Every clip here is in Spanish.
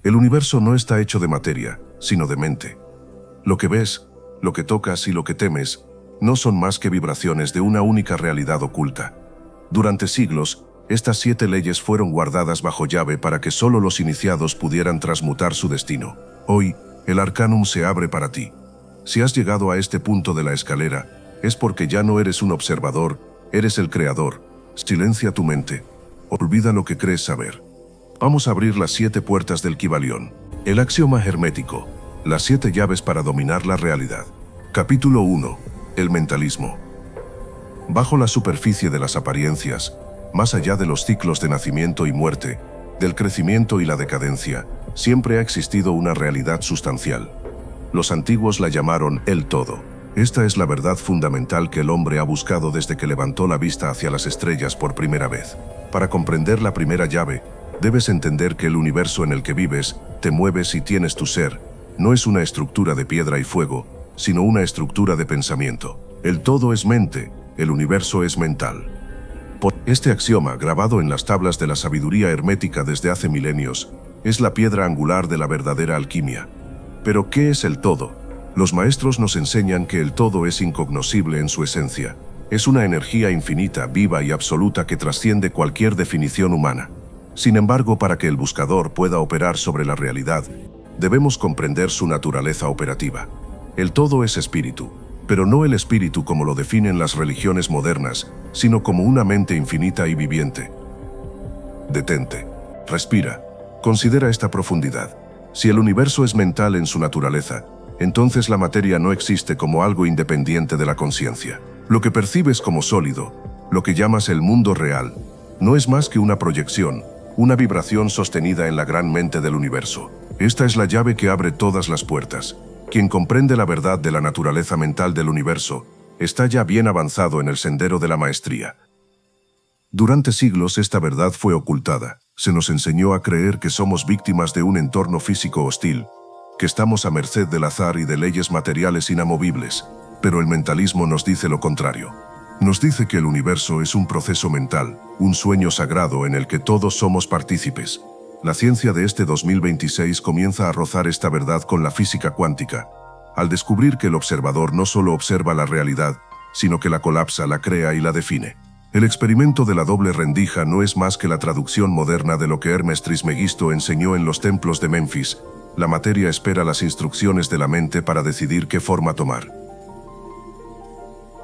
El universo no está hecho de materia, sino de mente. Lo que ves, lo que tocas y lo que temes, no son más que vibraciones de una única realidad oculta. Durante siglos, estas 7 leyes fueron guardadas bajo llave para que solo los iniciados pudieran transmutar su destino. Hoy, el Arcanum se abre para ti. Si has llegado a este punto de la escalera, es porque ya no eres un observador, eres el creador. Silencia tu mente. Olvida lo que crees saber. Vamos a abrir las 7 puertas del Kybalión. El axioma hermético. Las 7 llaves para dominar la realidad. Capítulo 1. El mentalismo. Bajo la superficie de las apariencias, más allá de los ciclos de nacimiento y muerte, del crecimiento y la decadencia, siempre ha existido una realidad sustancial. Los antiguos la llamaron el todo. Esta es la verdad fundamental que el hombre ha buscado desde que levantó la vista hacia las estrellas por primera vez. Para comprender la primera llave, debes entender que el universo en el que vives, te mueves y tienes tu ser, no es una estructura de piedra y fuego, sino una estructura de pensamiento. El todo es mente, el universo es mental. Este axioma, grabado en las tablas de la sabiduría hermética desde hace milenios, es la piedra angular de la verdadera alquimia. Pero, ¿qué es el todo? Los maestros nos enseñan que el todo es incognoscible en su esencia. Es una energía infinita, viva y absoluta que trasciende cualquier definición humana. Sin embargo, para que el buscador pueda operar sobre la realidad, debemos comprender su naturaleza operativa. El todo es espíritu, pero no el espíritu como lo definen las religiones modernas, sino como una mente infinita y viviente. Detente. Respira. Considera esta profundidad. Si el universo es mental en su naturaleza, entonces la materia no existe como algo independiente de la conciencia. Lo que percibes como sólido, lo que llamas el mundo real, no es más que una proyección, una vibración sostenida en la gran mente del universo. Esta es la llave que abre todas las puertas. Quien comprende la verdad de la naturaleza mental del universo, está ya bien avanzado en el sendero de la maestría. Durante siglos esta verdad fue ocultada. Se nos enseñó a creer que somos víctimas de un entorno físico hostil, que estamos a merced del azar y de leyes materiales inamovibles, pero el mentalismo nos dice lo contrario. Nos dice que el universo es un proceso mental, un sueño sagrado en el que todos somos partícipes. La ciencia de este 2026 comienza a rozar esta verdad con la física cuántica, al descubrir que el observador no solo observa la realidad, sino que la colapsa, la crea y la define. El experimento de la doble rendija no es más que la traducción moderna de lo que Hermes Trismegisto enseñó en los templos de Memphis. La materia espera las instrucciones de la mente para decidir qué forma tomar.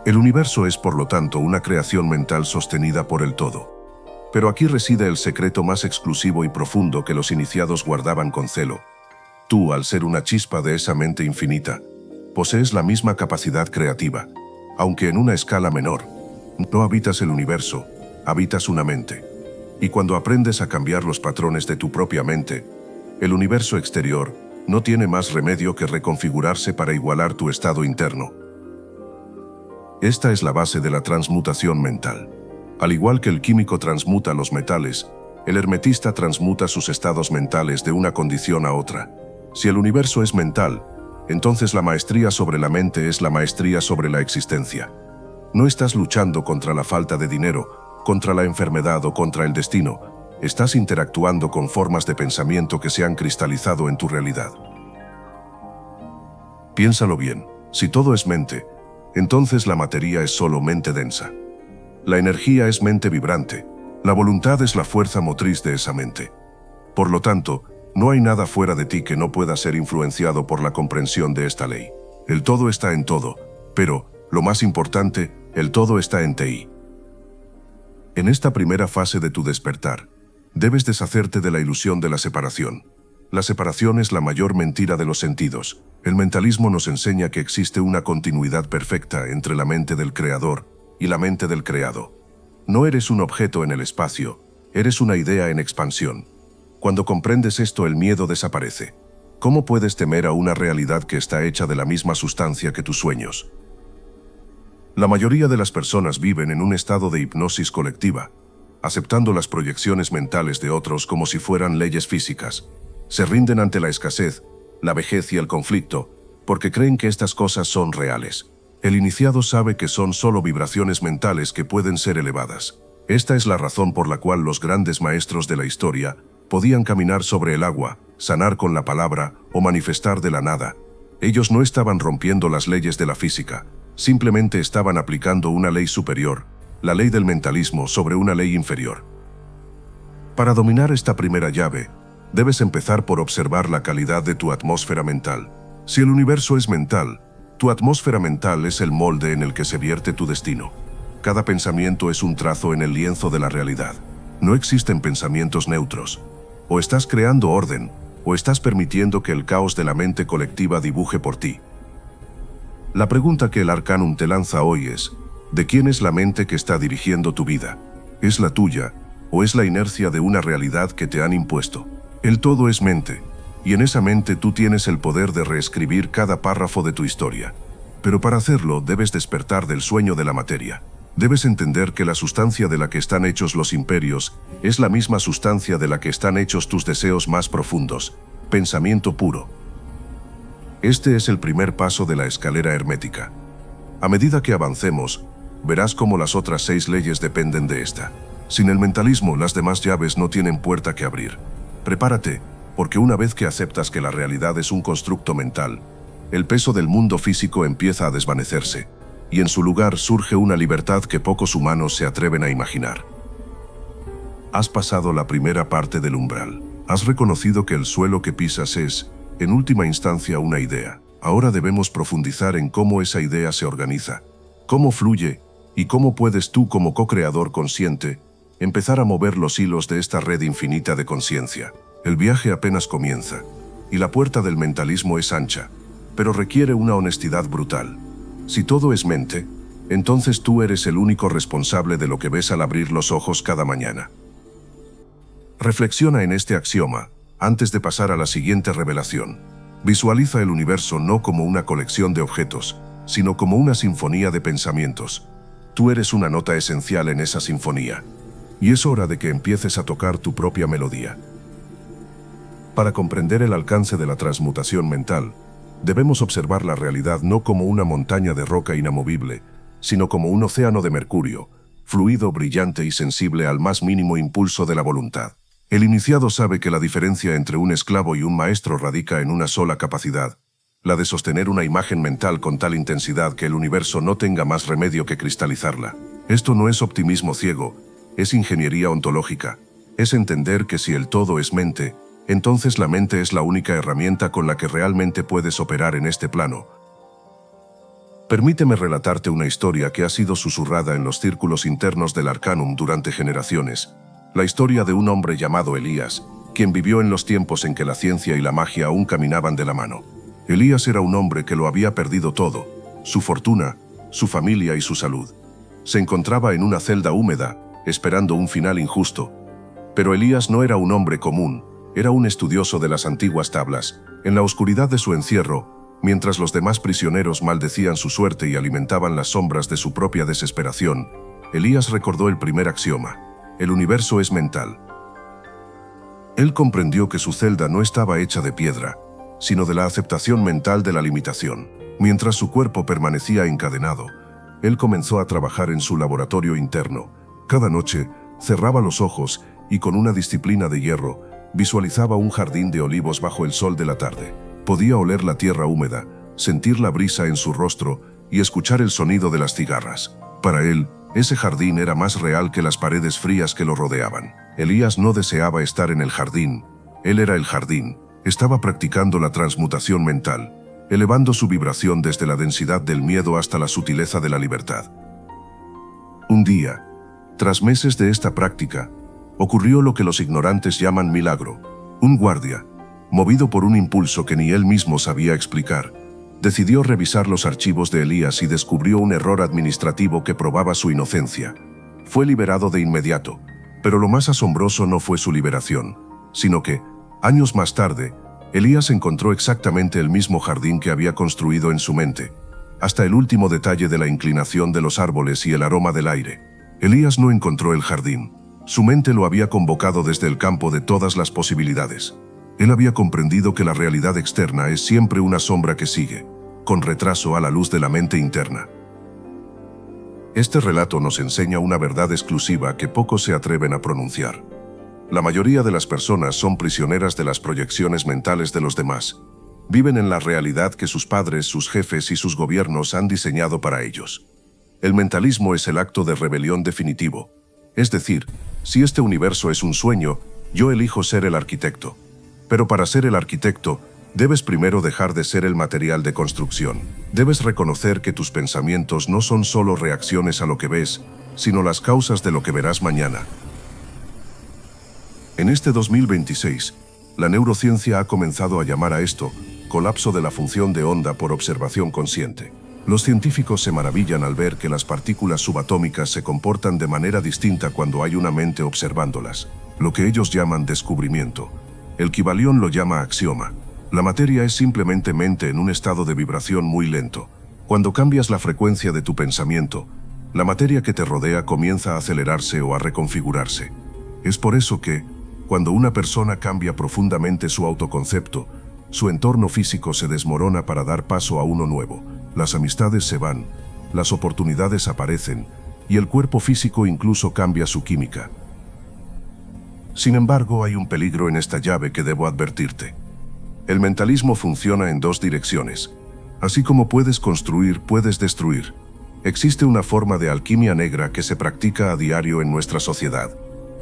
El universo es, por lo tanto, una creación mental sostenida por el todo. Pero aquí reside el secreto más exclusivo y profundo que los iniciados guardaban con celo. Tú, al ser una chispa de esa mente infinita, posees la misma capacidad creativa, aunque en una escala menor. No habitas el universo, habitas una mente. Y cuando aprendes a cambiar los patrones de tu propia mente, el universo exterior no tiene más remedio que reconfigurarse para igualar tu estado interno. Esta es la base de la transmutación mental. Al igual que el químico transmuta los metales, el hermetista transmuta sus estados mentales de una condición a otra. Si el universo es mental, entonces la maestría sobre la mente es la maestría sobre la existencia. No estás luchando contra la falta de dinero, contra la enfermedad o contra el destino. Estás interactuando con formas de pensamiento que se han cristalizado en tu realidad. Piénsalo bien. Si todo es mente, entonces la materia es solo mente densa. La energía es mente vibrante. La voluntad es la fuerza motriz de esa mente. Por lo tanto, no hay nada fuera de ti que no pueda ser influenciado por la comprensión de esta ley. El todo está en todo, pero, lo más importante, el todo está en ti. En esta primera fase de tu despertar, debes deshacerte de la ilusión de la separación. La separación es la mayor mentira de los sentidos. El mentalismo nos enseña que existe una continuidad perfecta entre la mente del creador y la mente del creado. No eres un objeto en el espacio, eres una idea en expansión. Cuando comprendes esto, el miedo desaparece. ¿Cómo puedes temer a una realidad que está hecha de la misma sustancia que tus sueños? La mayoría de las personas viven en un estado de hipnosis colectiva, aceptando las proyecciones mentales de otros como si fueran leyes físicas. Se rinden ante la escasez, la vejez y el conflicto, porque creen que estas cosas son reales. El iniciado sabe que son solo vibraciones mentales que pueden ser elevadas. Esta es la razón por la cual los grandes maestros de la historia Podían caminar sobre el agua, sanar con la palabra o manifestar de la nada. Ellos no estaban rompiendo las leyes de la física, simplemente estaban aplicando una ley superior, la ley del mentalismo sobre una ley inferior. Para dominar esta primera llave, debes empezar por observar la calidad de tu atmósfera mental. Si el universo es mental, tu atmósfera mental es el molde en el que se vierte tu destino. Cada pensamiento es un trazo en el lienzo de la realidad. No existen pensamientos neutros. O estás creando orden, o estás permitiendo que el caos de la mente colectiva dibuje por ti. La pregunta que el Arcanum te lanza hoy es: ¿de quién es la mente que está dirigiendo tu vida? ¿Es la tuya, o es la inercia de una realidad que te han impuesto? El todo es mente, y en esa mente tú tienes el poder de reescribir cada párrafo de tu historia. Pero para hacerlo debes despertar del sueño de la materia. Debes entender que la sustancia de la que están hechos los imperios es la misma sustancia de la que están hechos tus deseos más profundos, pensamiento puro. Este es el primer paso de la escalera hermética. A medida que avancemos, verás cómo las otras 6 leyes dependen de esta. Sin el mentalismo, las demás llaves no tienen puerta que abrir. Prepárate, porque una vez que aceptas que la realidad es un constructo mental, el peso del mundo físico empieza a desvanecerse, y en su lugar surge una libertad que pocos humanos se atreven a imaginar. Has pasado la primera parte del umbral. Has reconocido que el suelo que pisas es, en última instancia, una idea. Ahora debemos profundizar en cómo esa idea se organiza, cómo fluye, y cómo puedes tú, como co-creador consciente, empezar a mover los hilos de esta red infinita de conciencia. El viaje apenas comienza, y la puerta del mentalismo es ancha, pero requiere una honestidad brutal. Si todo es mente, entonces tú eres el único responsable de lo que ves al abrir los ojos cada mañana. Reflexiona en este axioma, antes de pasar a la siguiente revelación. Visualiza el universo no como una colección de objetos, sino como una sinfonía de pensamientos. Tú eres una nota esencial en esa sinfonía, y es hora de que empieces a tocar tu propia melodía. Para comprender el alcance de la transmutación mental, debemos observar la realidad no como una montaña de roca inamovible, sino como un océano de mercurio, fluido, brillante y sensible al más mínimo impulso de la voluntad. El iniciado sabe que la diferencia entre un esclavo y un maestro radica en una sola capacidad, la de sostener una imagen mental con tal intensidad que el universo no tenga más remedio que cristalizarla. Esto no es optimismo ciego, es ingeniería ontológica. Es entender que si el todo es mente, entonces la mente es la única herramienta con la que realmente puedes operar en este plano. Permíteme relatarte una historia que ha sido susurrada en los círculos internos del Arcanum durante generaciones. La historia de un hombre llamado Elías, quien vivió en los tiempos en que la ciencia y la magia aún caminaban de la mano. Elías era un hombre que lo había perdido todo: su fortuna, su familia y su salud. Se encontraba en una celda húmeda, esperando un final injusto. Pero Elías no era un hombre común, era un estudioso de las antiguas tablas. En la oscuridad de su encierro, mientras los demás prisioneros maldecían su suerte y alimentaban las sombras de su propia desesperación, Elías recordó el primer axioma: el universo es mental. Él comprendió que su celda no estaba hecha de piedra, sino de la aceptación mental de la limitación. Mientras su cuerpo permanecía encadenado, él comenzó a trabajar en su laboratorio interno. Cada noche, cerraba los ojos y con una disciplina de hierro, visualizaba un jardín de olivos bajo el sol de la tarde. Podía oler la tierra húmeda, sentir la brisa en su rostro y escuchar el sonido de las cigarras. Para él, ese jardín era más real que las paredes frías que lo rodeaban. Elías no deseaba estar en el jardín, él era el jardín. Estaba practicando la transmutación mental, elevando su vibración desde la densidad del miedo hasta la sutileza de la libertad. Un día, tras meses de esta práctica, ocurrió lo que los ignorantes llaman milagro. Un guardia, movido por un impulso que ni él mismo sabía explicar, decidió revisar los archivos de Elías y descubrió un error administrativo que probaba su inocencia. Fue liberado de inmediato, pero lo más asombroso no fue su liberación, sino que, años más tarde, Elías encontró exactamente el mismo jardín que había construido en su mente, hasta el último detalle de la inclinación de los árboles y el aroma del aire. Elías no encontró el jardín. Su mente lo había convocado desde el campo de todas las posibilidades. Él había comprendido que la realidad externa es siempre una sombra que sigue, con retraso a la luz de la mente interna. Este relato nos enseña una verdad exclusiva que pocos se atreven a pronunciar. La mayoría de las personas son prisioneras de las proyecciones mentales de los demás. Viven en la realidad que sus padres, sus jefes y sus gobiernos han diseñado para ellos. El mentalismo es el acto de rebelión definitivo. Es decir, si este universo es un sueño, yo elijo ser el arquitecto. Pero para ser el arquitecto, debes primero dejar de ser el material de construcción. Debes reconocer que tus pensamientos no son solo reacciones a lo que ves, sino las causas de lo que verás mañana. En este 2026, la neurociencia ha comenzado a llamar a esto colapso de la función de onda por observación consciente. Los científicos se maravillan al ver que las partículas subatómicas se comportan de manera distinta cuando hay una mente observándolas, lo que ellos llaman descubrimiento. El Kybalión lo llama axioma. La materia es simplemente mente en un estado de vibración muy lento. Cuando cambias la frecuencia de tu pensamiento, la materia que te rodea comienza a acelerarse o a reconfigurarse. Es por eso que, cuando una persona cambia profundamente su autoconcepto, su entorno físico se desmorona para dar paso a uno nuevo. Las amistades se van, las oportunidades aparecen, y el cuerpo físico incluso cambia su química. Sin embargo, hay un peligro en esta llave que debo advertirte. El mentalismo funciona en dos direcciones. Así como puedes construir, puedes destruir. Existe una forma de alquimia negra que se practica a diario en nuestra sociedad: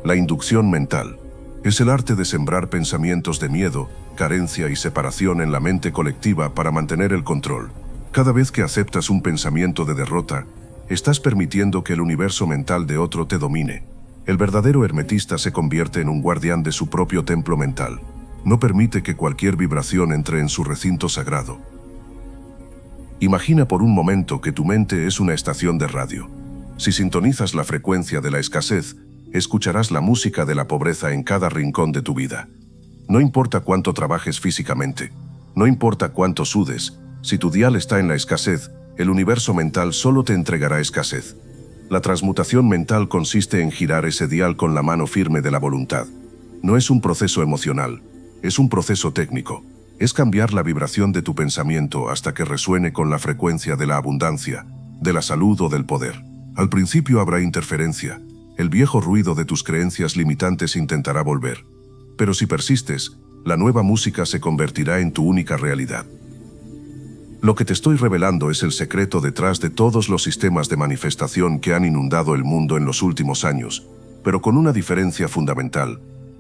la inducción mental. Es el arte de sembrar pensamientos de miedo, carencia y separación en la mente colectiva para mantener el control. Cada vez que aceptas un pensamiento de derrota, estás permitiendo que el universo mental de otro te domine. El verdadero hermetista se convierte en un guardián de su propio templo mental. No permite que cualquier vibración entre en su recinto sagrado. Imagina por un momento que tu mente es una estación de radio. Si sintonizas la frecuencia de la escasez, escucharás la música de la pobreza en cada rincón de tu vida. No importa cuánto trabajes físicamente, no importa cuánto sudes, si tu dial está en la escasez, el universo mental solo te entregará escasez. La transmutación mental consiste en girar ese dial con la mano firme de la voluntad. No es un proceso emocional, es un proceso técnico. Es cambiar la vibración de tu pensamiento hasta que resuene con la frecuencia de la abundancia, de la salud o del poder. Al principio habrá interferencia. El viejo ruido de tus creencias limitantes intentará volver. Pero si persistes, la nueva música se convertirá en tu única realidad. Lo que te estoy revelando es el secreto detrás de todos los sistemas de manifestación que han inundado el mundo en los últimos años, pero con una diferencia fundamental.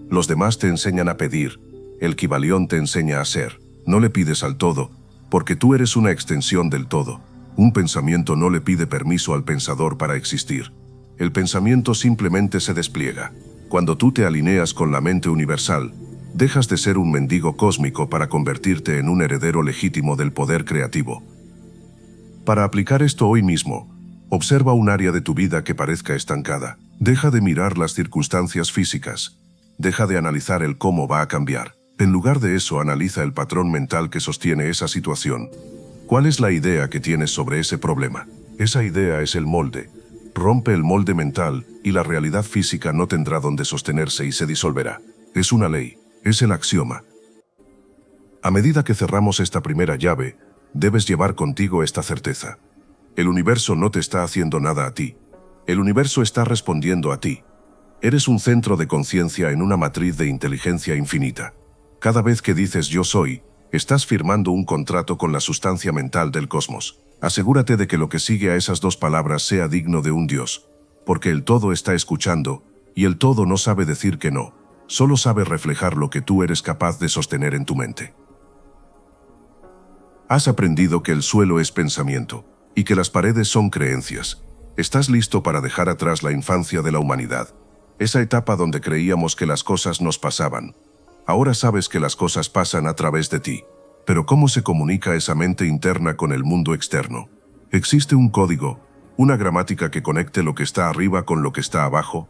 Los demás te enseñan a pedir, el Kybalión te enseña a ser. No le pides al todo, porque tú eres una extensión del todo. Un pensamiento no le pide permiso al pensador para existir. El pensamiento simplemente se despliega. Cuando tú te alineas con la mente universal, dejas de ser un mendigo cósmico para convertirte en un heredero legítimo del poder creativo. Para aplicar esto hoy mismo, observa un área de tu vida que parezca estancada. Deja de mirar las circunstancias físicas. Deja de analizar el cómo va a cambiar. En lugar de eso, analiza el patrón mental que sostiene esa situación. ¿Cuál es la idea que tienes sobre ese problema? Esa idea es el molde. Rompe el molde mental y la realidad física no tendrá donde sostenerse y se disolverá. Es una ley. Es el axioma. A medida que cerramos esta primera llave, debes llevar contigo esta certeza. El universo no te está haciendo nada a ti. El universo está respondiendo a ti. Eres un centro de conciencia en una matriz de inteligencia infinita. Cada vez que dices yo soy, estás firmando un contrato con la sustancia mental del cosmos. Asegúrate de que lo que sigue a esas dos palabras sea digno de un Dios, porque el todo está escuchando, y el todo no sabe decir que no. Solo sabe reflejar lo que tú eres capaz de sostener en tu mente. Has aprendido que el suelo es pensamiento, y que las paredes son creencias. Estás listo para dejar atrás la infancia de la humanidad, esa etapa donde creíamos que las cosas nos pasaban. Ahora sabes que las cosas pasan a través de ti. Pero ¿cómo se comunica esa mente interna con el mundo externo? ¿Existe un código, una gramática que conecte lo que está arriba con lo que está abajo?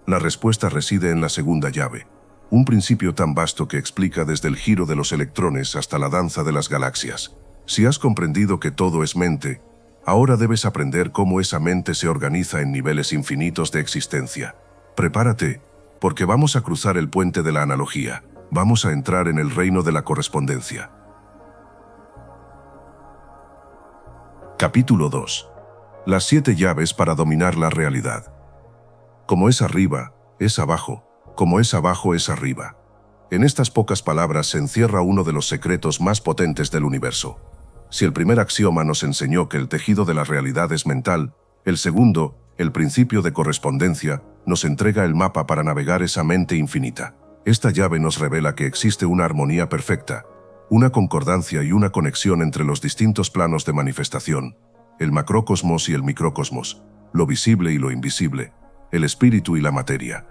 La respuesta reside en la segunda llave, un principio tan vasto que explica desde el giro de los electrones hasta la danza de las galaxias. Si has comprendido que todo es mente, ahora debes aprender cómo esa mente se organiza en niveles infinitos de existencia. Prepárate, porque vamos a cruzar el puente de la analogía. Vamos a entrar en el reino de la correspondencia. Capítulo 2. Las 7 llaves para dominar la realidad. Como es arriba, es abajo, como es abajo es arriba. En estas pocas palabras se encierra uno de los secretos más potentes del universo. Si el primer axioma nos enseñó que el tejido de la realidad es mental, el segundo, el principio de correspondencia, nos entrega el mapa para navegar esa mente infinita. Esta llave nos revela que existe una armonía perfecta, una concordancia y una conexión entre los distintos planos de manifestación, el macrocosmos y el microcosmos, lo visible y lo invisible, el espíritu y la materia.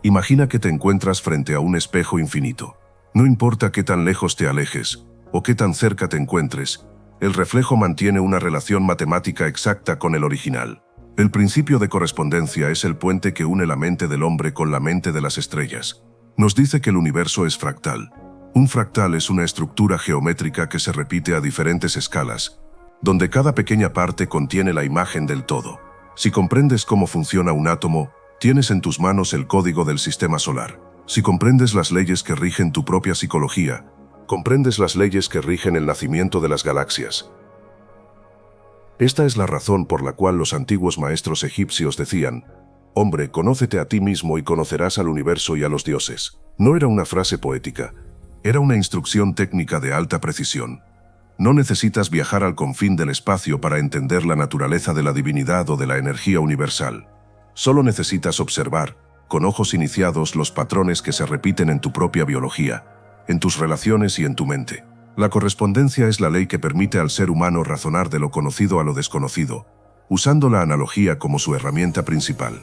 Imagina que te encuentras frente a un espejo infinito. No importa qué tan lejos te alejes, o qué tan cerca te encuentres, el reflejo mantiene una relación matemática exacta con el original. El principio de correspondencia es el puente que une la mente del hombre con la mente de las estrellas. Nos dice que el universo es fractal. Un fractal es una estructura geométrica que se repite a diferentes escalas, donde cada pequeña parte contiene la imagen del todo. Si comprendes cómo funciona un átomo, tienes en tus manos el código del sistema solar. Si comprendes las leyes que rigen tu propia psicología, comprendes las leyes que rigen el nacimiento de las galaxias. Esta es la razón por la cual los antiguos maestros egipcios decían: «Hombre, conócete a ti mismo y conocerás al universo y a los dioses». No era una frase poética, era una instrucción técnica de alta precisión. No necesitas viajar al confín del espacio para entender la naturaleza de la divinidad o de la energía universal. Solo necesitas observar, con ojos iniciados, los patrones que se repiten en tu propia biología, en tus relaciones y en tu mente. La correspondencia es la ley que permite al ser humano razonar de lo conocido a lo desconocido, usando la analogía como su herramienta principal.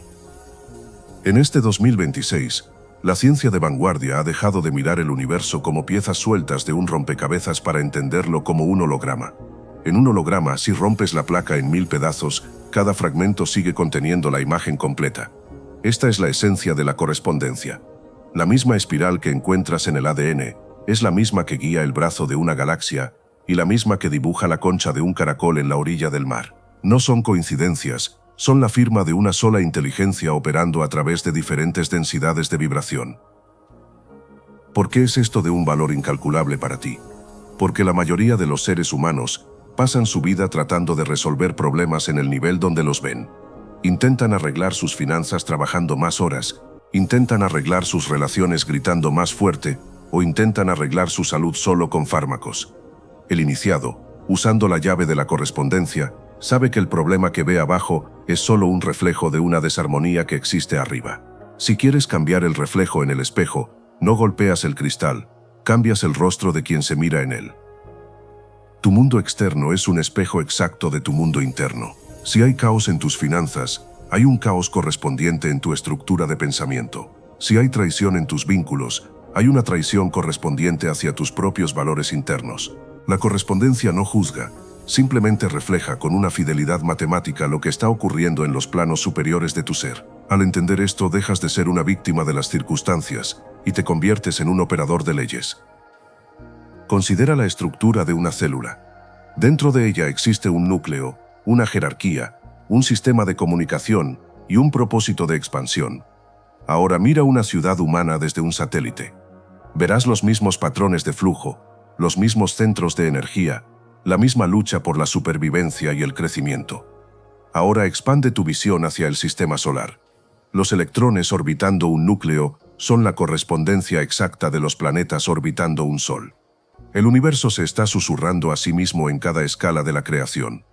En este 2026, la ciencia de vanguardia ha dejado de mirar el universo como piezas sueltas de un rompecabezas para entenderlo como un holograma. En un holograma, si rompes la placa en 1000 pedazos, cada fragmento sigue conteniendo la imagen completa. Esta es la esencia de la correspondencia. La misma espiral que encuentras en el ADN es la misma que guía el brazo de una galaxia y la misma que dibuja la concha de un caracol en la orilla del mar. No son coincidencias, son la firma de una sola inteligencia operando a través de diferentes densidades de vibración. ¿Por qué es esto de un valor incalculable para ti? Porque la mayoría de los seres humanos pasan su vida tratando de resolver problemas en el nivel donde los ven. Intentan arreglar sus finanzas trabajando más horas, intentan arreglar sus relaciones gritando más fuerte, o intentan arreglar su salud solo con fármacos. El iniciado, usando la llave de la correspondencia, sabe que el problema que ve abajo es solo un reflejo de una desarmonía que existe arriba. Si quieres cambiar el reflejo en el espejo, no golpeas el cristal, cambias el rostro de quien se mira en él. Tu mundo externo es un espejo exacto de tu mundo interno. Si hay caos en tus finanzas, hay un caos correspondiente en tu estructura de pensamiento. Si hay traición en tus vínculos, hay una traición correspondiente hacia tus propios valores internos. La correspondencia no juzga, simplemente refleja con una fidelidad matemática lo que está ocurriendo en los planos superiores de tu ser. Al entender esto, dejas de ser una víctima de las circunstancias y te conviertes en un operador de leyes. Considera la estructura de una célula. Dentro de ella existe un núcleo, una jerarquía, un sistema de comunicación y un propósito de expansión. Ahora mira una ciudad humana desde un satélite. Verás los mismos patrones de flujo, los mismos centros de energía, la misma lucha por la supervivencia y el crecimiento. Ahora expande tu visión hacia el sistema solar. Los electrones orbitando un núcleo son la correspondencia exacta de los planetas orbitando un sol. El universo se está susurrando a sí mismo en cada escala de la creación.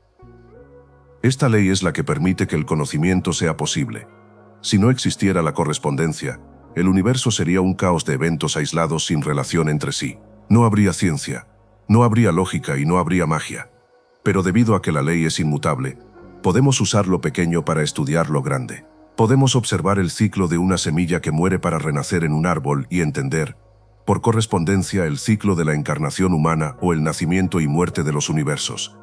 Esta ley es la que permite que el conocimiento sea posible. Si no existiera la correspondencia, el universo sería un caos de eventos aislados sin relación entre sí. No habría ciencia, no habría lógica y no habría magia. Pero debido a que la ley es inmutable, podemos usar lo pequeño para estudiar lo grande. Podemos observar el ciclo de una semilla que muere para renacer en un árbol y entender, por correspondencia, el ciclo de la encarnación humana o el nacimiento y muerte de los universos.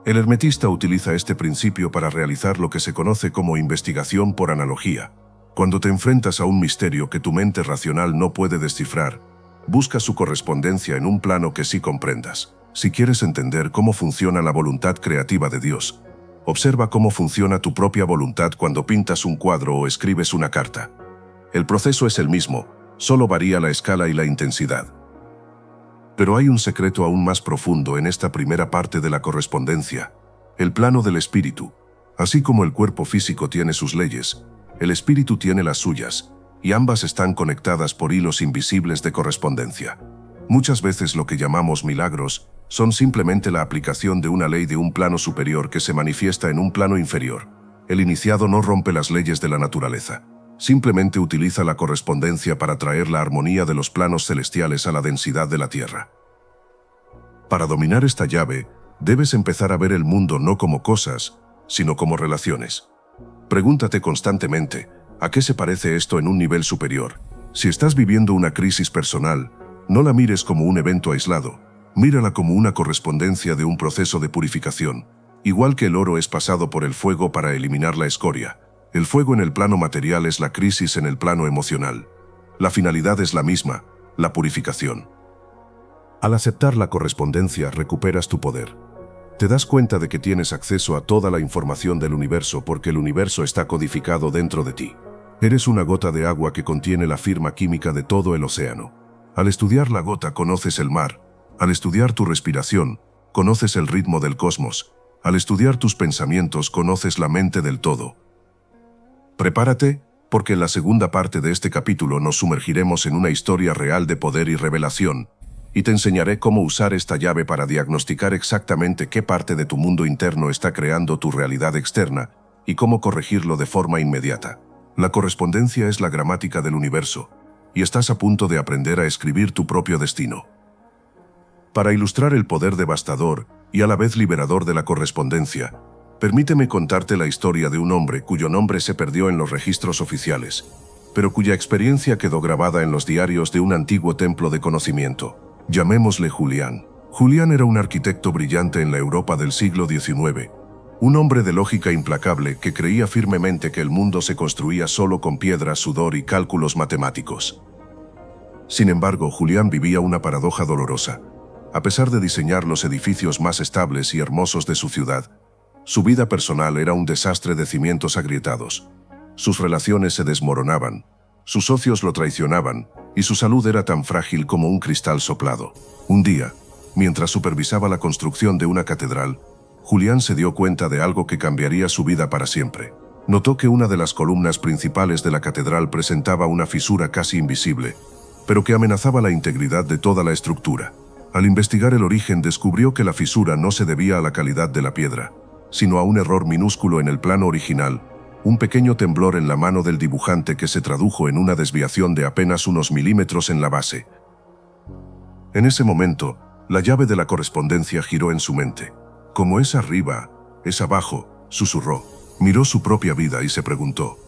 El hermetista utiliza este principio para realizar lo que se conoce como investigación por analogía. Cuando te enfrentas a un misterio que tu mente racional no puede descifrar, busca su correspondencia en un plano que sí comprendas. Si quieres entender cómo funciona la voluntad creativa de Dios, observa cómo funciona tu propia voluntad cuando pintas un cuadro o escribes una carta. El proceso es el mismo, solo varía la escala y la intensidad. Pero hay un secreto aún más profundo en esta primera parte de la correspondencia, el plano del espíritu. Así como el cuerpo físico tiene sus leyes, el espíritu tiene las suyas, y ambas están conectadas por hilos invisibles de correspondencia. Muchas veces lo que llamamos milagros son simplemente la aplicación de una ley de un plano superior que se manifiesta en un plano inferior. El iniciado no rompe las leyes de la naturaleza. Simplemente utiliza la correspondencia para traer la armonía de los planos celestiales a la densidad de la Tierra. Para dominar esta llave, debes empezar a ver el mundo no como cosas, sino como relaciones. Pregúntate constantemente, ¿a qué se parece esto en un nivel superior? Si estás viviendo una crisis personal, no la mires como un evento aislado, mírala como una correspondencia de un proceso de purificación. Igual que el oro es pasado por el fuego para eliminar la escoria, el fuego en el plano material es la crisis en el plano emocional. La finalidad es la misma, la purificación. Al aceptar la correspondencia, recuperas tu poder. Te das cuenta de que tienes acceso a toda la información del universo porque el universo está codificado dentro de ti. Eres una gota de agua que contiene la firma química de todo el océano. Al estudiar la gota conoces el mar. Al estudiar tu respiración, conoces el ritmo del cosmos. Al estudiar tus pensamientos, conoces la mente del todo. Prepárate, porque en la segunda parte de este capítulo nos sumergiremos en una historia real de poder y revelación, y te enseñaré cómo usar esta llave para diagnosticar exactamente qué parte de tu mundo interno está creando tu realidad externa y cómo corregirlo de forma inmediata. La correspondencia es la gramática del universo, y estás a punto de aprender a escribir tu propio destino. Para ilustrar el poder devastador y a la vez liberador de la correspondencia, permíteme contarte la historia de un hombre cuyo nombre se perdió en los registros oficiales, pero cuya experiencia quedó grabada en los diarios de un antiguo templo de conocimiento. Llamémosle Julián. Julián era un arquitecto brillante en la Europa del siglo XIX, un hombre de lógica implacable que creía firmemente que el mundo se construía solo con piedra, sudor y cálculos matemáticos. Sin embargo, Julián vivía una paradoja dolorosa. A pesar de diseñar los edificios más estables y hermosos de su ciudad, su vida personal era un desastre de cimientos agrietados. Sus relaciones se desmoronaban, sus socios lo traicionaban, y su salud era tan frágil como un cristal soplado. Un día, mientras supervisaba la construcción de una catedral, Julián se dio cuenta de algo que cambiaría su vida para siempre. Notó que una de las columnas principales de la catedral presentaba una fisura casi invisible, pero que amenazaba la integridad de toda la estructura. Al investigar el origen, descubrió que la fisura no se debía a la calidad de la piedra, sino a un error minúsculo en el plano original, un pequeño temblor en la mano del dibujante que se tradujo en una desviación de apenas unos milímetros en la base. En ese momento, la llave de la correspondencia giró en su mente. Como es arriba, es abajo, susurró. Miró su propia vida y se preguntó,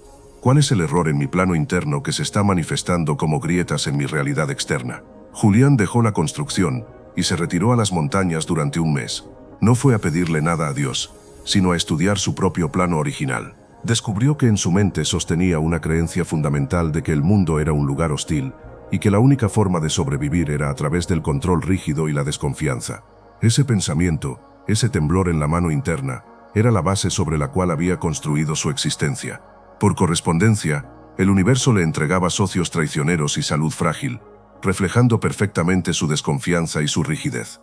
¿cuál es el error en mi plano interno que se está manifestando como grietas en mi realidad externa? Julián dejó la construcción y se retiró a las montañas durante un mes. No fue a pedirle nada a Dios, sino a estudiar su propio plano original. Descubrió que en su mente sostenía una creencia fundamental de que el mundo era un lugar hostil y que la única forma de sobrevivir era a través del control rígido y la desconfianza. Ese pensamiento, ese temblor en la mano interna, era la base sobre la cual había construido su existencia. Por correspondencia, el universo le entregaba socios traicioneros y salud frágil, reflejando perfectamente su desconfianza y su rigidez.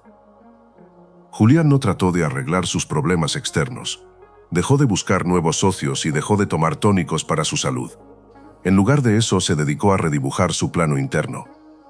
Julián no trató de arreglar sus problemas externos. Dejó de buscar nuevos socios y dejó de tomar tónicos para su salud. En lugar de eso, se dedicó a redibujar su plano interno.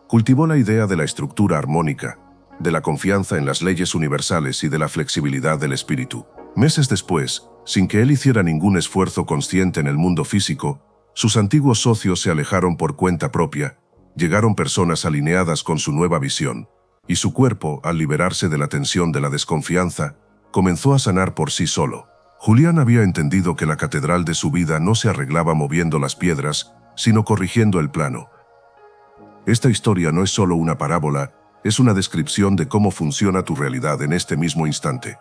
Cultivó la idea de la estructura armónica, de la confianza en las leyes universales y de la flexibilidad del espíritu. Meses después, sin que él hiciera ningún esfuerzo consciente en el mundo físico, sus antiguos socios se alejaron por cuenta propia. Llegaron personas alineadas con su nueva visión, y su cuerpo, al liberarse de la tensión de la desconfianza, comenzó a sanar por sí solo. Julián había entendido que la catedral de su vida no se arreglaba moviendo las piedras, sino corrigiendo el plano. Esta historia no es solo una parábola, es una descripción de cómo funciona tu realidad en este mismo instante.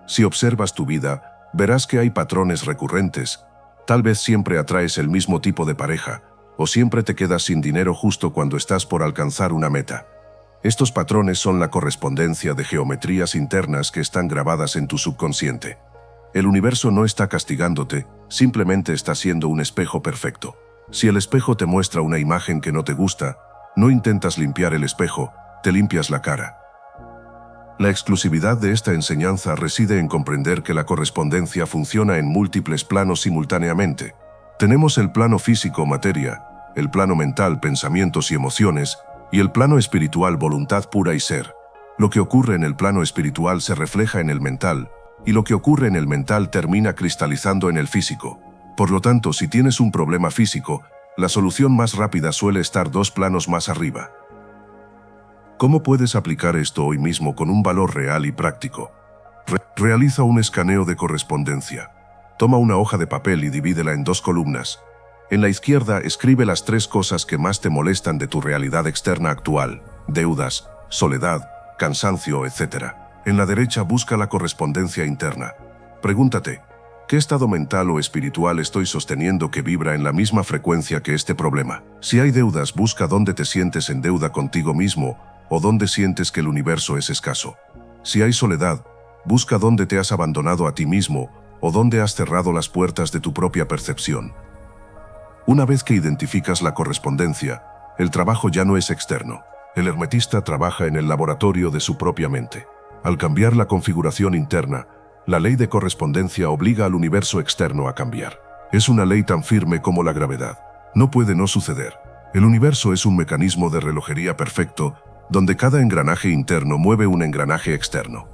Si observas tu vida, verás que hay patrones recurrentes. Tal vez siempre atraes el mismo tipo de pareja, o siempre te quedas sin dinero justo cuando estás por alcanzar una meta. Estos patrones son la correspondencia de geometrías internas que están grabadas en tu subconsciente. El universo no está castigándote, simplemente está siendo un espejo perfecto. Si el espejo te muestra una imagen que no te gusta, no intentas limpiar el espejo, te limpias la cara. La exclusividad de esta enseñanza reside en comprender que la correspondencia funciona en múltiples planos simultáneamente. Tenemos el plano físico, materia, el plano mental, pensamientos y emociones, y el plano espiritual, voluntad pura y ser. Lo que ocurre en el plano espiritual se refleja en el mental, y lo que ocurre en el mental termina cristalizando en el físico. Por lo tanto, si tienes un problema físico, la solución más rápida suele estar 2 planos más arriba. ¿Cómo puedes aplicar esto hoy mismo con un valor real y práctico? Realiza un escaneo de correspondencia. Toma una hoja de papel y divídela en 2 columnas. En la izquierda, escribe las 3 cosas que más te molestan de tu realidad externa actual: deudas, soledad, cansancio, etc. En la derecha, busca la correspondencia interna. Pregúntate, ¿qué estado mental o espiritual estoy sosteniendo que vibra en la misma frecuencia que este problema? Si hay deudas, busca dónde te sientes en deuda contigo mismo o dónde sientes que el universo es escaso. Si hay soledad, busca dónde te has abandonado a ti mismo o dónde has cerrado las puertas de tu propia percepción. Una vez que identificas la correspondencia, el trabajo ya no es externo. El hermetista trabaja en el laboratorio de su propia mente. Al cambiar la configuración interna, la ley de correspondencia obliga al universo externo a cambiar. Es una ley tan firme como la gravedad. No puede no suceder. El universo es un mecanismo de relojería perfecto, donde cada engranaje interno mueve un engranaje externo.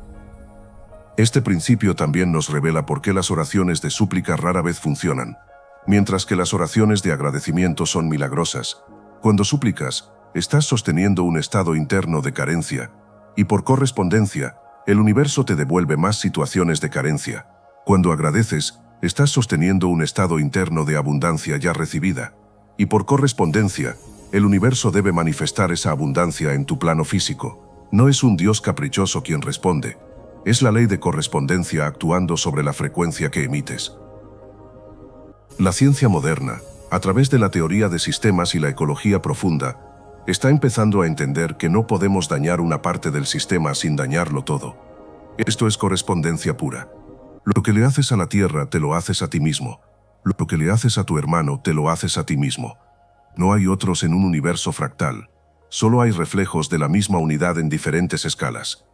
Este principio también nos revela por qué las oraciones de súplica rara vez funcionan, mientras que las oraciones de agradecimiento son milagrosas. Cuando suplicas, estás sosteniendo un estado interno de carencia, y por correspondencia, el universo te devuelve más situaciones de carencia. Cuando agradeces, estás sosteniendo un estado interno de abundancia ya recibida, y por correspondencia, el universo debe manifestar esa abundancia en tu plano físico. No es un Dios caprichoso quien responde, es la ley de correspondencia actuando sobre la frecuencia que emites. La ciencia moderna, a través de la teoría de sistemas y la ecología profunda, está empezando a entender que no podemos dañar una parte del sistema sin dañarlo todo. Esto es correspondencia pura. Lo que le haces a la Tierra te lo haces a ti mismo. Lo que le haces a tu hermano te lo haces a ti mismo. No hay otros en un universo fractal. Solo hay reflejos de la misma unidad en diferentes escalas.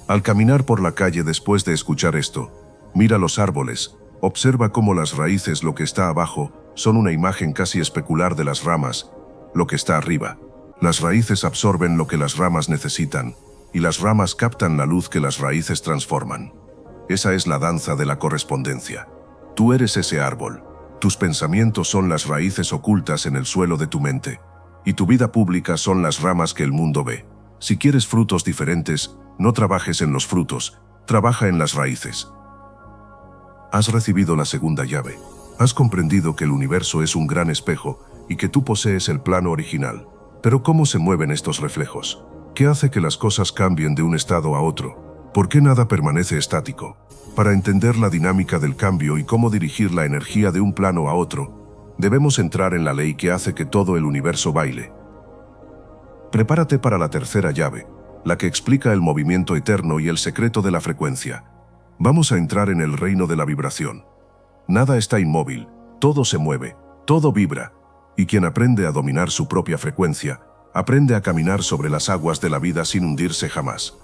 Al caminar por la calle después de escuchar esto, mira los árboles, observa cómo las raíces, lo que está abajo, son una imagen casi especular de las ramas, lo que está arriba. Las raíces absorben lo que las ramas necesitan, y las ramas captan la luz que las raíces transforman. Esa es la danza de la correspondencia. Tú eres ese árbol. Tus pensamientos son las raíces ocultas en el suelo de tu mente, y tu vida pública son las ramas que el mundo ve. Si quieres frutos diferentes, no trabajes en los frutos, trabaja en las raíces. Has recibido la segunda llave. Has comprendido que el universo es un gran espejo y que tú posees el plano original. Pero ¿cómo se mueven estos reflejos? ¿Qué hace que las cosas cambien de un estado a otro? ¿Por qué nada permanece estático? Para entender la dinámica del cambio y cómo dirigir la energía de un plano a otro, debemos entrar en la ley que hace que todo el universo baile. Prepárate para la tercera llave, la que explica el movimiento eterno y el secreto de la frecuencia. Vamos a entrar en el reino de la vibración. Nada está inmóvil, todo se mueve, todo vibra, y quien aprende a dominar su propia frecuencia, aprende a caminar sobre las aguas de la vida sin hundirse jamás.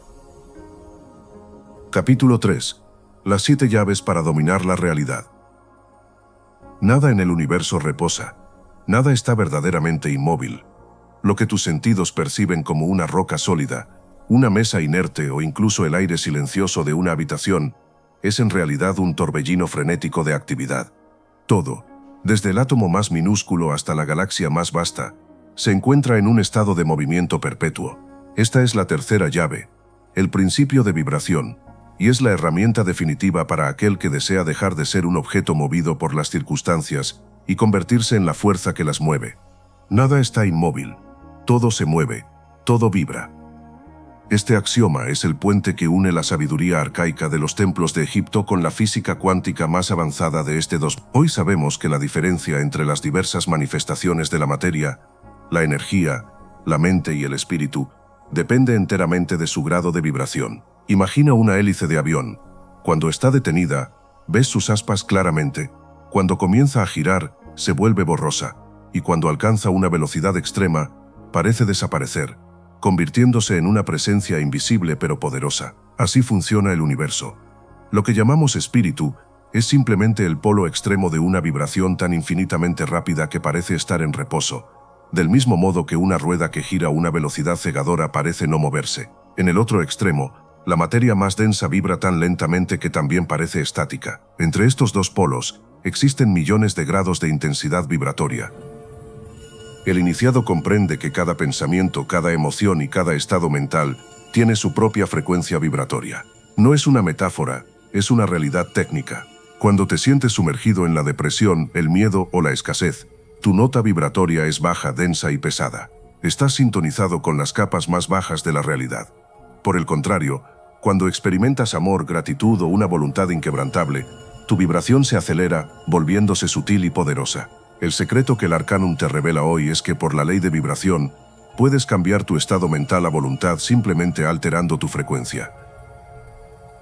Capítulo 3. Las 7 llaves para dominar la realidad. Nada en el universo reposa, nada está verdaderamente inmóvil. Lo que tus sentidos perciben como una roca sólida, una mesa inerte o incluso el aire silencioso de una habitación, es en realidad un torbellino frenético de actividad. Todo, desde el átomo más minúsculo hasta la galaxia más vasta, se encuentra en un estado de movimiento perpetuo. Esta es la tercera llave, el principio de vibración, y es la herramienta definitiva para aquel que desea dejar de ser un objeto movido por las circunstancias y convertirse en la fuerza que las mueve. Nada está inmóvil, todo se mueve, todo vibra. Este axioma es el puente que une la sabiduría arcaica de los templos de Egipto con la física cuántica más avanzada de este dos. Hoy sabemos que la diferencia entre las diversas manifestaciones de la materia, la energía, la mente y el espíritu, depende enteramente de su grado de vibración. Imagina una hélice de avión. Cuando está detenida, ves sus aspas claramente. Cuando comienza a girar, se vuelve borrosa, y cuando alcanza una velocidad extrema, parece desaparecer, convirtiéndose en una presencia invisible pero poderosa. Así funciona el universo. Lo que llamamos espíritu Es simplemente el polo extremo de una vibración tan infinitamente rápida que parece estar en reposo, del mismo modo que una rueda que gira a una velocidad cegadora parece no moverse. En el otro extremo, la materia más densa vibra tan lentamente que también parece estática. Entre estos dos polos, existen millones de grados de intensidad vibratoria. El iniciado comprende que cada pensamiento, cada emoción y cada estado mental tiene su propia frecuencia vibratoria. No es una metáfora, es una realidad técnica. Cuando te sientes sumergido en la depresión, el miedo o la escasez, tu nota vibratoria es baja, densa y pesada. Estás sintonizado con las capas más bajas de la realidad. Por el contrario, cuando experimentas amor, gratitud o una voluntad inquebrantable, tu vibración se acelera, volviéndose sutil y poderosa. El secreto que el Arcanum te revela hoy es que por la ley de vibración, puedes cambiar tu estado mental a voluntad simplemente alterando tu frecuencia.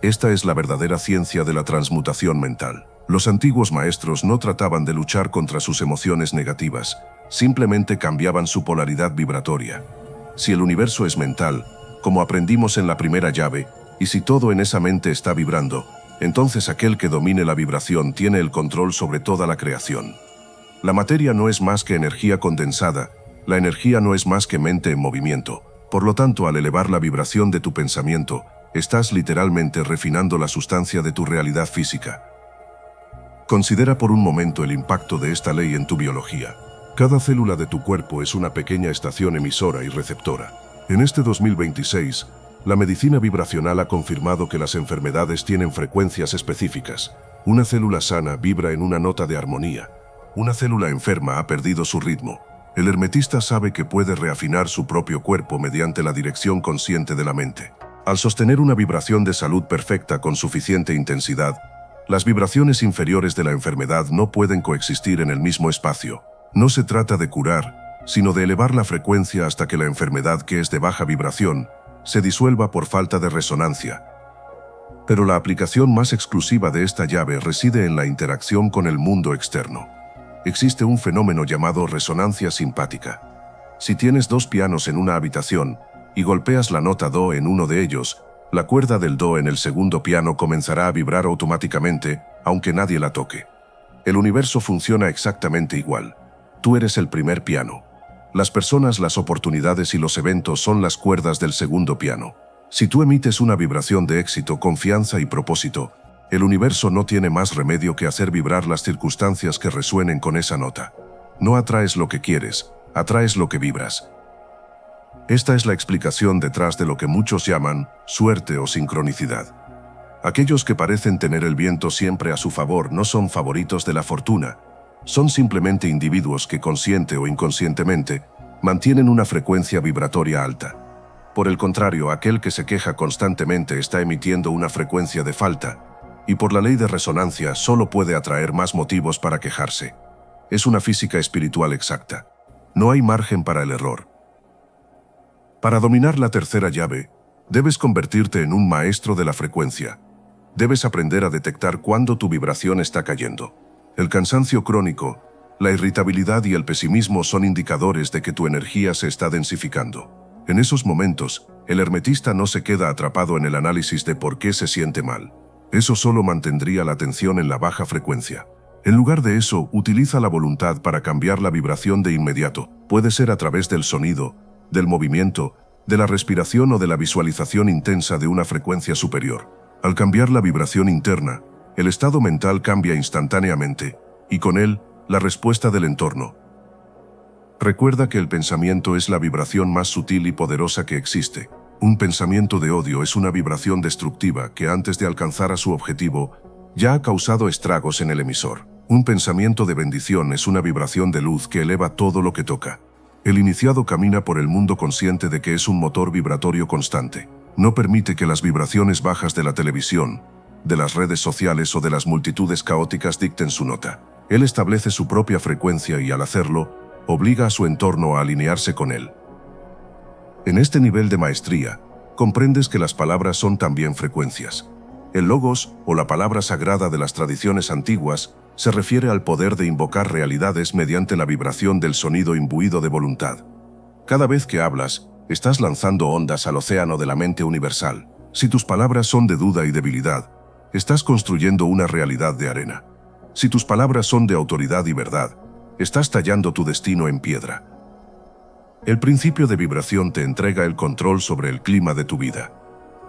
Esta es la verdadera ciencia de la transmutación mental. Los antiguos maestros no trataban de luchar contra sus emociones negativas, simplemente cambiaban su polaridad vibratoria. Si el universo es mental, como aprendimos en la primera llave, y si todo en esa mente está vibrando, entonces aquel que domine la vibración tiene el control sobre toda la creación. La materia no es más que energía condensada, la energía no es más que mente en movimiento. Por lo tanto, al elevar la vibración de tu pensamiento, estás literalmente refinando la sustancia de tu realidad física. Considera por un momento el impacto de esta ley en tu biología. Cada célula de tu cuerpo es una pequeña estación emisora y receptora. En este 2026, la medicina vibracional ha confirmado que las enfermedades tienen frecuencias específicas. Una célula sana vibra en una nota de armonía. Una célula enferma ha perdido su ritmo. El hermetista sabe que puede reafinar su propio cuerpo mediante la dirección consciente de la mente. Al sostener una vibración de salud perfecta con suficiente intensidad, las vibraciones inferiores de la enfermedad no pueden coexistir en el mismo espacio. No se trata de curar, sino de elevar la frecuencia hasta que la enfermedad, que es de baja vibración, se disuelva por falta de resonancia. Pero la aplicación más exclusiva de esta llave reside en la interacción con el mundo externo. Existe un fenómeno llamado resonancia simpática. Si tienes dos pianos en una habitación y golpeas la nota Do en uno de ellos, la cuerda del Do en el segundo piano comenzará a vibrar automáticamente, aunque nadie la toque. El universo funciona exactamente igual. Tú eres el primer piano. Las personas, las oportunidades y los eventos son las cuerdas del segundo piano. Si tú emites una vibración de éxito, confianza y propósito, el universo no tiene más remedio que hacer vibrar las circunstancias que resuenen con esa nota. No atraes lo que quieres, atraes lo que vibras. Esta es la explicación detrás de lo que muchos llaman suerte o sincronicidad. Aquellos que parecen tener el viento siempre a su favor no son favoritos de la fortuna. Son simplemente individuos que consciente o inconscientemente mantienen una frecuencia vibratoria alta. Por el contrario, aquel que se queja constantemente está emitiendo una frecuencia de falta, y por la ley de resonancia solo puede atraer más motivos para quejarse. Es una física espiritual exacta. No hay margen para el error. Para dominar la tercera llave, debes convertirte en un maestro de la frecuencia. Debes aprender a detectar cuándo tu vibración está cayendo. El cansancio crónico, la irritabilidad y el pesimismo son indicadores de que tu energía se está densificando. En esos momentos, el hermetista no se queda atrapado en el análisis de por qué se siente mal. Eso solo mantendría la atención en la baja frecuencia. En lugar de eso, utiliza la voluntad para cambiar la vibración de inmediato. Puede ser a través del sonido, del movimiento, de la respiración o de la visualización intensa de una frecuencia superior. Al cambiar la vibración interna, el estado mental cambia instantáneamente, y con él, la respuesta del entorno. Recuerda que el pensamiento es la vibración más sutil y poderosa que existe. Un pensamiento de odio es una vibración destructiva que antes de alcanzar a su objetivo, ya ha causado estragos en el emisor. Un pensamiento de bendición es una vibración de luz que eleva todo lo que toca. El iniciado camina por el mundo consciente de que es un motor vibratorio constante. No permite que las vibraciones bajas de la televisión, de las redes sociales o de las multitudes caóticas dicten su nota. Él establece su propia frecuencia y al hacerlo, obliga a su entorno a alinearse con él. En este nivel de maestría, comprendes que las palabras son también frecuencias. El logos, o la palabra sagrada de las tradiciones antiguas, se refiere al poder de invocar realidades mediante la vibración del sonido imbuido de voluntad. Cada vez que hablas, estás lanzando ondas al océano de la mente universal. Si tus palabras son de duda y debilidad, estás construyendo una realidad de arena. Si tus palabras son de autoridad y verdad, estás tallando tu destino en piedra. El principio de vibración te entrega el control sobre el clima de tu vida.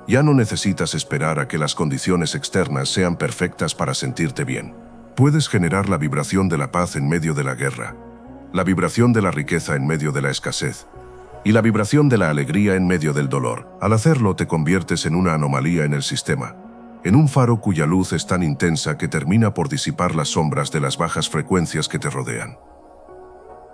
Ya no necesitas esperar a que las condiciones externas sean perfectas para sentirte bien. Puedes generar la vibración de la paz en medio de la guerra, la vibración de la riqueza en medio de la escasez, y la vibración de la alegría en medio del dolor. Al hacerlo, te conviertes en una anomalía en el sistema, en un faro cuya luz es tan intensa que termina por disipar las sombras de las bajas frecuencias que te rodean.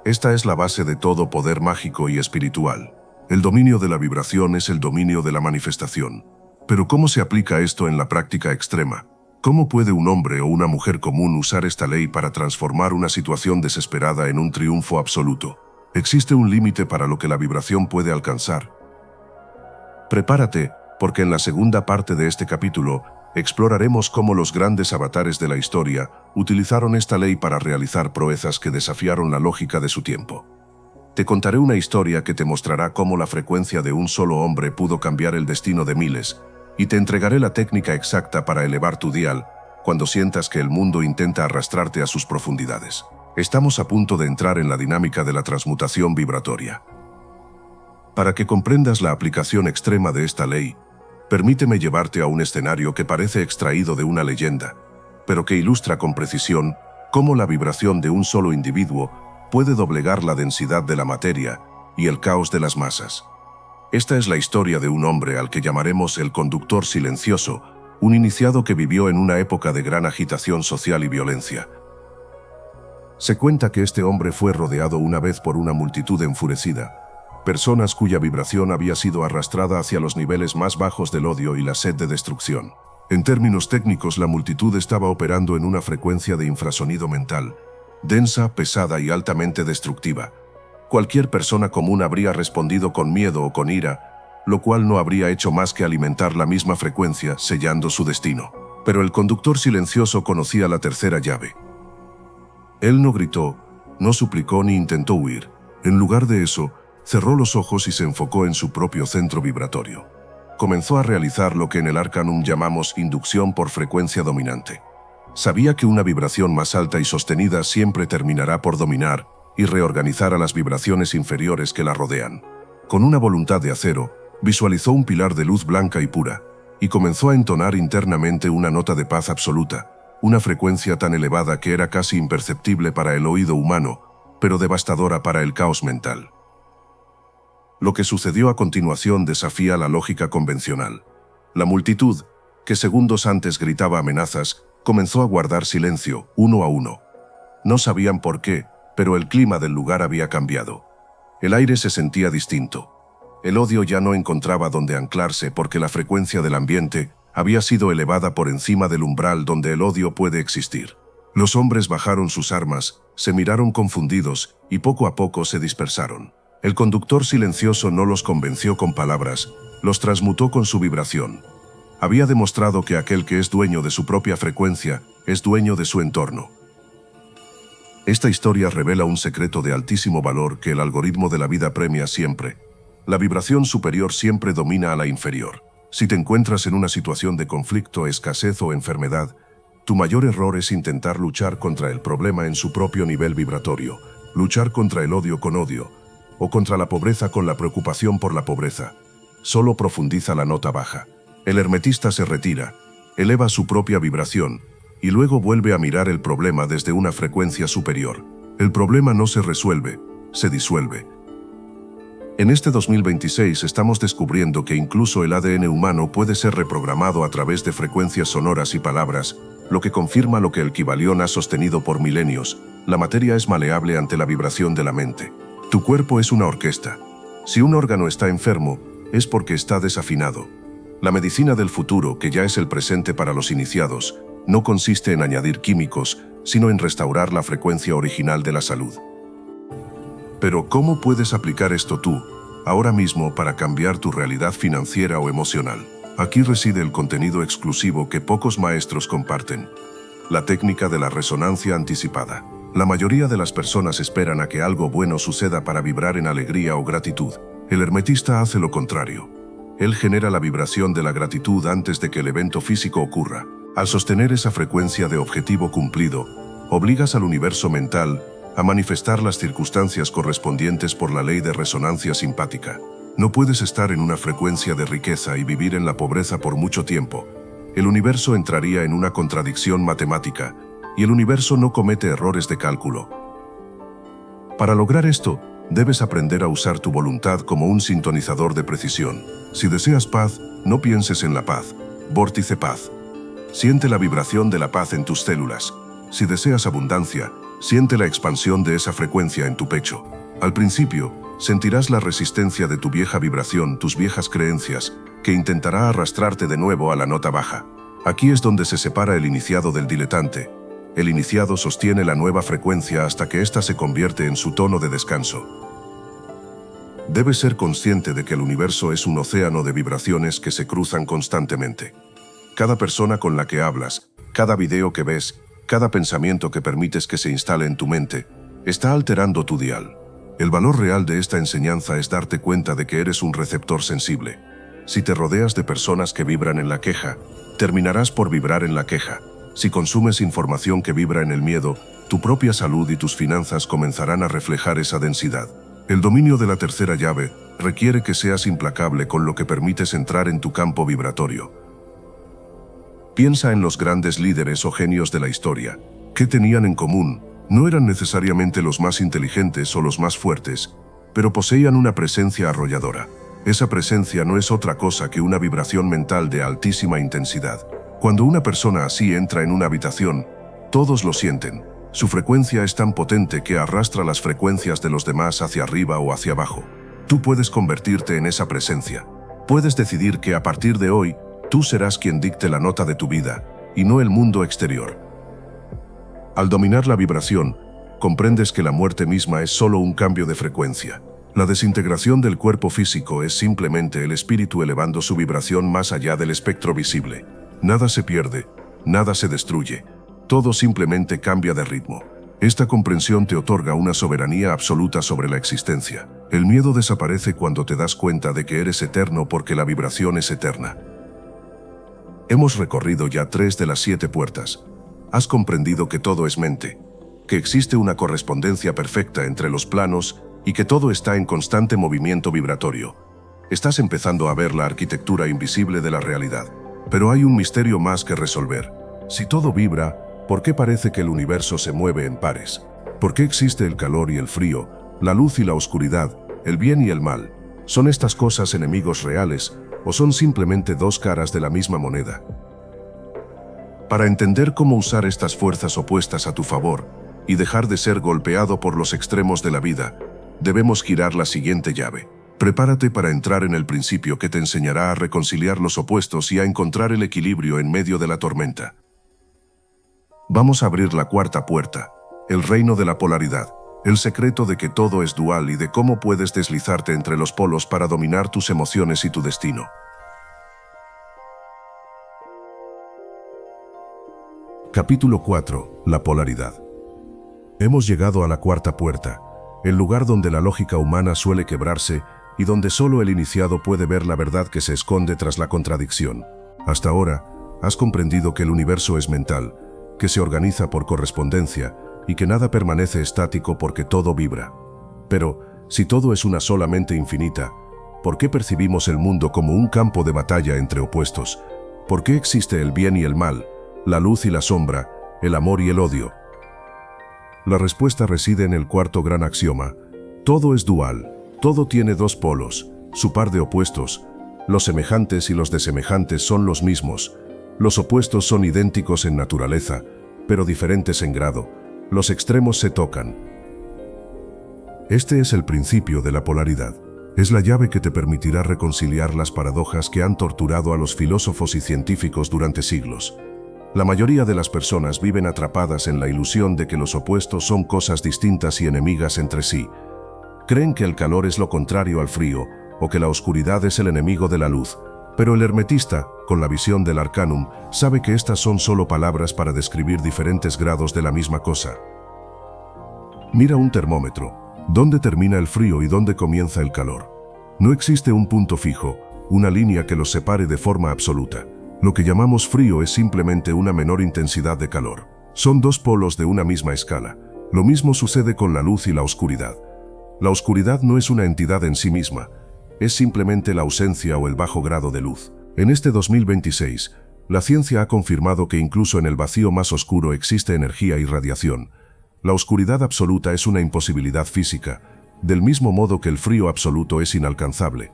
Esta es la base de todo poder mágico y espiritual. El dominio de la vibración es el dominio de la manifestación. Pero ¿cómo se aplica esto en la práctica extrema? ¿Cómo puede un hombre o una mujer común usar esta ley para transformar una situación desesperada en un triunfo absoluto? ¿Existe un límite para lo que la vibración puede alcanzar? Prepárate, porque en la segunda parte de este capítulo exploraremos cómo los grandes avatares de la historia utilizaron esta ley para realizar proezas que desafiaron la lógica de su tiempo. Te contaré una historia que te mostrará cómo la frecuencia de un solo hombre pudo cambiar el destino de miles, y te entregaré la técnica exacta para elevar tu dial cuando sientas que el mundo intenta arrastrarte a sus profundidades. Estamos a punto de entrar en la dinámica de la transmutación vibratoria. Para que comprendas la aplicación extrema de esta ley, permíteme llevarte a un escenario que parece extraído de una leyenda, pero que ilustra con precisión cómo la vibración de un solo individuo puede doblegar la densidad de la materia y el caos de las masas. Esta es la historia de un hombre al que llamaremos el conductor silencioso, un iniciado que vivió en una época de gran agitación social y violencia. Se cuenta que este hombre fue rodeado una vez por una multitud enfurecida, personas cuya vibración había sido arrastrada hacia los niveles más bajos del odio y la sed de destrucción. En términos técnicos, la multitud estaba operando en una frecuencia de infrasonido mental, densa, pesada y altamente destructiva. Cualquier persona común habría respondido con miedo o con ira, lo cual no habría hecho más que alimentar la misma frecuencia, sellando su destino. Pero el conductor silencioso conocía la tercera llave. Él no gritó, no suplicó ni intentó huir. En lugar de eso, cerró los ojos y se enfocó en su propio centro vibratorio. Comenzó a realizar lo que en el Arcanum llamamos inducción por frecuencia dominante. Sabía que una vibración más alta y sostenida siempre terminará por dominar y reorganizar a las vibraciones inferiores que la rodean. Con una voluntad de acero, visualizó un pilar de luz blanca y pura, y comenzó a entonar internamente una nota de paz absoluta, una frecuencia tan elevada que era casi imperceptible para el oído humano, pero devastadora para el caos mental. Lo que sucedió a continuación desafía la lógica convencional. La multitud, que segundos antes gritaba amenazas, comenzó a guardar silencio, uno a uno. No sabían por qué, pero el clima del lugar había cambiado. El aire se sentía distinto. El odio ya no encontraba dónde anclarse porque la frecuencia del ambiente había sido elevada por encima del umbral donde el odio puede existir. Los hombres bajaron sus armas, se miraron confundidos y poco a poco se dispersaron. El conductor silencioso no los convenció con palabras, los transmutó con su vibración. Había demostrado que aquel que es dueño de su propia frecuencia es dueño de su entorno. Esta historia revela un secreto de altísimo valor que el algoritmo de la vida premia siempre. La vibración superior siempre domina a la inferior. Si te encuentras en una situación de conflicto, escasez o enfermedad, tu mayor error es intentar luchar contra el problema en su propio nivel vibratorio, luchar contra el odio con odio, o contra la pobreza con la preocupación por la pobreza. Solo profundiza la nota baja. El hermetista se retira, eleva su propia vibración, y luego vuelve a mirar el problema desde una frecuencia superior. El problema no se resuelve, se disuelve. En este 2026 estamos descubriendo que incluso el ADN humano puede ser reprogramado a través de frecuencias sonoras y palabras, lo que confirma lo que el Kybalión ha sostenido por milenios: la materia es maleable ante la vibración de la mente. Tu cuerpo es una orquesta. Si un órgano está enfermo, es porque está desafinado. La medicina del futuro, que ya es el presente para los iniciados, no consiste en añadir químicos, sino en restaurar la frecuencia original de la salud. Pero ¿cómo puedes aplicar esto tú, ahora mismo, para cambiar tu realidad financiera o emocional? Aquí reside el contenido exclusivo que pocos maestros comparten: la técnica de la resonancia anticipada. La mayoría de las personas esperan a que algo bueno suceda para vibrar en alegría o gratitud. El hermetista hace lo contrario. Él genera la vibración de la gratitud antes de que el evento físico ocurra. Al sostener esa frecuencia de objetivo cumplido, obligas al universo mental a manifestar las circunstancias correspondientes por la ley de resonancia simpática. No puedes estar en una frecuencia de riqueza y vivir en la pobreza por mucho tiempo. El universo entraría en una contradicción matemática, y el universo no comete errores de cálculo. Para lograr esto, debes aprender a usar tu voluntad como un sintonizador de precisión. Si deseas paz, no pienses en la paz. Vórtice paz. Siente la vibración de la paz en tus células. Si deseas abundancia, siente la expansión de esa frecuencia en tu pecho. Al principio, sentirás la resistencia de tu vieja vibración, tus viejas creencias, que intentará arrastrarte de nuevo a la nota baja. Aquí es donde se separa el iniciado del diletante. El iniciado sostiene la nueva frecuencia hasta que ésta se convierte en su tono de descanso. Debes ser consciente de que el universo es un océano de vibraciones que se cruzan constantemente. Cada persona con la que hablas, cada video que ves, cada pensamiento que permites que se instale en tu mente, está alterando tu dial. El valor real de esta enseñanza es darte cuenta de que eres un receptor sensible. Si te rodeas de personas que vibran en la queja, terminarás por vibrar en la queja. Si consumes información que vibra en el miedo, tu propia salud y tus finanzas comenzarán a reflejar esa densidad. El dominio de la tercera llave requiere que seas implacable con lo que permites entrar en tu campo vibratorio. Piensa en los grandes líderes o genios de la historia. ¿Qué tenían en común? No eran necesariamente los más inteligentes o los más fuertes, pero poseían una presencia arrolladora. Esa presencia no es otra cosa que una vibración mental de altísima intensidad. Cuando una persona así entra en una habitación, todos lo sienten. Su frecuencia es tan potente que arrastra las frecuencias de los demás hacia arriba o hacia abajo. Tú puedes convertirte en esa presencia. Puedes decidir que a partir de hoy, tú serás quien dicte la nota de tu vida, y no el mundo exterior. Al dominar la vibración, comprendes que la muerte misma es solo un cambio de frecuencia. La desintegración del cuerpo físico es simplemente el espíritu elevando su vibración más allá del espectro visible. Nada se pierde, nada se destruye, todo simplemente cambia de ritmo. Esta comprensión te otorga una soberanía absoluta sobre la existencia. El miedo desaparece cuando te das cuenta de que eres eterno porque la vibración es eterna. Hemos recorrido ya 3 de las 7 puertas. Has comprendido que todo es mente, que existe una correspondencia perfecta entre los planos y que todo está en constante movimiento vibratorio. Estás empezando a ver la arquitectura invisible de la realidad. Pero hay un misterio más que resolver. Si todo vibra, ¿por qué parece que el universo se mueve en pares? ¿Por qué existe el calor y el frío, la luz y la oscuridad, el bien y el mal? ¿Son estas cosas enemigos reales o son simplemente dos caras de la misma moneda? Para entender cómo usar estas fuerzas opuestas a tu favor y dejar de ser golpeado por los extremos de la vida, debemos girar la siguiente llave. Prepárate para entrar en el principio que te enseñará a reconciliar los opuestos y a encontrar el equilibrio en medio de la tormenta. Vamos a abrir la cuarta puerta, el reino de la polaridad, el secreto de que todo es dual y de cómo puedes deslizarte entre los polos para dominar tus emociones y tu destino. Capítulo 4. La polaridad. Hemos llegado a la cuarta puerta, el lugar donde la lógica humana suele quebrarse y donde solo el iniciado puede ver la verdad que se esconde tras la contradicción. Hasta ahora, has comprendido que el universo es mental, que se organiza por correspondencia y que nada permanece estático porque todo vibra. Pero, si todo es una sola mente infinita, ¿por qué percibimos el mundo como un campo de batalla entre opuestos? ¿Por qué existe el bien y el mal, la luz y la sombra, el amor y el odio? La respuesta reside en el cuarto gran axioma. Todo es dual, todo tiene dos polos, su par de opuestos. Los semejantes y los desemejantes son los mismos. Los opuestos son idénticos en naturaleza, pero diferentes en grado. Los extremos se tocan. Este es el principio de la polaridad. Es la llave que te permitirá reconciliar las paradojas que han torturado a los filósofos y científicos durante siglos. La mayoría de las personas viven atrapadas en la ilusión de que los opuestos son cosas distintas y enemigas entre sí. Creen que el calor es lo contrario al frío, o que la oscuridad es el enemigo de la luz. Pero el hermetista, con la visión del Arcanum, sabe que estas son solo palabras para describir diferentes grados de la misma cosa. Mira un termómetro. ¿Dónde termina el frío y dónde comienza el calor? No existe un punto fijo, una línea que los separe de forma absoluta. Lo que llamamos frío es simplemente una menor intensidad de calor. Son dos polos de una misma escala. Lo mismo sucede con la luz y la oscuridad. La oscuridad no es una entidad en sí misma, es simplemente la ausencia o el bajo grado de luz. En este 2026, la ciencia ha confirmado que incluso en el vacío más oscuro existe energía y radiación. La oscuridad absoluta es una imposibilidad física, del mismo modo que el frío absoluto es inalcanzable.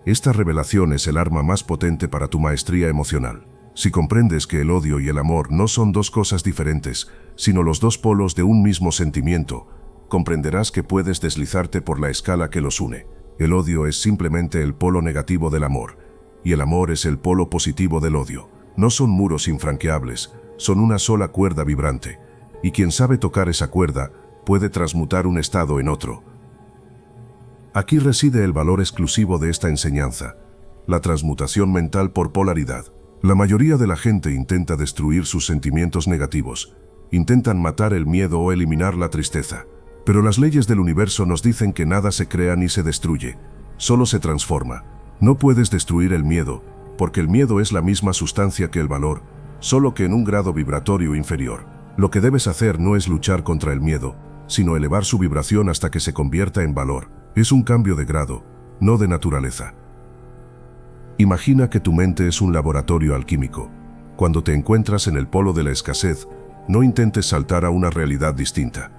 Esta revelación es el arma más potente para tu maestría emocional. Si comprendes que el odio y el amor no son dos cosas diferentes, sino los dos polos de un mismo sentimiento, comprenderás que puedes deslizarte por la escala que los une. El odio es simplemente el polo negativo del amor, y el amor es el polo positivo del odio. No son muros infranqueables, son una sola cuerda vibrante, y quien sabe tocar esa cuerda puede transmutar un estado en otro. Aquí reside el valor exclusivo de esta enseñanza, la transmutación mental por polaridad. La mayoría de la gente intenta destruir sus sentimientos negativos, intentan matar el miedo o eliminar la tristeza. Pero las leyes del universo nos dicen que nada se crea ni se destruye, solo se transforma. No puedes destruir el miedo, porque el miedo es la misma sustancia que el valor, solo que en un grado vibratorio inferior. Lo que debes hacer no es luchar contra el miedo, sino elevar su vibración hasta que se convierta en valor. Es un cambio de grado, no de naturaleza. Imagina que tu mente es un laboratorio alquímico. Cuando te encuentras en el polo de la escasez, no intentes saltar a una realidad distinta.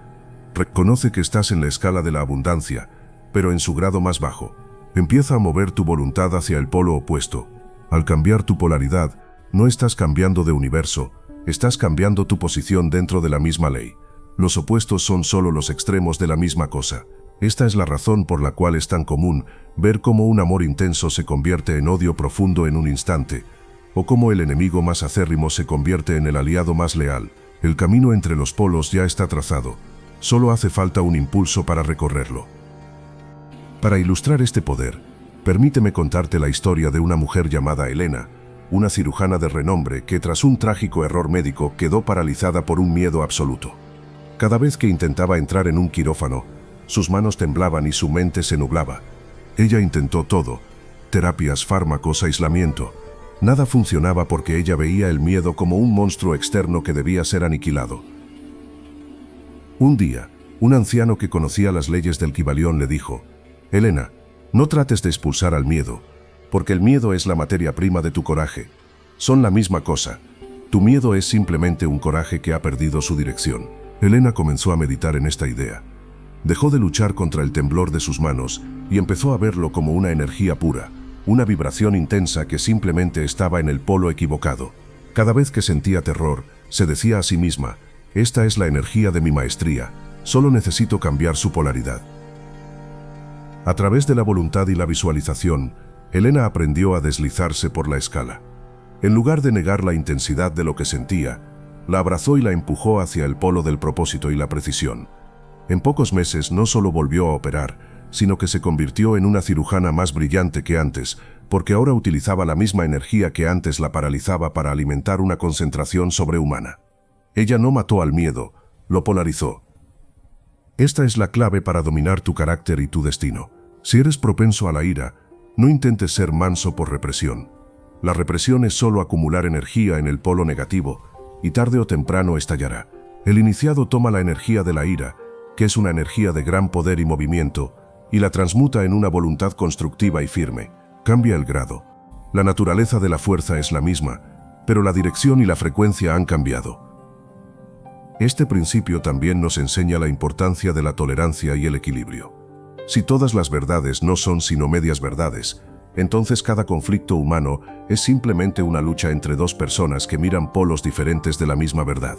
Reconoce que estás en la escala de la abundancia, pero en su grado más bajo. Empieza a mover tu voluntad hacia el polo opuesto. Al cambiar tu polaridad, no estás cambiando de universo, estás cambiando tu posición dentro de la misma ley. Los opuestos son solo los extremos de la misma cosa. Esta es la razón por la cual es tan común ver cómo un amor intenso se convierte en odio profundo en un instante, o cómo el enemigo más acérrimo se convierte en el aliado más leal. El camino entre los polos ya está trazado. Solo hace falta un impulso para recorrerlo. Para ilustrar este poder, permíteme contarte la historia de una mujer llamada Elena, una cirujana de renombre que tras un trágico error médico quedó paralizada por un miedo absoluto. Cada vez que intentaba entrar en un quirófano, sus manos temblaban y su mente se nublaba. Ella intentó todo: terapias, fármacos, aislamiento. Nada funcionaba porque ella veía el miedo como un monstruo externo que debía ser aniquilado. Un día, un anciano que conocía las leyes del Kybalión le dijo: Elena, no trates de expulsar al miedo, porque el miedo es la materia prima de tu coraje. Son la misma cosa. Tu miedo es simplemente un coraje que ha perdido su dirección. Elena comenzó a meditar en esta idea. Dejó de luchar contra el temblor de sus manos y empezó a verlo como una energía pura, una vibración intensa que simplemente estaba en el polo equivocado. Cada vez que sentía terror, se decía a sí misma: esta es la energía de mi maestría, solo necesito cambiar su polaridad. A través de la voluntad y la visualización, Elena aprendió a deslizarse por la escala. En lugar de negar la intensidad de lo que sentía, la abrazó y la empujó hacia el polo del propósito y la precisión. En pocos meses no solo volvió a operar, sino que se convirtió en una cirujana más brillante que antes, porque ahora utilizaba la misma energía que antes la paralizaba para alimentar una concentración sobrehumana. Ella no mató al miedo, lo polarizó. Esta es la clave para dominar tu carácter y tu destino. Si eres propenso a la ira, no intentes ser manso por represión. La represión es solo acumular energía en el polo negativo, y tarde o temprano estallará. El iniciado toma la energía de la ira, que es una energía de gran poder y movimiento, y la transmuta en una voluntad constructiva y firme. Cambia el grado. La naturaleza de la fuerza es la misma, pero la dirección y la frecuencia han cambiado. Este principio también nos enseña la importancia de la tolerancia y el equilibrio. Si todas las verdades no son sino medias verdades, entonces cada conflicto humano es simplemente una lucha entre dos personas que miran polos diferentes de la misma verdad.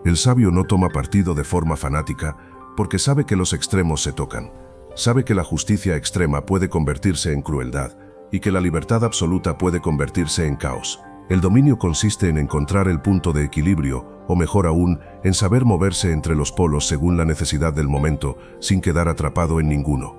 El sabio no toma partido de forma fanática porque sabe que los extremos se tocan. Sabe que la justicia extrema puede convertirse en crueldad y que la libertad absoluta puede convertirse en caos. El dominio consiste en encontrar el punto de equilibrio, o mejor aún, en saber moverse entre los polos según la necesidad del momento, sin quedar atrapado en ninguno.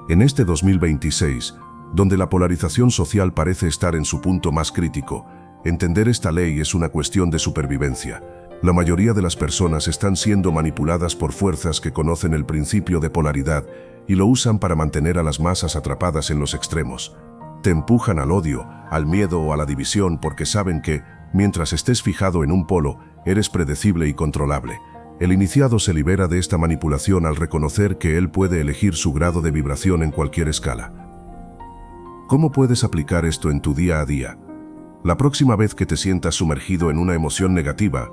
En este 2026, donde la polarización social parece estar en su punto más crítico, entender esta ley es una cuestión de supervivencia. La mayoría de las personas están siendo manipuladas por fuerzas que conocen el principio de polaridad y lo usan para mantener a las masas atrapadas en los extremos. Te empujan al odio, al miedo o a la división porque saben que, mientras estés fijado en un polo, eres predecible y controlable. El iniciado se libera de esta manipulación al reconocer que él puede elegir su grado de vibración en cualquier escala. ¿Cómo puedes aplicar esto en tu día a día? La próxima vez que te sientas sumergido en una emoción negativa,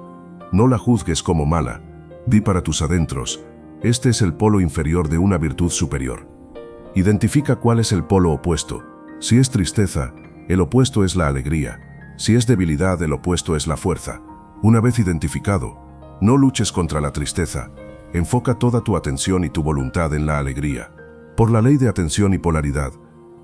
no la juzgues como mala. Di para tus adentros, este es el polo inferior de una virtud superior. Identifica cuál es el polo opuesto. Si es tristeza, el opuesto es la alegría. Si es debilidad, el opuesto es la fuerza. Una vez identificado, no luches contra la tristeza. Enfoca toda tu atención y tu voluntad en la alegría. Por la ley de atención y polaridad,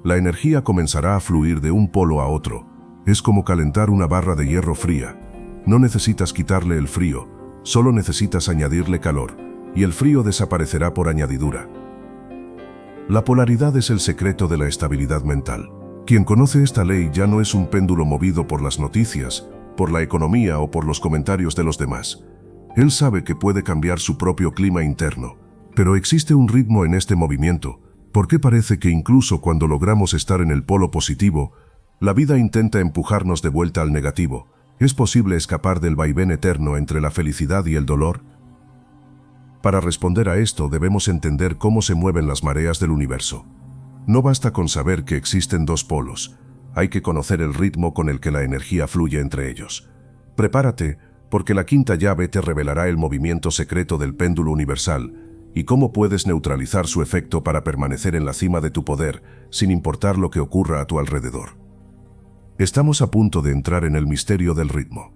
la energía comenzará a fluir de un polo a otro. Es como calentar una barra de hierro fría. No necesitas quitarle el frío, solo necesitas añadirle calor, y el frío desaparecerá por añadidura. La polaridad es el secreto de la estabilidad mental. Quien conoce esta ley ya no es un péndulo movido por las noticias, por la economía o por los comentarios de los demás. Él sabe que puede cambiar su propio clima interno, pero existe un ritmo en este movimiento, porque parece que incluso cuando logramos estar en el polo positivo, la vida intenta empujarnos de vuelta al negativo. ¿Es posible escapar del vaivén eterno entre la felicidad y el dolor? Para responder a esto debemos entender cómo se mueven las mareas del universo. No basta con saber que existen dos polos, hay que conocer el ritmo con el que la energía fluye entre ellos. Prepárate, porque la quinta llave te revelará el movimiento secreto del péndulo universal y cómo puedes neutralizar su efecto para permanecer en la cima de tu poder, sin importar lo que ocurra a tu alrededor. Estamos a punto de entrar en el misterio del ritmo.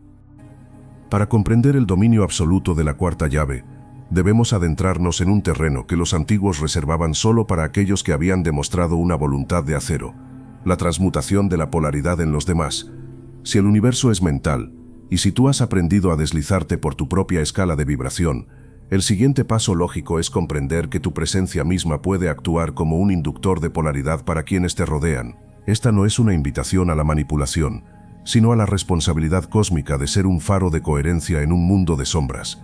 Para comprender el dominio absoluto de la cuarta llave, debemos adentrarnos en un terreno que los antiguos reservaban solo para aquellos que habían demostrado una voluntad de acero, la transmutación de la polaridad en los demás. Si el universo es mental, y si tú has aprendido a deslizarte por tu propia escala de vibración, el siguiente paso lógico es comprender que tu presencia misma puede actuar como un inductor de polaridad para quienes te rodean. Esta no es una invitación a la manipulación, sino a la responsabilidad cósmica de ser un faro de coherencia en un mundo de sombras.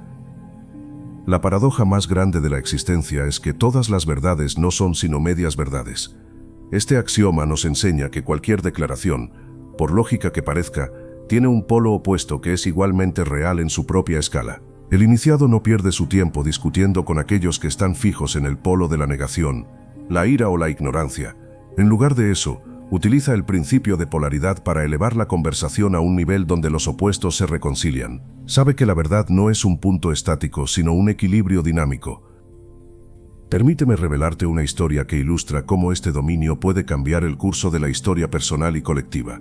La paradoja más grande de la existencia es que todas las verdades no son sino medias verdades. Este axioma nos enseña que cualquier declaración, por lógica que parezca, tiene un polo opuesto que es igualmente real en su propia escala. El iniciado no pierde su tiempo discutiendo con aquellos que están fijos en el polo de la negación, la ira o la ignorancia. En lugar de eso, utiliza el principio de polaridad para elevar la conversación a un nivel donde los opuestos se reconcilian. Sabe que la verdad no es un punto estático, sino un equilibrio dinámico. Permíteme revelarte una historia que ilustra cómo este dominio puede cambiar el curso de la historia personal y colectiva.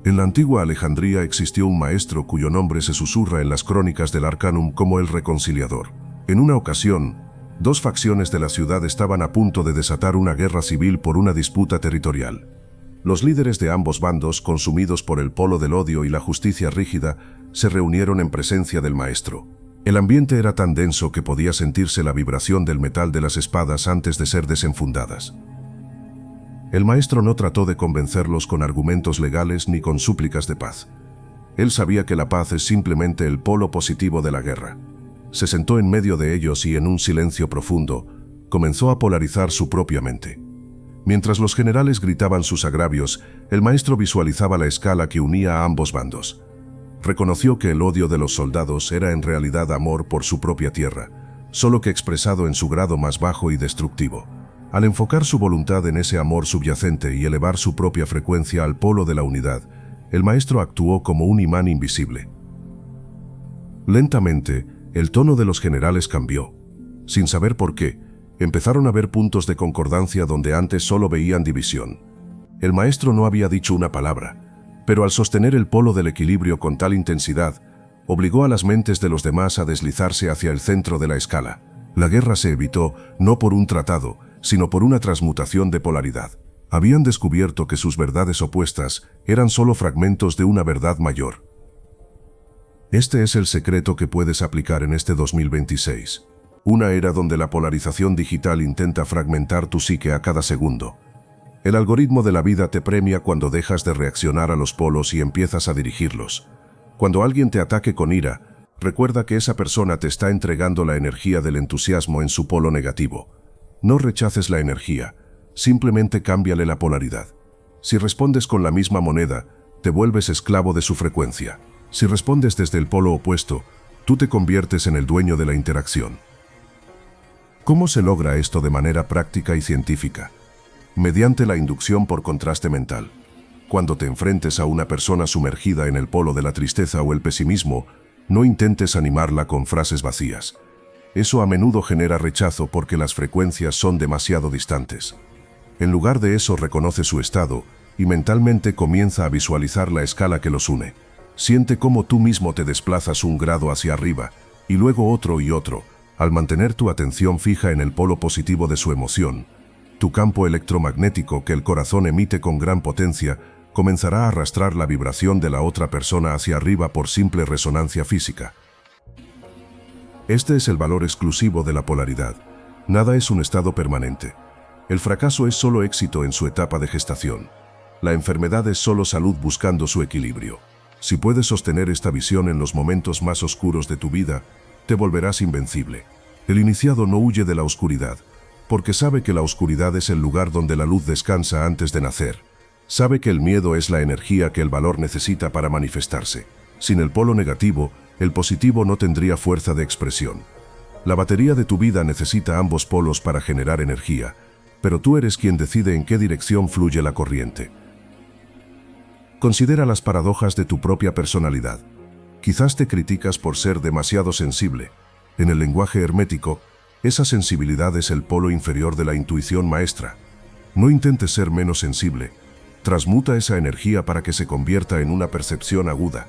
En la antigua Alejandría existió un maestro cuyo nombre se susurra en las crónicas del Arcanum como el Reconciliador. En una ocasión, dos facciones de la ciudad estaban a punto de desatar una guerra civil por una disputa territorial. Los líderes de ambos bandos, consumidos por el polo del odio y la justicia rígida, se reunieron en presencia del maestro. El ambiente era tan denso que podía sentirse la vibración del metal de las espadas antes de ser desenfundadas. El maestro no trató de convencerlos con argumentos legales ni con súplicas de paz. Él sabía que la paz es simplemente el polo positivo de la guerra. Se sentó en medio de ellos y en un silencio profundo, comenzó a polarizar su propia mente. Mientras los generales gritaban sus agravios, el maestro visualizaba la escala que unía a ambos bandos. Reconoció que el odio de los soldados era en realidad amor por su propia tierra, solo que expresado en su grado más bajo y destructivo. Al enfocar su voluntad en ese amor subyacente y elevar su propia frecuencia al polo de la unidad, el maestro actuó como un imán invisible. Lentamente, el tono de los generales cambió. Sin saber por qué, empezaron a ver puntos de concordancia donde antes solo veían división. El maestro no había dicho una palabra, pero al sostener el polo del equilibrio con tal intensidad, obligó a las mentes de los demás a deslizarse hacia el centro de la escala. La guerra se evitó no por un tratado, sino por una transmutación de polaridad. Habían descubierto que sus verdades opuestas eran solo fragmentos de una verdad mayor. Este es el secreto que puedes aplicar en este 2026. Una era donde la polarización digital intenta fragmentar tu psique a cada segundo. El algoritmo de la vida te premia cuando dejas de reaccionar a los polos y empiezas a dirigirlos. Cuando alguien te ataque con ira, recuerda que esa persona te está entregando la energía del entusiasmo en su polo negativo. No rechaces la energía, simplemente cámbiale la polaridad. Si respondes con la misma moneda, te vuelves esclavo de su frecuencia. Si respondes desde el polo opuesto, tú te conviertes en el dueño de la interacción. ¿Cómo se logra esto de manera práctica y científica? Mediante la inducción por contraste mental. Cuando te enfrentes a una persona sumergida en el polo de la tristeza o el pesimismo, no intentes animarla con frases vacías. Eso a menudo genera rechazo porque las frecuencias son demasiado distantes. En lugar de eso, reconoce su estado y mentalmente comienza a visualizar la escala que los une. Siente cómo tú mismo te desplazas un grado hacia arriba y luego otro y otro, al mantener tu atención fija en el polo positivo de su emoción. Tu campo electromagnético que el corazón emite con gran potencia comenzará a arrastrar la vibración de la otra persona hacia arriba por simple resonancia física. Este es el valor exclusivo de la polaridad. Nada es un estado permanente. El fracaso es solo éxito en su etapa de gestación. La enfermedad es solo salud buscando su equilibrio. Si puedes sostener esta visión en los momentos más oscuros de tu vida, te volverás invencible. El iniciado no huye de la oscuridad, porque sabe que la oscuridad es el lugar donde la luz descansa antes de nacer. Sabe que el miedo es la energía que el valor necesita para manifestarse. Sin el polo negativo, el positivo no tendría fuerza de expresión. La batería de tu vida necesita ambos polos para generar energía, pero tú eres quien decide en qué dirección fluye la corriente. Considera las paradojas de tu propia personalidad. Quizás te criticas por ser demasiado sensible. En el lenguaje hermético, esa sensibilidad es el polo inferior de la intuición maestra. No intentes ser menos sensible. Transmuta esa energía para que se convierta en una percepción aguda.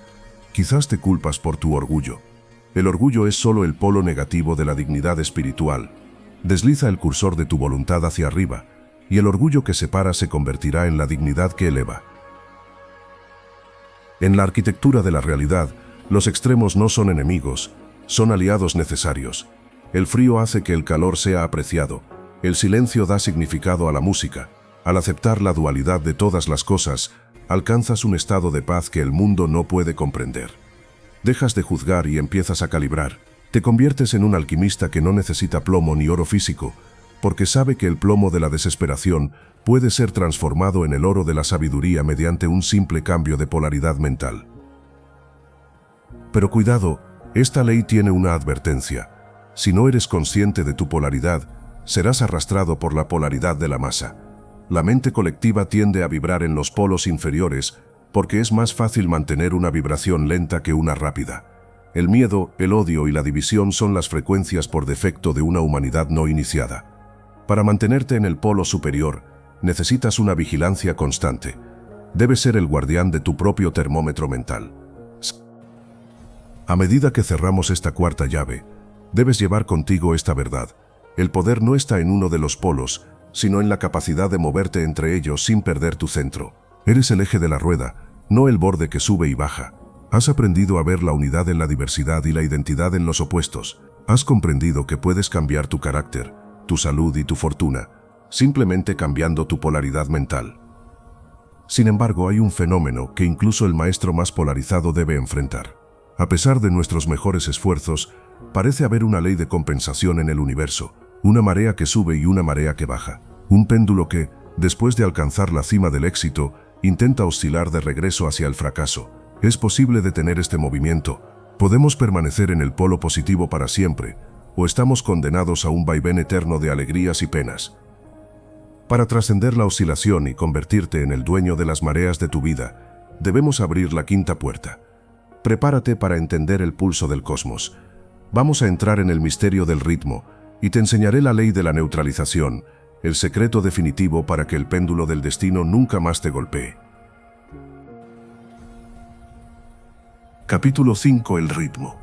Quizás te culpas por tu orgullo. El orgullo es solo el polo negativo de la dignidad espiritual. Desliza el cursor de tu voluntad hacia arriba, y el orgullo que separa se convertirá en la dignidad que eleva. En la arquitectura de la realidad, los extremos no son enemigos, son aliados necesarios. El frío hace que el calor sea apreciado. El silencio da significado a la música. Al aceptar la dualidad de todas las cosas, alcanzas un estado de paz que el mundo no puede comprender. Dejas de juzgar y empiezas a calibrar. Te conviertes en un alquimista que no necesita plomo ni oro físico, porque sabe que el plomo de la desesperación puede ser transformado en el oro de la sabiduría mediante un simple cambio de polaridad mental. Pero cuidado, esta ley tiene una advertencia. Si no eres consciente de tu polaridad, serás arrastrado por la polaridad de la masa. La mente colectiva tiende a vibrar en los polos inferiores porque es más fácil mantener una vibración lenta que una rápida. El miedo, el odio y la división son las frecuencias por defecto de una humanidad no iniciada. Para mantenerte en el polo superior, necesitas una vigilancia constante. Debes ser el guardián de tu propio termómetro mental. A medida que cerramos esta cuarta llave, debes llevar contigo esta verdad. El poder no está en uno de los polos, sino en la capacidad de moverte entre ellos sin perder tu centro. Eres el eje de la rueda, no el borde que sube y baja. Has aprendido a ver la unidad en la diversidad y la identidad en los opuestos. Has comprendido que puedes cambiar tu carácter, tu salud y tu fortuna, simplemente cambiando tu polaridad mental. Sin embargo, hay un fenómeno que incluso el maestro más polarizado debe enfrentar. A pesar de nuestros mejores esfuerzos, parece haber una ley de compensación en el universo, una marea que sube y una marea que baja. Un péndulo que, después de alcanzar la cima del éxito, intenta oscilar de regreso hacia el fracaso. Es posible detener este movimiento. Podemos permanecer en el polo positivo para siempre, o estamos condenados a un vaivén eterno de alegrías y penas. Para trascender la oscilación y convertirte en el dueño de las mareas de tu vida, debemos abrir la quinta puerta. Prepárate para entender el pulso del cosmos. Vamos a entrar en el misterio del ritmo, y te enseñaré la ley de la neutralización, el secreto definitivo para que el péndulo del destino nunca más te golpee. Capítulo 5. El ritmo.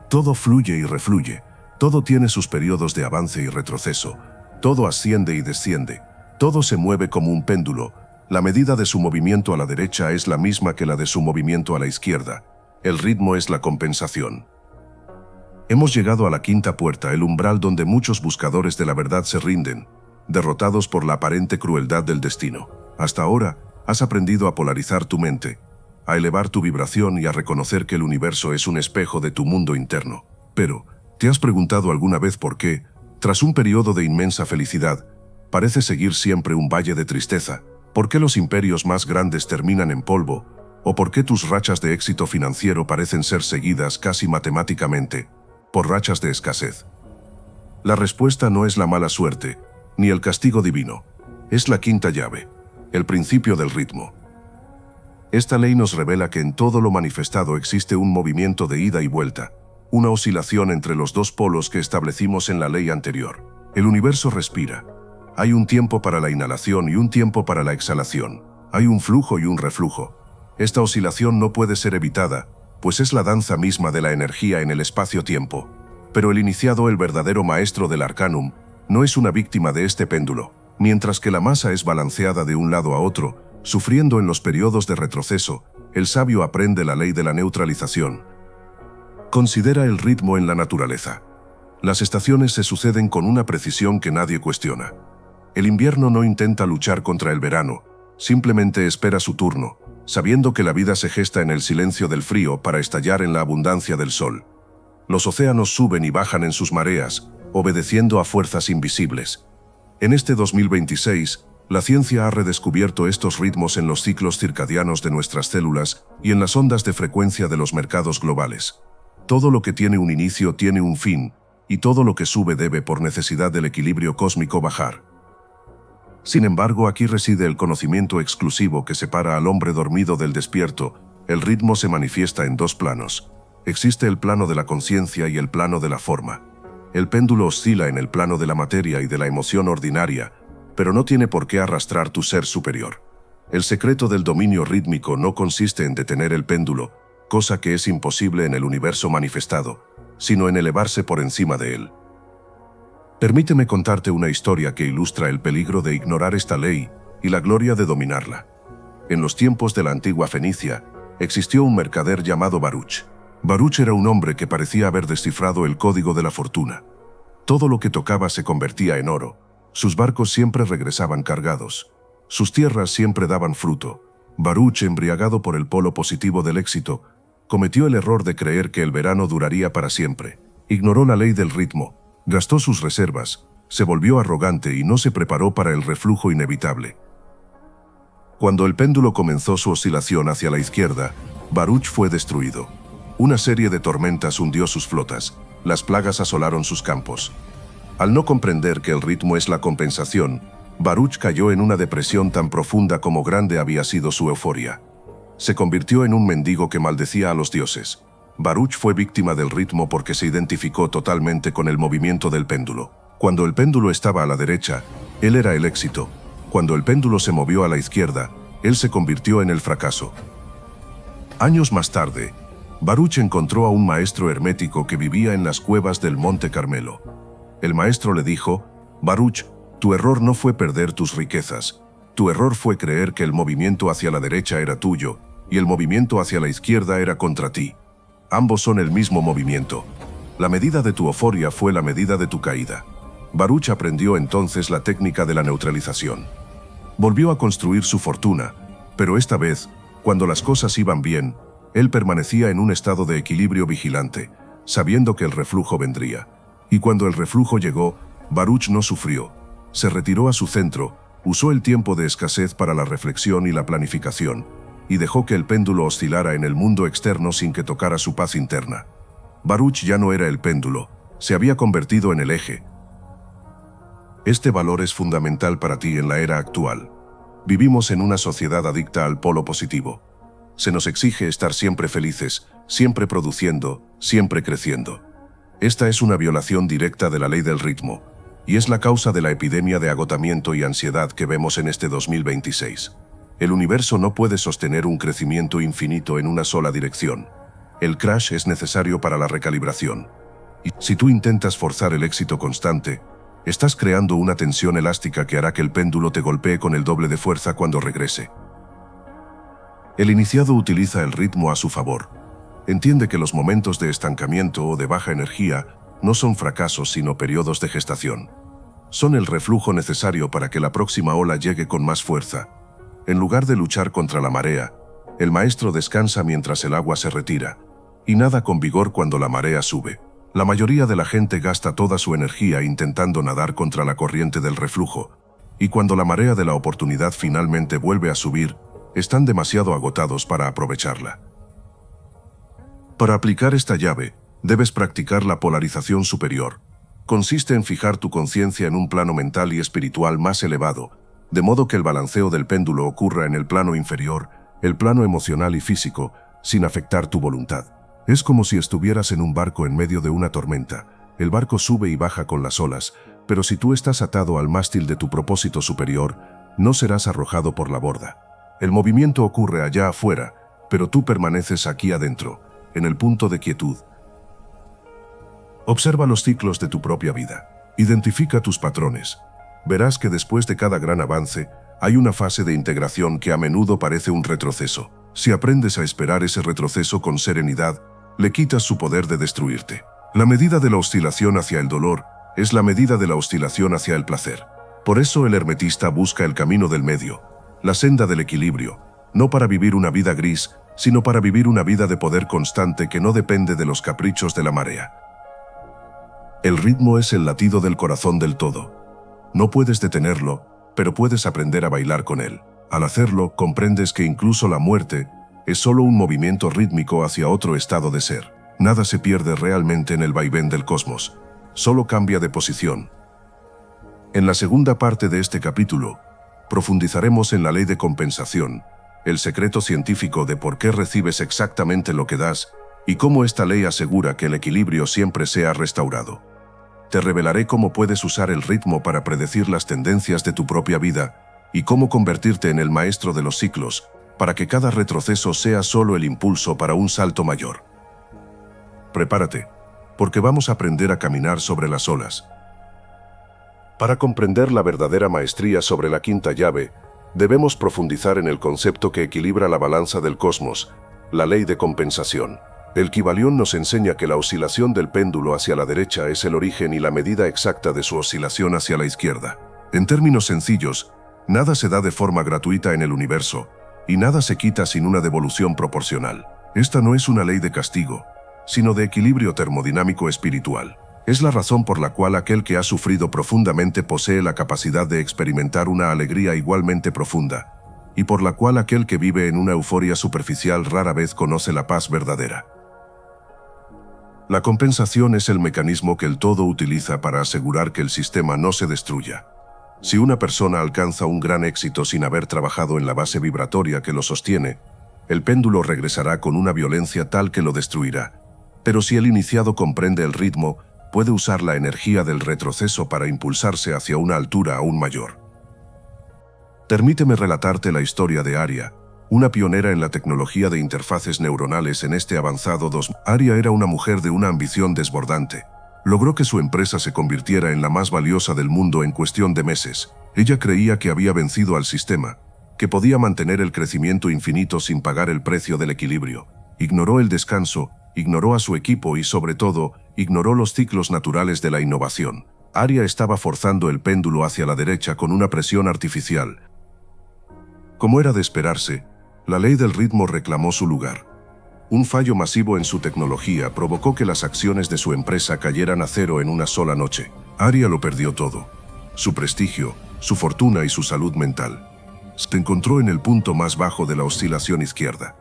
Todo fluye y refluye, todo tiene sus periodos de avance y retroceso, todo asciende y desciende, todo se mueve como un péndulo. La medida de su movimiento a la derecha es la misma que la de su movimiento a la izquierda. El ritmo es la compensación. Hemos llegado a la quinta puerta, el umbral donde muchos buscadores de la verdad se rinden, derrotados por la aparente crueldad del destino. Hasta ahora, has aprendido a polarizar tu mente, a elevar tu vibración y a reconocer que el universo es un espejo de tu mundo interno. Pero, ¿te has preguntado alguna vez por qué, tras un periodo de inmensa felicidad, parece seguir siempre un valle de tristeza? ¿Por qué los imperios más grandes terminan en polvo? ¿O por qué tus rachas de éxito financiero parecen ser seguidas casi matemáticamente por rachas de escasez? La respuesta no es la mala suerte, ni el castigo divino. Es la quinta llave, el principio del ritmo. Esta ley nos revela que en todo lo manifestado existe un movimiento de ida y vuelta, una oscilación entre los dos polos que establecimos en la ley anterior. El universo respira. Hay un tiempo para la inhalación y un tiempo para la exhalación. Hay un flujo y un reflujo. Esta oscilación no puede ser evitada, pues es la danza misma de la energía en el espacio-tiempo. Pero el iniciado, el verdadero maestro del Arcanum, no es una víctima de este péndulo, mientras que la masa es balanceada de un lado a otro, sufriendo en los periodos de retroceso. El sabio aprende la ley de la neutralización. Considera el ritmo en la naturaleza. Las estaciones se suceden con una precisión que nadie cuestiona. El invierno no intenta luchar contra el verano, simplemente espera su turno, sabiendo que la vida se gesta en el silencio del frío para estallar en la abundancia del sol. Los océanos suben y bajan en sus mareas, obedeciendo a fuerzas invisibles. En este 2026, la ciencia ha redescubierto estos ritmos en los ciclos circadianos de nuestras células y en las ondas de frecuencia de los mercados globales. Todo lo que tiene un inicio tiene un fin, y todo lo que sube debe por necesidad del equilibrio cósmico bajar. Sin embargo, aquí reside el conocimiento exclusivo que separa al hombre dormido del despierto. El ritmo se manifiesta en dos planos. Existe el plano de la conciencia y el plano de la forma. El péndulo oscila en el plano de la materia y de la emoción ordinaria, pero no tiene por qué arrastrar tu ser superior. El secreto del dominio rítmico no consiste en detener el péndulo, cosa que es imposible en el universo manifestado, sino en elevarse por encima de él. Permíteme contarte una historia que ilustra el peligro de ignorar esta ley y la gloria de dominarla. En los tiempos de la antigua Fenicia, existió un mercader llamado Baruch. Baruch era un hombre que parecía haber descifrado el código de la fortuna. Todo lo que tocaba se convertía en oro. Sus barcos siempre regresaban cargados. Sus tierras siempre daban fruto. Baruch, embriagado por el polo positivo del éxito, cometió el error de creer que el verano duraría para siempre. Ignoró la ley del ritmo, gastó sus reservas, se volvió arrogante y no se preparó para el reflujo inevitable. Cuando el péndulo comenzó su oscilación hacia la izquierda, Baruch fue destruido. Una serie de tormentas hundió sus flotas, las plagas asolaron sus campos. Al no comprender que el ritmo es la compensación, Baruch cayó en una depresión tan profunda como grande había sido su euforia. Se convirtió en un mendigo que maldecía a los dioses. Baruch fue víctima del ritmo porque se identificó totalmente con el movimiento del péndulo. Cuando el péndulo estaba a la derecha, él era el éxito. Cuando el péndulo se movió a la izquierda, él se convirtió en el fracaso. Años más tarde, Baruch encontró a un maestro hermético que vivía en las cuevas del Monte Carmelo. El maestro le dijo: Baruch, tu error no fue perder tus riquezas. Tu error fue creer que el movimiento hacia la derecha era tuyo y el movimiento hacia la izquierda era contra ti. Ambos son el mismo movimiento. La medida de tu euforia fue la medida de tu caída. Baruch aprendió entonces la técnica de la neutralización. Volvió a construir su fortuna, pero esta vez, cuando las cosas iban bien, él permanecía en un estado de equilibrio vigilante, sabiendo que el reflujo vendría. Y cuando el reflujo llegó, Baruch no sufrió. Se retiró a su centro, usó el tiempo de escasez para la reflexión y la planificación, y dejó que el péndulo oscilara en el mundo externo sin que tocara su paz interna. Baruch ya no era el péndulo, se había convertido en el eje. Este valor es fundamental para ti en la era actual. Vivimos en una sociedad adicta al polo positivo. Se nos exige estar siempre felices, siempre produciendo, siempre creciendo. Esta es una violación directa de la ley del ritmo, y es la causa de la epidemia de agotamiento y ansiedad que vemos en este 2026. El universo no puede sostener un crecimiento infinito en una sola dirección. El crash es necesario para la recalibración. Y si tú intentas forzar el éxito constante, estás creando una tensión elástica que hará que el péndulo te golpee con el doble de fuerza cuando regrese. El iniciado utiliza el ritmo a su favor. Entiende que los momentos de estancamiento o de baja energía no son fracasos sino periodos de gestación. Son el reflujo necesario para que la próxima ola llegue con más fuerza. En lugar de luchar contra la marea, el maestro descansa mientras el agua se retira, y nada con vigor cuando la marea sube. La mayoría de la gente gasta toda su energía intentando nadar contra la corriente del reflujo, y cuando la marea de la oportunidad finalmente vuelve a subir, están demasiado agotados para aprovecharla. Para aplicar esta llave, debes practicar la polarización superior. Consiste en fijar tu conciencia en un plano mental y espiritual más elevado, de modo que el balanceo del péndulo ocurra en el plano inferior, el plano emocional y físico, sin afectar tu voluntad. Es como si estuvieras en un barco en medio de una tormenta. El barco sube y baja con las olas, pero si tú estás atado al mástil de tu propósito superior, no serás arrojado por la borda. El movimiento ocurre allá afuera, pero tú permaneces aquí adentro, en el punto de quietud. Observa los ciclos de tu propia vida. Identifica tus patrones. Verás que después de cada gran avance, hay una fase de integración que a menudo parece un retroceso. Si aprendes a esperar ese retroceso con serenidad, le quitas su poder de destruirte. La medida de la oscilación hacia el dolor es la medida de la oscilación hacia el placer. Por eso el hermetista busca el camino del medio, la senda del equilibrio, no para vivir una vida gris, sino para vivir una vida de poder constante que no depende de los caprichos de la marea. El ritmo es el latido del corazón del todo. No puedes detenerlo, pero puedes aprender a bailar con él. Al hacerlo, comprendes que incluso la muerte es solo un movimiento rítmico hacia otro estado de ser. Nada se pierde realmente en el vaivén del cosmos, solo cambia de posición. En la segunda parte de este capítulo, profundizaremos en la ley de compensación, el secreto científico de por qué recibes exactamente lo que das y cómo esta ley asegura que el equilibrio siempre sea restaurado. Te revelaré cómo puedes usar el ritmo para predecir las tendencias de tu propia vida y cómo convertirte en el maestro de los ciclos para que cada retroceso sea solo el impulso para un salto mayor. Prepárate, porque vamos a aprender a caminar sobre las olas. Para comprender la verdadera maestría sobre la quinta llave, debemos profundizar en el concepto que equilibra la balanza del cosmos, la ley de compensación. El Kybalión nos enseña que la oscilación del péndulo hacia la derecha es el origen y la medida exacta de su oscilación hacia la izquierda. En términos sencillos, nada se da de forma gratuita en el universo, y nada se quita sin una devolución proporcional. Esta no es una ley de castigo, sino de equilibrio termodinámico espiritual. Es la razón por la cual aquel que ha sufrido profundamente posee la capacidad de experimentar una alegría igualmente profunda, y por la cual aquel que vive en una euforia superficial rara vez conoce la paz verdadera. La compensación es el mecanismo que el todo utiliza para asegurar que el sistema no se destruya. Si una persona alcanza un gran éxito sin haber trabajado en la base vibratoria que lo sostiene, el péndulo regresará con una violencia tal que lo destruirá. Pero si el iniciado comprende el ritmo, puede usar la energía del retroceso para impulsarse hacia una altura aún mayor. Permíteme relatarte la historia de Aria, una pionera en la tecnología de interfaces neuronales en este avanzado 2000. Aria era una mujer de una ambición desbordante. Logró que su empresa se convirtiera en la más valiosa del mundo en cuestión de meses. Ella creía que había vencido al sistema, que podía mantener el crecimiento infinito sin pagar el precio del equilibrio. Ignoró el descanso, ignoró a su equipo y, sobre todo, ignoró los ciclos naturales de la innovación. Aria estaba forzando el péndulo hacia la derecha con una presión artificial. Como era de esperarse, la ley del ritmo reclamó su lugar. Un fallo masivo en su tecnología provocó que las acciones de su empresa cayeran a cero en una sola noche. Aria lo perdió todo: su prestigio, su fortuna y su salud mental. Se encontró en el punto más bajo de la oscilación izquierda.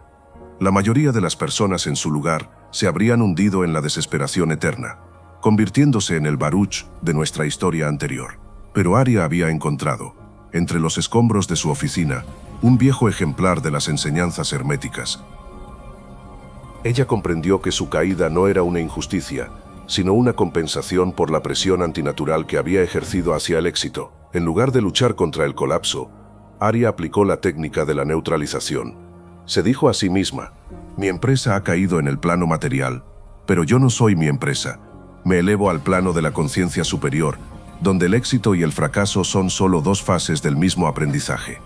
La mayoría de las personas en su lugar se habrían hundido en la desesperación eterna, convirtiéndose en el Baruch de nuestra historia anterior. Pero Aria había encontrado, entre los escombros de su oficina, un viejo ejemplar de las enseñanzas herméticas. Ella comprendió que su caída no era una injusticia, sino una compensación por la presión antinatural que había ejercido hacia el éxito. En lugar de luchar contra el colapso, Aria aplicó la técnica de la neutralización. Se dijo a sí misma: mi empresa ha caído en el plano material, pero yo no soy mi empresa. Me elevo al plano de la conciencia superior, donde el éxito y el fracaso son solo dos fases del mismo aprendizaje.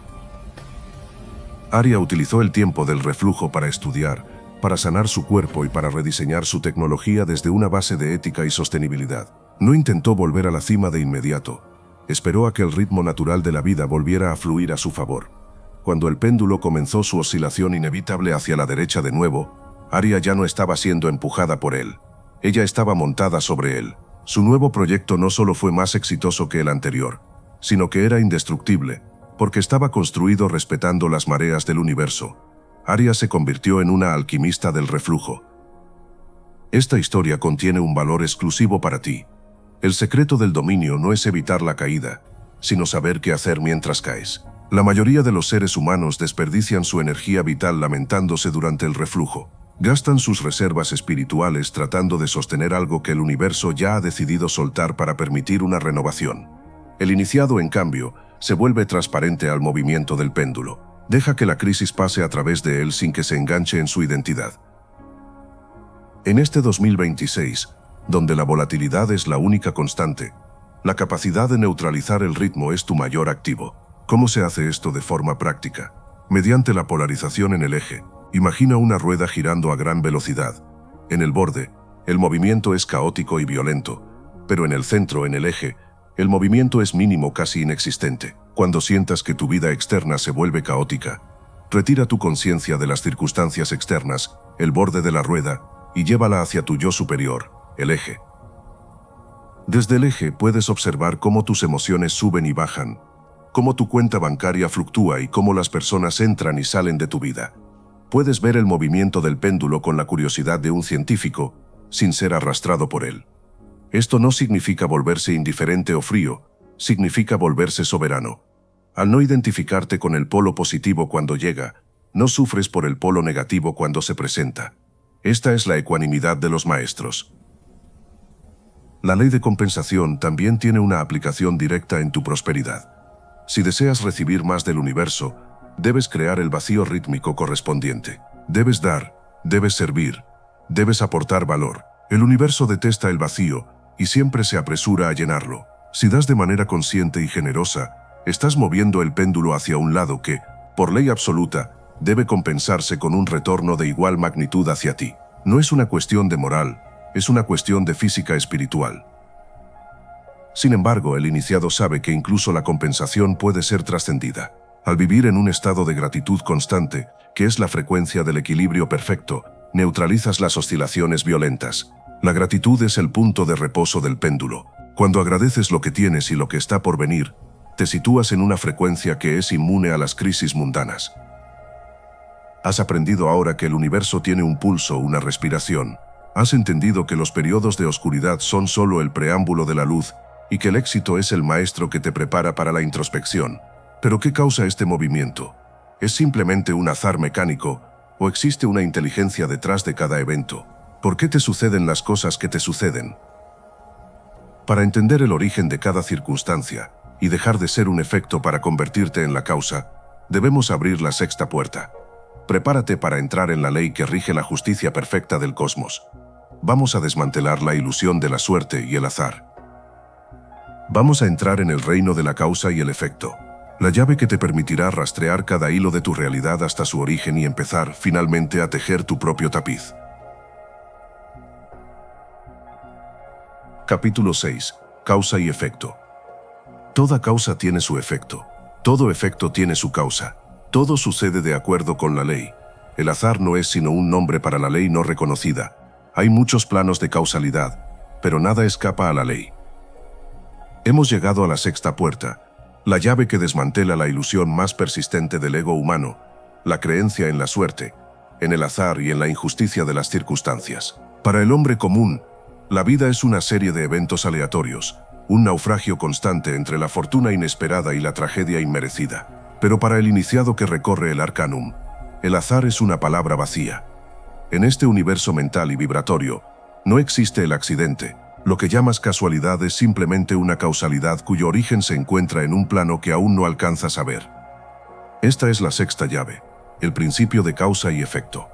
Aria utilizó el tiempo del reflujo para estudiar, para sanar su cuerpo y para rediseñar su tecnología desde una base de ética y sostenibilidad. No intentó volver a la cima de inmediato. Esperó a que el ritmo natural de la vida volviera a fluir a su favor. Cuando el péndulo comenzó su oscilación inevitable hacia la derecha de nuevo, Aria ya no estaba siendo empujada por él. Ella estaba montada sobre él. Su nuevo proyecto no solo fue más exitoso que el anterior, sino que era indestructible, porque estaba construido respetando las mareas del universo. Arya se convirtió en una alquimista del reflujo. Esta historia contiene un valor exclusivo para ti. El secreto del dominio no es evitar la caída, sino saber qué hacer mientras caes. La mayoría de los seres humanos desperdician su energía vital lamentándose durante el reflujo. Gastan sus reservas espirituales tratando de sostener algo que el universo ya ha decidido soltar para permitir una renovación. El iniciado, en cambio, se vuelve transparente al movimiento del péndulo. Deja que la crisis pase a través de él sin que se enganche en su identidad. En este 2026, donde la volatilidad es la única constante, la capacidad de neutralizar el ritmo es tu mayor activo. ¿Cómo se hace esto de forma práctica? Mediante la polarización en el eje. Imagina una rueda girando a gran velocidad. En el borde, el movimiento es caótico y violento, pero en el centro, en el eje, el movimiento es mínimo, casi inexistente. Cuando sientas que tu vida externa se vuelve caótica, retira tu conciencia de las circunstancias externas, el borde de la rueda, y llévala hacia tu yo superior, el eje. Desde el eje puedes observar cómo tus emociones suben y bajan, cómo tu cuenta bancaria fluctúa y cómo las personas entran y salen de tu vida. Puedes ver el movimiento del péndulo con la curiosidad de un científico, sin ser arrastrado por él. Esto no significa volverse indiferente o frío, significa volverse soberano. Al no identificarte con el polo positivo cuando llega, no sufres por el polo negativo cuando se presenta. Esta es la ecuanimidad de los maestros. La ley de compensación también tiene una aplicación directa en tu prosperidad. Si deseas recibir más del universo, debes crear el vacío rítmico correspondiente. Debes dar, debes servir, debes aportar valor. El universo detesta el vacío y siempre se apresura a llenarlo. Si das de manera consciente y generosa, estás moviendo el péndulo hacia un lado que, por ley absoluta, debe compensarse con un retorno de igual magnitud hacia ti. No es una cuestión de moral, es una cuestión de física espiritual. Sin embargo, el iniciado sabe que incluso la compensación puede ser trascendida. Al vivir en un estado de gratitud constante, que es la frecuencia del equilibrio perfecto, neutralizas las oscilaciones violentas. La gratitud es el punto de reposo del péndulo. Cuando agradeces lo que tienes y lo que está por venir, te sitúas en una frecuencia que es inmune a las crisis mundanas. Has aprendido ahora que el universo tiene un pulso, una respiración. Has entendido que los periodos de oscuridad son solo el preámbulo de la luz y que el éxito es el maestro que te prepara para la introspección. ¿Pero qué causa este movimiento? ¿Es simplemente un azar mecánico o existe una inteligencia detrás de cada evento? ¿Por qué te suceden las cosas que te suceden? Para entender el origen de cada circunstancia y dejar de ser un efecto para convertirte en la causa, debemos abrir la sexta puerta. Prepárate para entrar en la ley que rige la justicia perfecta del cosmos. Vamos a desmantelar la ilusión de la suerte y el azar. Vamos a entrar en el reino de la causa y el efecto. La llave que te permitirá rastrear cada hilo de tu realidad hasta su origen y empezar, finalmente, a tejer tu propio tapiz. Capítulo 6. Causa y efecto. Toda causa tiene su efecto. Todo efecto tiene su causa. Todo sucede de acuerdo con la ley. El azar no es sino un nombre para la ley no reconocida. Hay muchos planos de causalidad, pero nada escapa a la ley. Hemos llegado a la sexta puerta, la llave que desmantela la ilusión más persistente del ego humano, la creencia en la suerte, en el azar y en la injusticia de las circunstancias. Para el hombre común, la vida es una serie de eventos aleatorios, un naufragio constante entre la fortuna inesperada y la tragedia inmerecida. Pero para el iniciado que recorre el Arcanum, el azar es una palabra vacía. En este universo mental y vibratorio, no existe el accidente. Lo que llamas casualidad es simplemente una causalidad cuyo origen se encuentra en un plano que aún no alcanzas a ver. Esta es la sexta llave, el principio de causa y efecto.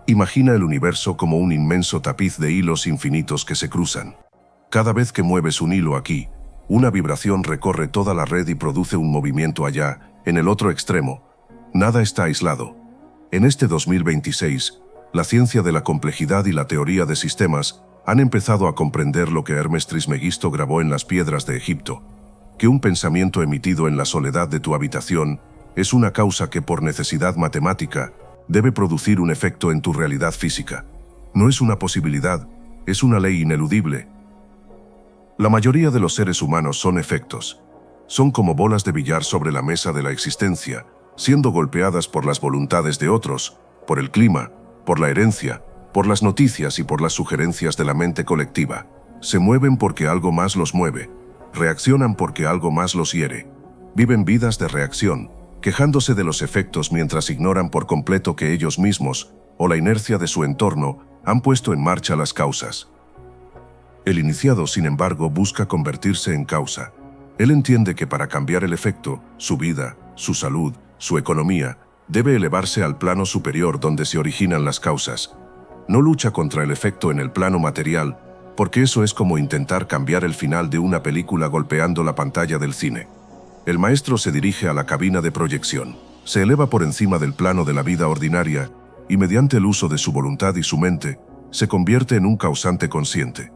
Imagina el universo como un inmenso tapiz de hilos infinitos que se cruzan. Cada vez que mueves un hilo aquí, una vibración recorre toda la red y produce un movimiento allá, en el otro extremo. Nada está aislado. En este 2026, la ciencia de la complejidad y la teoría de sistemas han empezado a comprender lo que Hermes Trismegisto grabó en las piedras de Egipto, que un pensamiento emitido en la soledad de tu habitación es una causa que por necesidad matemática debe producir un efecto en tu realidad física. No es una posibilidad, es una ley ineludible. La mayoría de los seres humanos son efectos. son como bolas de billar sobre la mesa de la existencia, siendo golpeadas por las voluntades de otros, por el clima, por la herencia, por las noticias y por las sugerencias de la mente colectiva. Se mueven porque algo más los mueve, reaccionan porque algo más los hiere. Viven vidas de reacción, quejándose de los efectos mientras ignoran por completo que ellos mismos, o la inercia de su entorno, han puesto en marcha las causas. El iniciado, sin embargo, busca convertirse en causa. Él entiende que para cambiar el efecto, su vida, su salud, su economía, debe elevarse al plano superior donde se originan las causas. No lucha contra el efecto en el plano material, porque eso es como intentar cambiar el final de una película golpeando la pantalla del cine. El maestro se dirige a la cabina de proyección, se eleva por encima del plano de la vida ordinaria y mediante el uso de su voluntad y su mente, se convierte en un causante consciente.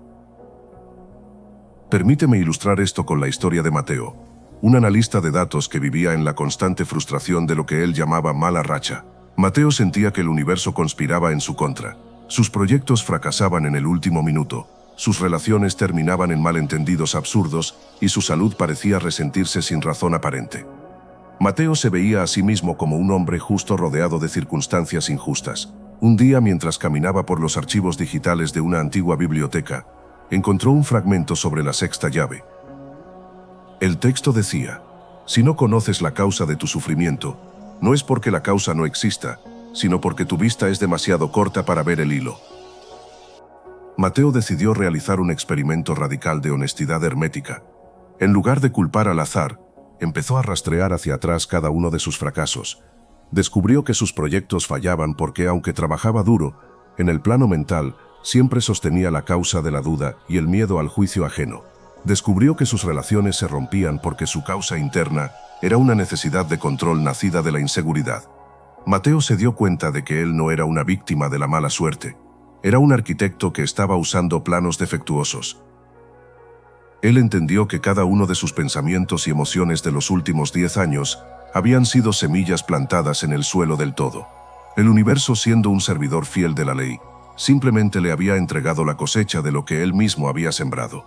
Permíteme ilustrar esto con la historia de Mateo, un analista de datos que vivía en la constante frustración de lo que él llamaba mala racha. Mateo sentía que el universo conspiraba en su contra. Sus proyectos fracasaban en el último minuto, sus relaciones terminaban en malentendidos absurdos y su salud parecía resentirse sin razón aparente. Mateo se veía a sí mismo como un hombre justo rodeado de circunstancias injustas. Un día, mientras caminaba por los archivos digitales de una antigua biblioteca, encontró un fragmento sobre la sexta llave. El texto decía: si no conoces la causa de tu sufrimiento, no es porque la causa no exista, sino porque tu vista es demasiado corta para ver el hilo. Mateo decidió realizar un experimento radical de honestidad hermética. En lugar de culpar al azar, empezó a rastrear hacia atrás cada uno de sus fracasos. Descubrió que sus proyectos fallaban porque, aunque trabajaba duro, en el plano mental, siempre sostenía la causa de la duda y el miedo al juicio ajeno. Descubrió que sus relaciones se rompían porque su causa interna era una necesidad de control nacida de la inseguridad. Mateo se dio cuenta de que él no era una víctima de la mala suerte. Era un arquitecto que estaba usando planos defectuosos. Él entendió que cada uno de sus pensamientos y emociones de los últimos 10 años habían sido semillas plantadas en el suelo del todo. El universo, siendo un servidor fiel de la ley, simplemente le había entregado la cosecha de lo que él mismo había sembrado.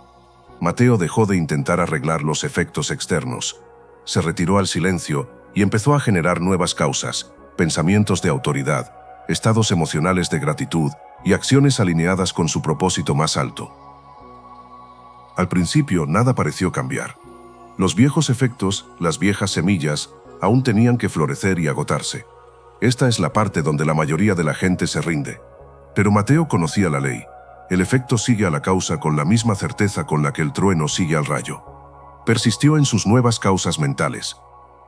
Mateo dejó de intentar arreglar los efectos externos. Se retiró al silencio y empezó a generar nuevas causas, pensamientos de autoridad, estados emocionales de gratitud y acciones alineadas con su propósito más alto. Al principio nada pareció cambiar. Los viejos efectos, las viejas semillas, aún tenían que florecer y agotarse. Esta es la parte donde la mayoría de la gente se rinde. Pero Mateo conocía la ley. El efecto sigue a la causa con la misma certeza con la que el trueno sigue al rayo. Persistió en sus nuevas causas mentales.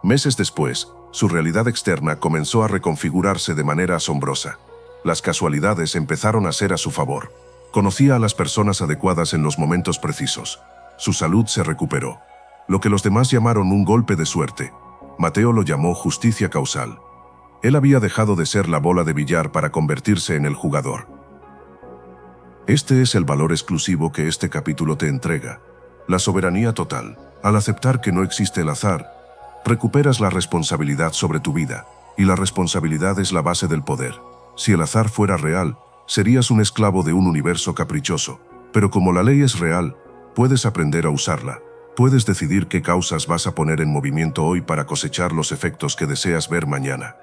Meses después, su realidad externa comenzó a reconfigurarse de manera asombrosa. Las casualidades empezaron a ser a su favor. Conocía a las personas adecuadas en los momentos precisos. Su salud se recuperó. Lo que los demás llamaron un golpe de suerte, Mateo lo llamó justicia causal. Él había dejado de ser la bola de billar para convertirse en el jugador. Este es el valor exclusivo que este capítulo te entrega: la soberanía total. Al aceptar que no existe el azar, recuperas la responsabilidad sobre tu vida, y la responsabilidad es la base del poder. Si el azar fuera real, serías un esclavo de un universo caprichoso, pero como la ley es real, puedes aprender a usarla. Puedes decidir qué causas vas a poner en movimiento hoy para cosechar los efectos que deseas ver mañana.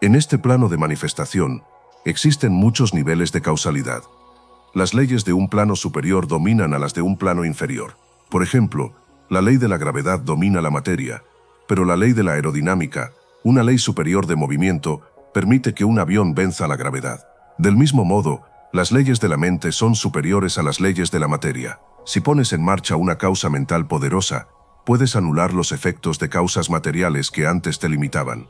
En este plano de manifestación, existen muchos niveles de causalidad. Las leyes de un plano superior dominan a las de un plano inferior. Por ejemplo, la ley de la gravedad domina la materia, pero la ley de la aerodinámica, una ley superior de movimiento, permite que un avión venza la gravedad. Del mismo modo, las leyes de la mente son superiores a las leyes de la materia. Si pones en marcha una causa mental poderosa, puedes anular los efectos de causas materiales que antes te limitaban.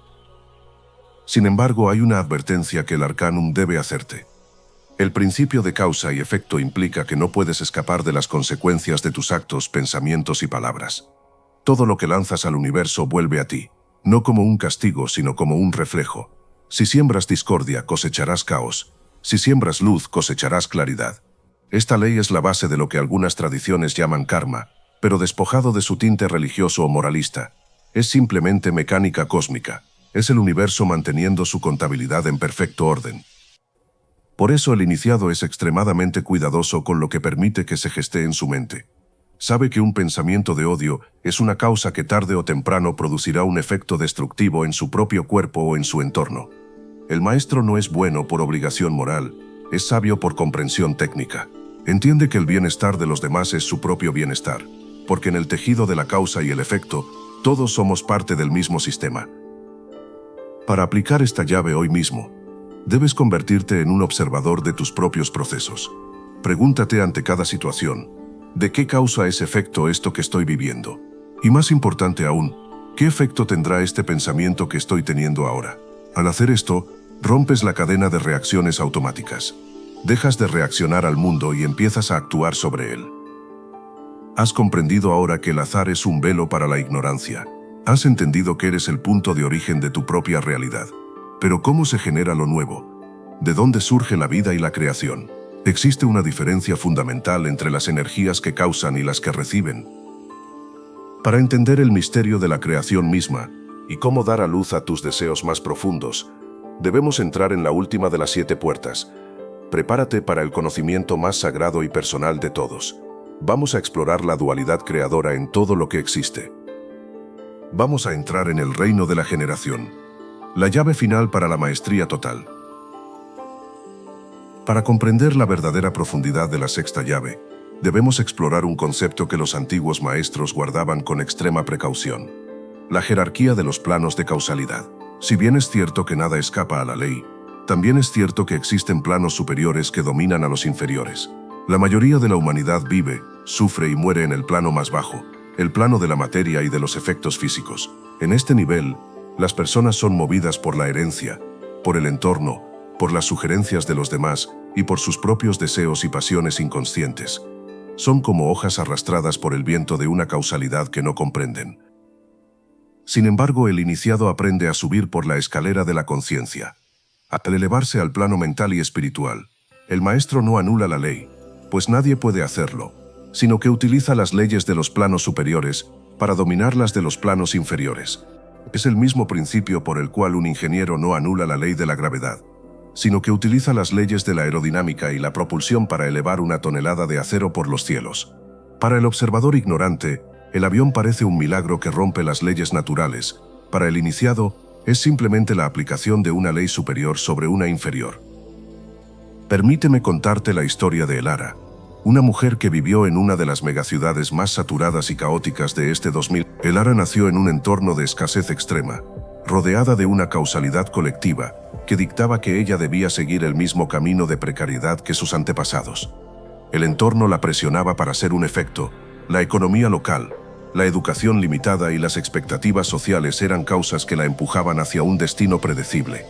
Sin embargo, hay una advertencia que el Arcanum debe hacerte. El principio de causa y efecto implica que no puedes escapar de las consecuencias de tus actos, pensamientos y palabras. Todo lo que lanzas al universo vuelve a ti, no como un castigo, sino como un reflejo. Si siembras discordia, cosecharás caos. Si siembras luz, cosecharás claridad. Esta ley es la base de lo que algunas tradiciones llaman karma, pero despojado de su tinte religioso o moralista. Es simplemente mecánica cósmica. Es el universo manteniendo su contabilidad en perfecto orden. Por eso el iniciado es extremadamente cuidadoso con lo que permite que se geste en su mente. Sabe que un pensamiento de odio es una causa que tarde o temprano producirá un efecto destructivo en su propio cuerpo o en su entorno. El maestro no es bueno por obligación moral, es sabio por comprensión técnica. Entiende que el bienestar de los demás es su propio bienestar, porque en el tejido de la causa y el efecto, todos somos parte del mismo sistema. Para aplicar esta llave hoy mismo, debes convertirte en un observador de tus propios procesos. Pregúntate ante cada situación, ¿de qué causa es efecto esto que estoy viviendo? Y más importante aún, ¿qué efecto tendrá este pensamiento que estoy teniendo ahora? Al hacer esto, rompes la cadena de reacciones automáticas. Dejas de reaccionar al mundo y empiezas a actuar sobre él. Has comprendido ahora que el azar es un velo para la ignorancia. Has entendido que eres el punto de origen de tu propia realidad. Pero ¿cómo se genera lo nuevo? ¿De dónde surge la vida y la creación? Existe una diferencia fundamental entre las energías que causan y las que reciben. Para entender el misterio de la creación misma y cómo dar a luz a tus deseos más profundos, debemos entrar en la última de las 7 puertas. Prepárate para el conocimiento más sagrado y personal de todos. Vamos a explorar la dualidad creadora en todo lo que existe. Vamos a entrar en el reino de la generación, la llave final para la maestría total. Para comprender la verdadera profundidad de la sexta llave, debemos explorar un concepto que los antiguos maestros guardaban con extrema precaución: la jerarquía de los planos de causalidad. Si bien es cierto que nada escapa a la ley, también es cierto que existen planos superiores que dominan a los inferiores. La mayoría de la humanidad vive, sufre y muere en el plano más bajo, el plano de la materia y de los efectos físicos. En este nivel, las personas son movidas por la herencia, por el entorno, por las sugerencias de los demás y por sus propios deseos y pasiones inconscientes. Son como hojas arrastradas por el viento de una causalidad que no comprenden. Sin embargo, el iniciado aprende a subir por la escalera de la conciencia. Al elevarse al plano mental y espiritual, el maestro no anula la ley, pues nadie puede hacerlo, sino que utiliza las leyes de los planos superiores para dominar las de los planos inferiores. Es el mismo principio por el cual un ingeniero no anula la ley de la gravedad, sino que utiliza las leyes de la aerodinámica y la propulsión para elevar una tonelada de acero por los cielos. Para el observador ignorante, el avión parece un milagro que rompe las leyes naturales. Para el iniciado, es simplemente la aplicación de una ley superior sobre una inferior. Permíteme contarte la historia de Elara, una mujer que vivió en una de las megaciudades más saturadas y caóticas de este 2000. Elara nació en un entorno de escasez extrema, rodeada de una causalidad colectiva que dictaba que ella debía seguir el mismo camino de precariedad que sus antepasados. El entorno la presionaba para ser un efecto, la economía local, la educación limitada y las expectativas sociales eran causas que la empujaban hacia un destino predecible.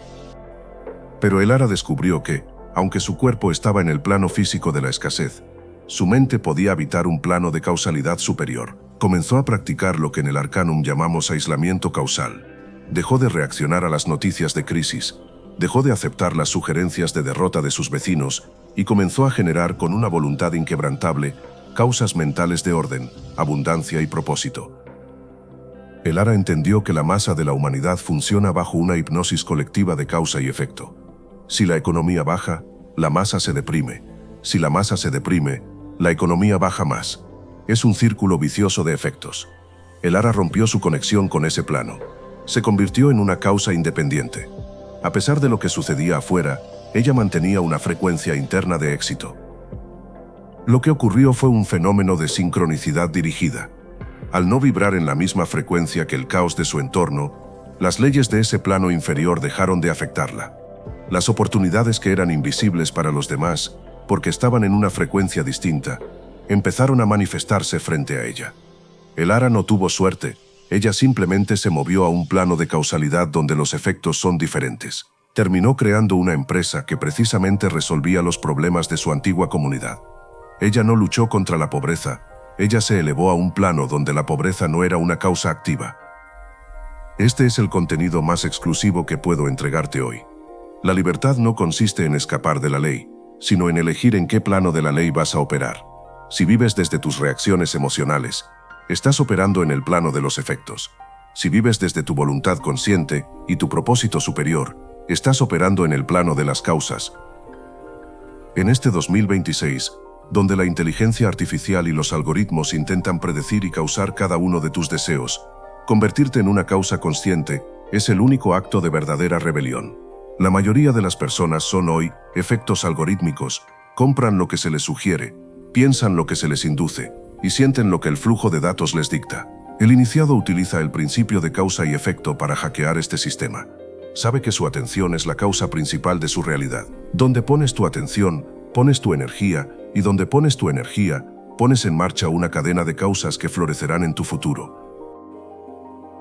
Pero Elara descubrió que, aunque su cuerpo estaba en el plano físico de la escasez, su mente podía habitar un plano de causalidad superior. Comenzó a practicar lo que en el Arcanum llamamos aislamiento causal. Dejó de reaccionar a las noticias de crisis, dejó de aceptar las sugerencias de derrota de sus vecinos y comenzó a generar con una voluntad inquebrantable causas mentales de orden, abundancia y propósito. Elara entendió que la masa de la humanidad funciona bajo una hipnosis colectiva de causa y efecto. Si la economía baja, la masa se deprime. Si la masa se deprime, la economía baja más. Es un círculo vicioso de efectos. Elara rompió su conexión con ese plano. Se convirtió en una causa independiente. A pesar de lo que sucedía afuera, ella mantenía una frecuencia interna de éxito. Lo que ocurrió fue un fenómeno de sincronicidad dirigida. Al no vibrar en la misma frecuencia que el caos de su entorno, las leyes de ese plano inferior dejaron de afectarla. Las oportunidades que eran invisibles para los demás, porque estaban en una frecuencia distinta, empezaron a manifestarse frente a ella. Elara no tuvo suerte, ella simplemente se movió a un plano de causalidad donde los efectos son diferentes. Terminó creando una empresa que precisamente resolvía los problemas de su antigua comunidad. Ella no luchó contra la pobreza, ella se elevó a un plano donde la pobreza no era una causa activa. Este es el contenido más exclusivo que puedo entregarte hoy. La libertad no consiste en escapar de la ley, sino en elegir en qué plano de la ley vas a operar. Si vives desde tus reacciones emocionales, estás operando en el plano de los efectos. Si vives desde tu voluntad consciente y tu propósito superior, estás operando en el plano de las causas. En este 2026, donde la inteligencia artificial y los algoritmos intentan predecir y causar cada uno de tus deseos. Convertirte en una causa consciente es el único acto de verdadera rebelión. La mayoría de las personas son hoy efectos algorítmicos, compran lo que se les sugiere, piensan lo que se les induce y sienten lo que el flujo de datos les dicta. El iniciado utiliza el principio de causa y efecto para hackear este sistema. Sabe que su atención es la causa principal de su realidad. Donde pones tu atención, pones tu energía, y donde pones tu energía, pones en marcha una cadena de causas que florecerán en tu futuro.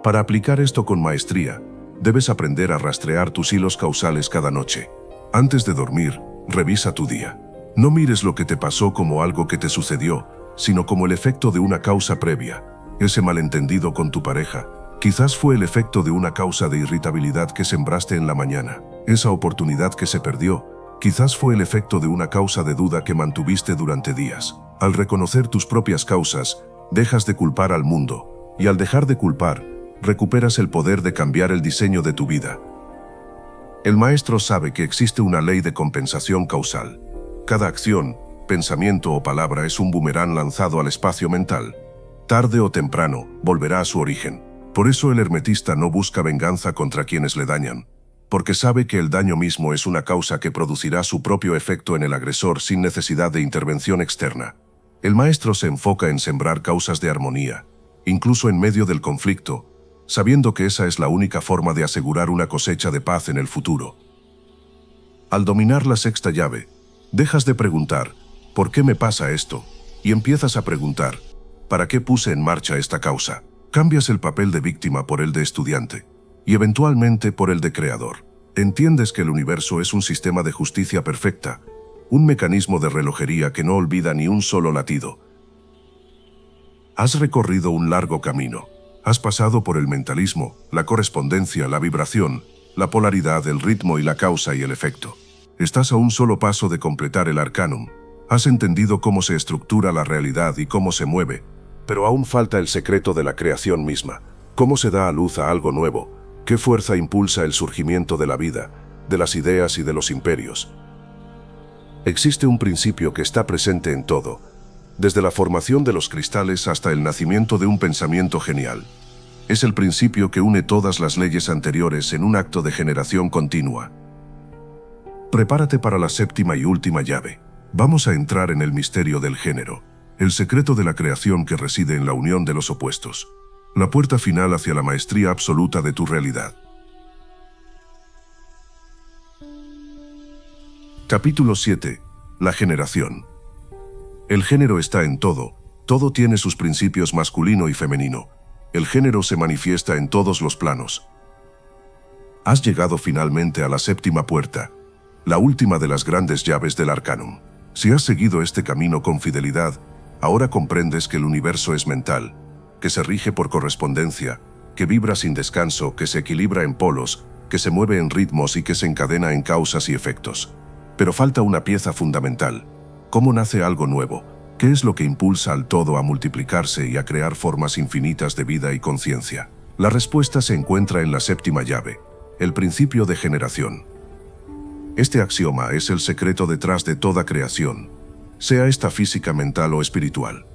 Para aplicar esto con maestría, debes aprender a rastrear tus hilos causales cada noche. Antes de dormir, revisa tu día. No mires lo que te pasó como algo que te sucedió, sino como el efecto de una causa previa. Ese malentendido con tu pareja, quizás fue el efecto de una causa de irritabilidad que sembraste en la mañana. Esa oportunidad que se perdió, quizás fue el efecto de una causa de duda que mantuviste durante días. Al reconocer tus propias causas, dejas de culpar al mundo, y al dejar de culpar, recuperas el poder de cambiar el diseño de tu vida. El maestro sabe que existe una ley de compensación causal. Cada acción, pensamiento o palabra es un boomerang lanzado al espacio mental. Tarde o temprano, volverá a su origen. Por eso el hermetista no busca venganza contra quienes le dañan, porque sabe que el daño mismo es una causa que producirá su propio efecto en el agresor sin necesidad de intervención externa. El maestro se enfoca en sembrar causas de armonía, incluso en medio del conflicto, sabiendo que esa es la única forma de asegurar una cosecha de paz en el futuro. Al dominar la sexta llave, dejas de preguntar, ¿por qué me pasa esto? Y empiezas a preguntar, ¿para qué puse en marcha esta causa? Cambias el papel de víctima por el de estudiante, y eventualmente por el de creador. Entiendes que el universo es un sistema de justicia perfecta, un mecanismo de relojería que no olvida ni un solo latido. Has recorrido un largo camino. Has pasado por el mentalismo, la correspondencia, la vibración, la polaridad, el ritmo y la causa y el efecto. Estás a un solo paso de completar el arcanum. Has entendido cómo se estructura la realidad y cómo se mueve, pero aún falta el secreto de la creación misma. ¿Cómo se da a luz a algo nuevo? ¿Qué fuerza impulsa el surgimiento de la vida, de las ideas y de los imperios? Existe un principio que está presente en todo, desde la formación de los cristales hasta el nacimiento de un pensamiento genial. Es el principio que une todas las leyes anteriores en un acto de generación continua. Prepárate para la séptima y última llave. Vamos a entrar en el misterio del género, el secreto de la creación que reside en la unión de los opuestos, la puerta final hacia la maestría absoluta de tu realidad. Capítulo 7. La generación. El género está en todo, todo tiene sus principios masculino y femenino. El género se manifiesta en todos los planos. Has llegado finalmente a la séptima puerta, la última de las grandes llaves del arcanum. Si has seguido este camino con fidelidad, ahora comprendes que el universo es mental, que se rige por correspondencia, que vibra sin descanso, que se equilibra en polos, que se mueve en ritmos y que se encadena en causas y efectos. Pero falta una pieza fundamental. ¿Cómo nace algo nuevo? ¿Qué es lo que impulsa al todo a multiplicarse y a crear formas infinitas de vida y conciencia? La respuesta se encuentra en la séptima llave, el principio de generación. Este axioma es el secreto detrás de toda creación, sea esta física, mental o espiritual.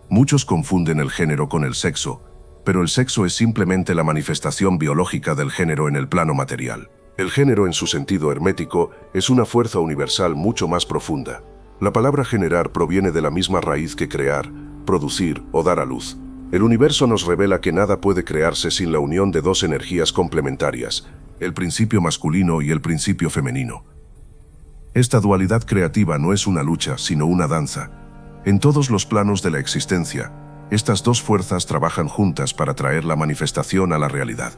Muchos confunden el género con el sexo, pero el sexo es simplemente la manifestación biológica del género en el plano material. El género, en su sentido hermético, es una fuerza universal mucho más profunda. La palabra generar proviene de la misma raíz que crear, producir o dar a luz. El universo nos revela que nada puede crearse sin la unión de dos energías complementarias, el principio masculino y el principio femenino. Esta dualidad creativa no es una lucha, sino una danza. En todos los planos de la existencia, estas dos fuerzas trabajan juntas para traer la manifestación a la realidad.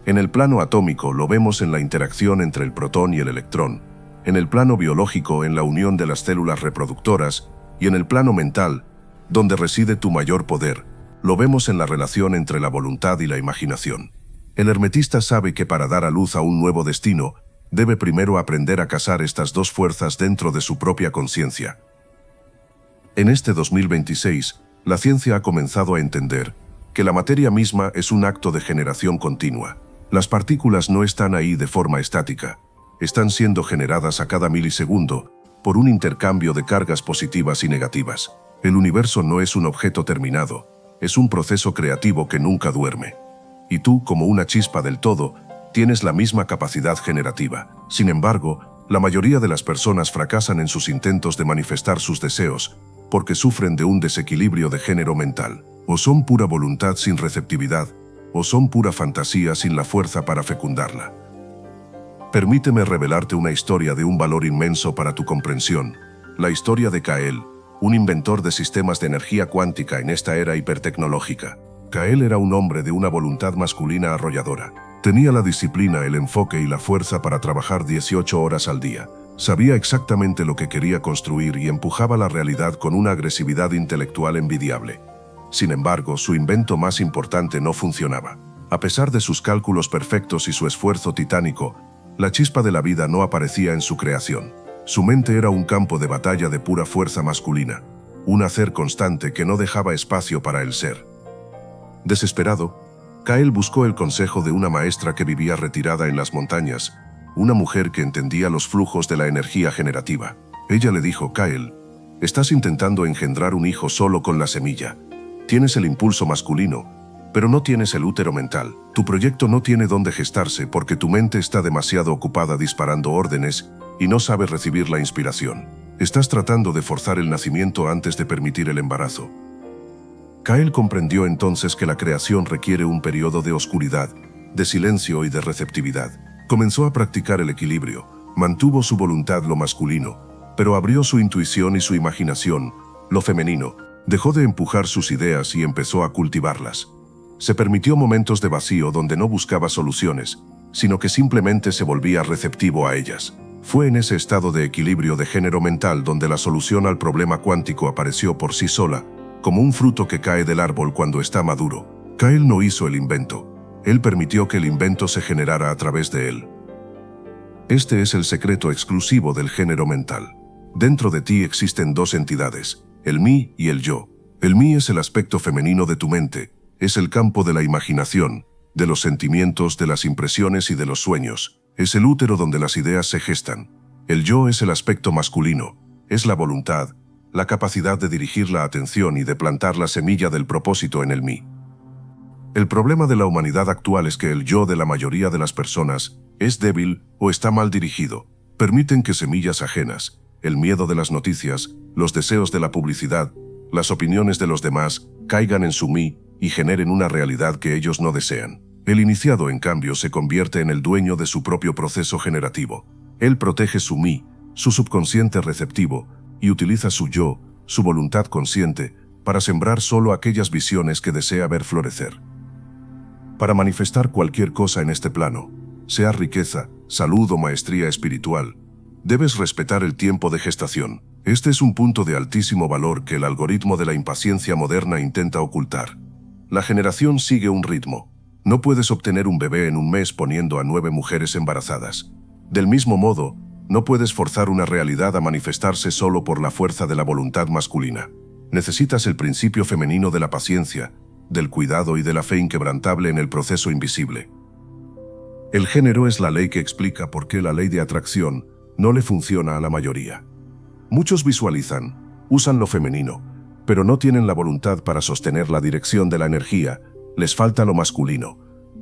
En el plano atómico lo vemos en la interacción entre el protón y el electrón, en el plano biológico en la unión de las células reproductoras y en el plano mental, donde reside tu mayor poder, lo vemos en la relación entre la voluntad y la imaginación. El hermetista sabe que para dar a luz a un nuevo destino, debe primero aprender a casar estas dos fuerzas dentro de su propia conciencia. En este 2026, la ciencia ha comenzado a entender que la materia misma es un acto de generación continua. Las partículas no están ahí de forma estática, están siendo generadas a cada milisegundo, por un intercambio de cargas positivas y negativas. El universo no es un objeto terminado, es un proceso creativo que nunca duerme. Y tú, como una chispa del todo, tienes la misma capacidad generativa. Sin embargo, la mayoría de las personas fracasan en sus intentos de manifestar sus deseos porque sufren de un desequilibrio de género mental. O son pura voluntad sin receptividad, o son pura fantasía sin la fuerza para fecundarla. Permíteme revelarte una historia de un valor inmenso para tu comprensión, la historia de Kael, un inventor de sistemas de energía cuántica en esta era hipertecnológica. Kael era un hombre de una voluntad masculina arrolladora. Tenía la disciplina, el enfoque y la fuerza para trabajar 18 horas al día. Sabía exactamente lo que quería construir y empujaba la realidad con una agresividad intelectual envidiable. Sin embargo, su invento más importante no funcionaba. A pesar de sus cálculos perfectos y su esfuerzo titánico, la chispa de la vida no aparecía en su creación. Su mente era un campo de batalla de pura fuerza masculina, un hacer constante que no dejaba espacio para el ser. Desesperado, Kael buscó el consejo de una maestra que vivía retirada en las montañas, una mujer que entendía los flujos de la energía generativa. Ella le dijo: Kael, estás intentando engendrar un hijo solo con la semilla. Tienes el impulso masculino, pero no tienes el útero mental. Tu proyecto no tiene dónde gestarse porque tu mente está demasiado ocupada disparando órdenes y no sabe recibir la inspiración. Estás tratando de forzar el nacimiento antes de permitir el embarazo. Kael comprendió entonces que la creación requiere un periodo de oscuridad, de silencio y de receptividad. Comenzó a practicar el equilibrio, mantuvo su voluntad lo masculino, pero abrió su intuición y su imaginación, lo femenino. Dejó de empujar sus ideas y empezó a cultivarlas. Se permitió momentos de vacío donde no buscaba soluciones, sino que simplemente se volvía receptivo a ellas. Fue en ese estado de equilibrio de género mental donde la solución al problema cuántico apareció por sí sola, como un fruto que cae del árbol cuando está maduro. Kael no hizo el invento. Él permitió que el invento se generara a través de él. Este es el secreto exclusivo del género mental. Dentro de ti existen dos entidades, el mí y el yo. El mí es el aspecto femenino de tu mente, es el campo de la imaginación, de los sentimientos, de las impresiones y de los sueños. Es el útero donde las ideas se gestan. El yo es el aspecto masculino, es la voluntad, la capacidad de dirigir la atención y de plantar la semilla del propósito en el mí. El problema de la humanidad actual es que el yo de la mayoría de las personas es débil o está mal dirigido. Permiten que semillas ajenas, el miedo de las noticias, los deseos de la publicidad, las opiniones de los demás, caigan en su mí y generen una realidad que ellos no desean. El iniciado, en cambio, se convierte en el dueño de su propio proceso generativo. Él protege su mí, su subconsciente receptivo, y utiliza su yo, su voluntad consciente, para sembrar solo aquellas visiones que desea ver florecer. Para manifestar cualquier cosa en este plano, sea riqueza, salud o maestría espiritual, debes respetar el tiempo de gestación. Este es un punto de altísimo valor que el algoritmo de la impaciencia moderna intenta ocultar. La generación sigue un ritmo. No puedes obtener un bebé en un mes poniendo a 9 mujeres embarazadas. Del mismo modo, no puedes forzar una realidad a manifestarse solo por la fuerza de la voluntad masculina. Necesitas el principio femenino de la paciencia, del cuidado y de la fe inquebrantable en el proceso invisible. El género es la ley que explica por qué la ley de atracción no le funciona a la mayoría. Muchos visualizan, usan lo femenino, pero no tienen la voluntad para sostener la dirección de la energía, les falta lo masculino.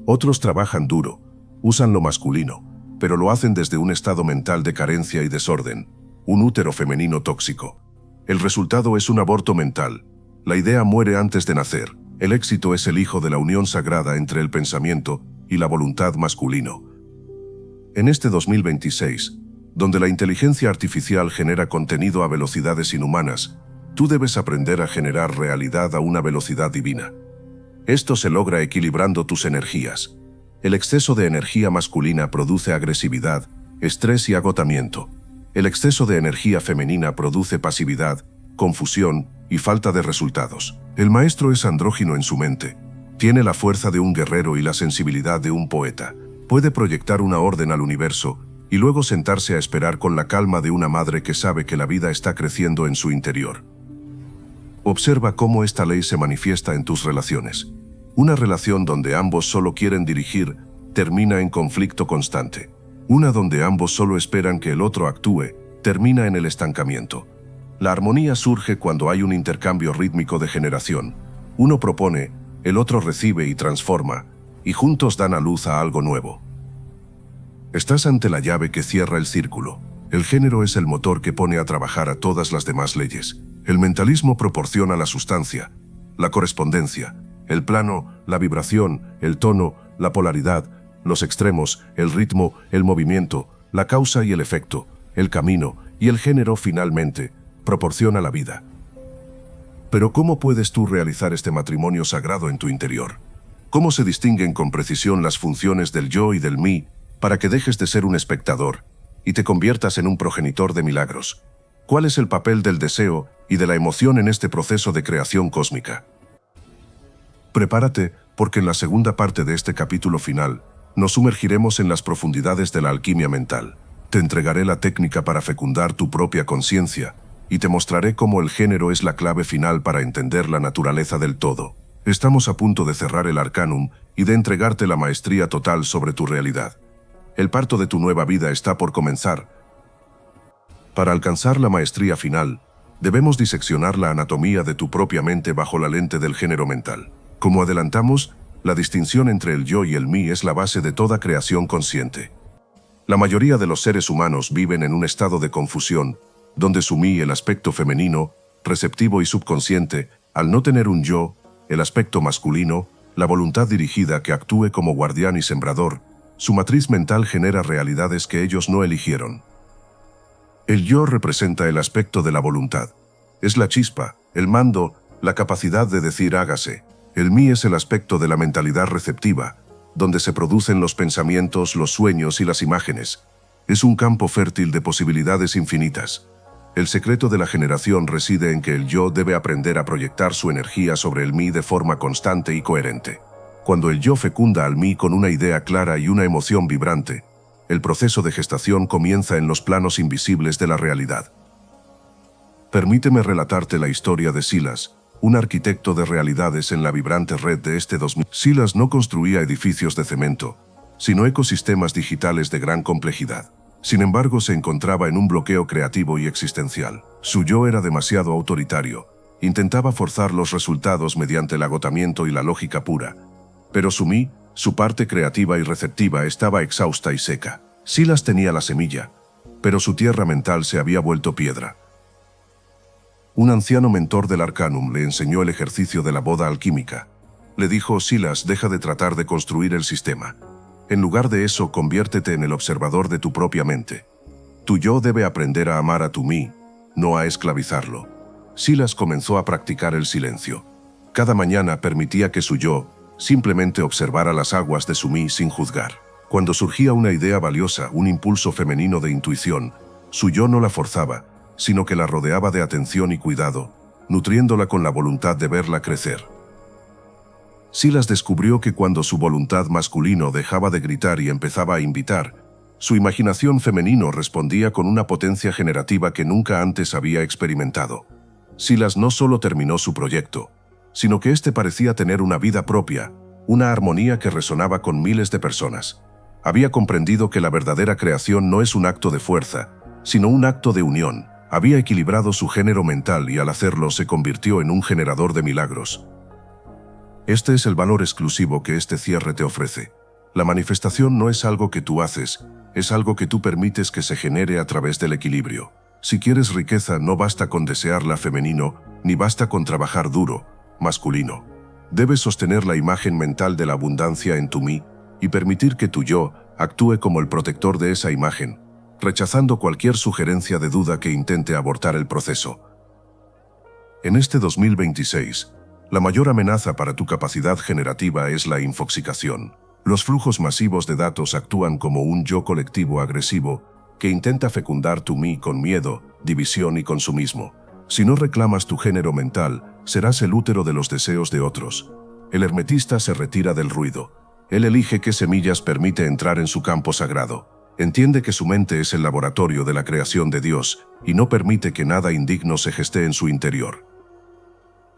Otros trabajan duro, usan lo masculino, pero lo hacen desde un estado mental de carencia y desorden, un útero femenino tóxico. El resultado es un aborto mental. La idea muere antes de nacer. El éxito es el hijo de la unión sagrada entre el pensamiento y la voluntad masculino. En este 2026, donde la inteligencia artificial genera contenido a velocidades inhumanas, tú debes aprender a generar realidad a una velocidad divina. Esto se logra equilibrando tus energías. El exceso de energía masculina produce agresividad, estrés y agotamiento. El exceso de energía femenina produce pasividad, confusión y falta de resultados. El maestro es andrógino en su mente. Tiene la fuerza de un guerrero y la sensibilidad de un poeta. Puede proyectar una orden al universo y luego sentarse a esperar con la calma de una madre que sabe que la vida está creciendo en su interior. Observa cómo esta ley se manifiesta en tus relaciones. Una relación donde ambos solo quieren dirigir termina en conflicto constante. Una donde ambos solo esperan que el otro actúe termina en el estancamiento. La armonía surge cuando hay un intercambio rítmico de generación. Uno propone, el otro recibe y transforma, y juntos dan a luz a algo nuevo. Estás ante la llave que cierra el círculo. El género es el motor que pone a trabajar a todas las demás leyes. El mentalismo proporciona la sustancia, la correspondencia, el plano, la vibración, el tono, la polaridad, los extremos, el ritmo, el movimiento, la causa y el efecto, el camino, y el género finalmente proporciona la vida. Pero ¿cómo puedes tú realizar este matrimonio sagrado en tu interior? ¿Cómo se distinguen con precisión las funciones del yo y del mí para que dejes de ser un espectador y te conviertas en un progenitor de milagros? ¿Cuál es el papel del deseo y de la emoción en este proceso de creación cósmica? Prepárate, porque en la segunda parte de este capítulo final, nos sumergiremos en las profundidades de la alquimia mental. Te entregaré la técnica para fecundar tu propia conciencia y te mostraré cómo el género es la clave final para entender la naturaleza del todo. Estamos a punto de cerrar el Arcanum y de entregarte la maestría total sobre tu realidad. El parto de tu nueva vida está por comenzar. Para alcanzar la maestría final, debemos diseccionar la anatomía de tu propia mente bajo la lente del género mental. Como adelantamos, la distinción entre el yo y el mí es la base de toda creación consciente. La mayoría de los seres humanos viven en un estado de confusión, donde su mí, el aspecto femenino, receptivo y subconsciente, al no tener un yo, el aspecto masculino, la voluntad dirigida que actúe como guardián y sembrador, su matriz mental genera realidades que ellos no eligieron. El yo representa el aspecto de la voluntad. Es la chispa, el mando, la capacidad de decir hágase. El mí es el aspecto de la mentalidad receptiva, donde se producen los pensamientos, los sueños y las imágenes. Es un campo fértil de posibilidades infinitas. El secreto de la generación reside en que el yo debe aprender a proyectar su energía sobre el mí de forma constante y coherente. Cuando el yo fecunda al mí con una idea clara y una emoción vibrante, el proceso de gestación comienza en los planos invisibles de la realidad. Permíteme relatarte la historia de Silas, un arquitecto de realidades en la vibrante red de este 2000. Silas no construía edificios de cemento, sino ecosistemas digitales de gran complejidad. Sin embargo, se encontraba en un bloqueo creativo y existencial. Su yo era demasiado autoritario, intentaba forzar los resultados mediante el agotamiento y la lógica pura. Pero su mí, su parte creativa y receptiva, estaba exhausta y seca. Silas tenía la semilla, pero su tierra mental se había vuelto piedra. Un anciano mentor del Arcanum le enseñó el ejercicio de la boda alquímica. Le dijo: Silas, deja de tratar de construir el sistema. En lugar de eso, conviértete en el observador de tu propia mente. Tu yo debe aprender a amar a tu mí, no a esclavizarlo. Silas comenzó a practicar el silencio. Cada mañana permitía que su yo simplemente observara las aguas de su mí sin juzgar. Cuando surgía una idea valiosa, un impulso femenino de intuición, su yo no la forzaba, sino que la rodeaba de atención y cuidado, nutriéndola con la voluntad de verla crecer. Silas descubrió que cuando su voluntad masculino dejaba de gritar y empezaba a invitar, su imaginación femenino respondía con una potencia generativa que nunca antes había experimentado. Silas no solo terminó su proyecto, sino que éste parecía tener una vida propia, una armonía que resonaba con miles de personas. Había comprendido que la verdadera creación no es un acto de fuerza, sino un acto de unión. Había equilibrado su género mental y al hacerlo se convirtió en un generador de milagros. Este es el valor exclusivo que este cierre te ofrece. La manifestación no es algo que tú haces, es algo que tú permites que se genere a través del equilibrio. Si quieres riqueza, no basta con desearla femenino, ni basta con trabajar duro, masculino. Debes sostener la imagen mental de la abundancia en tu mí y permitir que tu yo actúe como el protector de esa imagen, rechazando cualquier sugerencia de duda que intente abortar el proceso. En este 2026, la mayor amenaza para tu capacidad generativa es la infoxicación. Los flujos masivos de datos actúan como un yo colectivo agresivo que intenta fecundar tu mí con miedo, división y consumismo. Si no reclamas tu género mental, serás el útero de los deseos de otros. El hermetista se retira del ruido. Él elige qué semillas permite entrar en su campo sagrado. Entiende que su mente es el laboratorio de la creación de Dios y no permite que nada indigno se geste en su interior.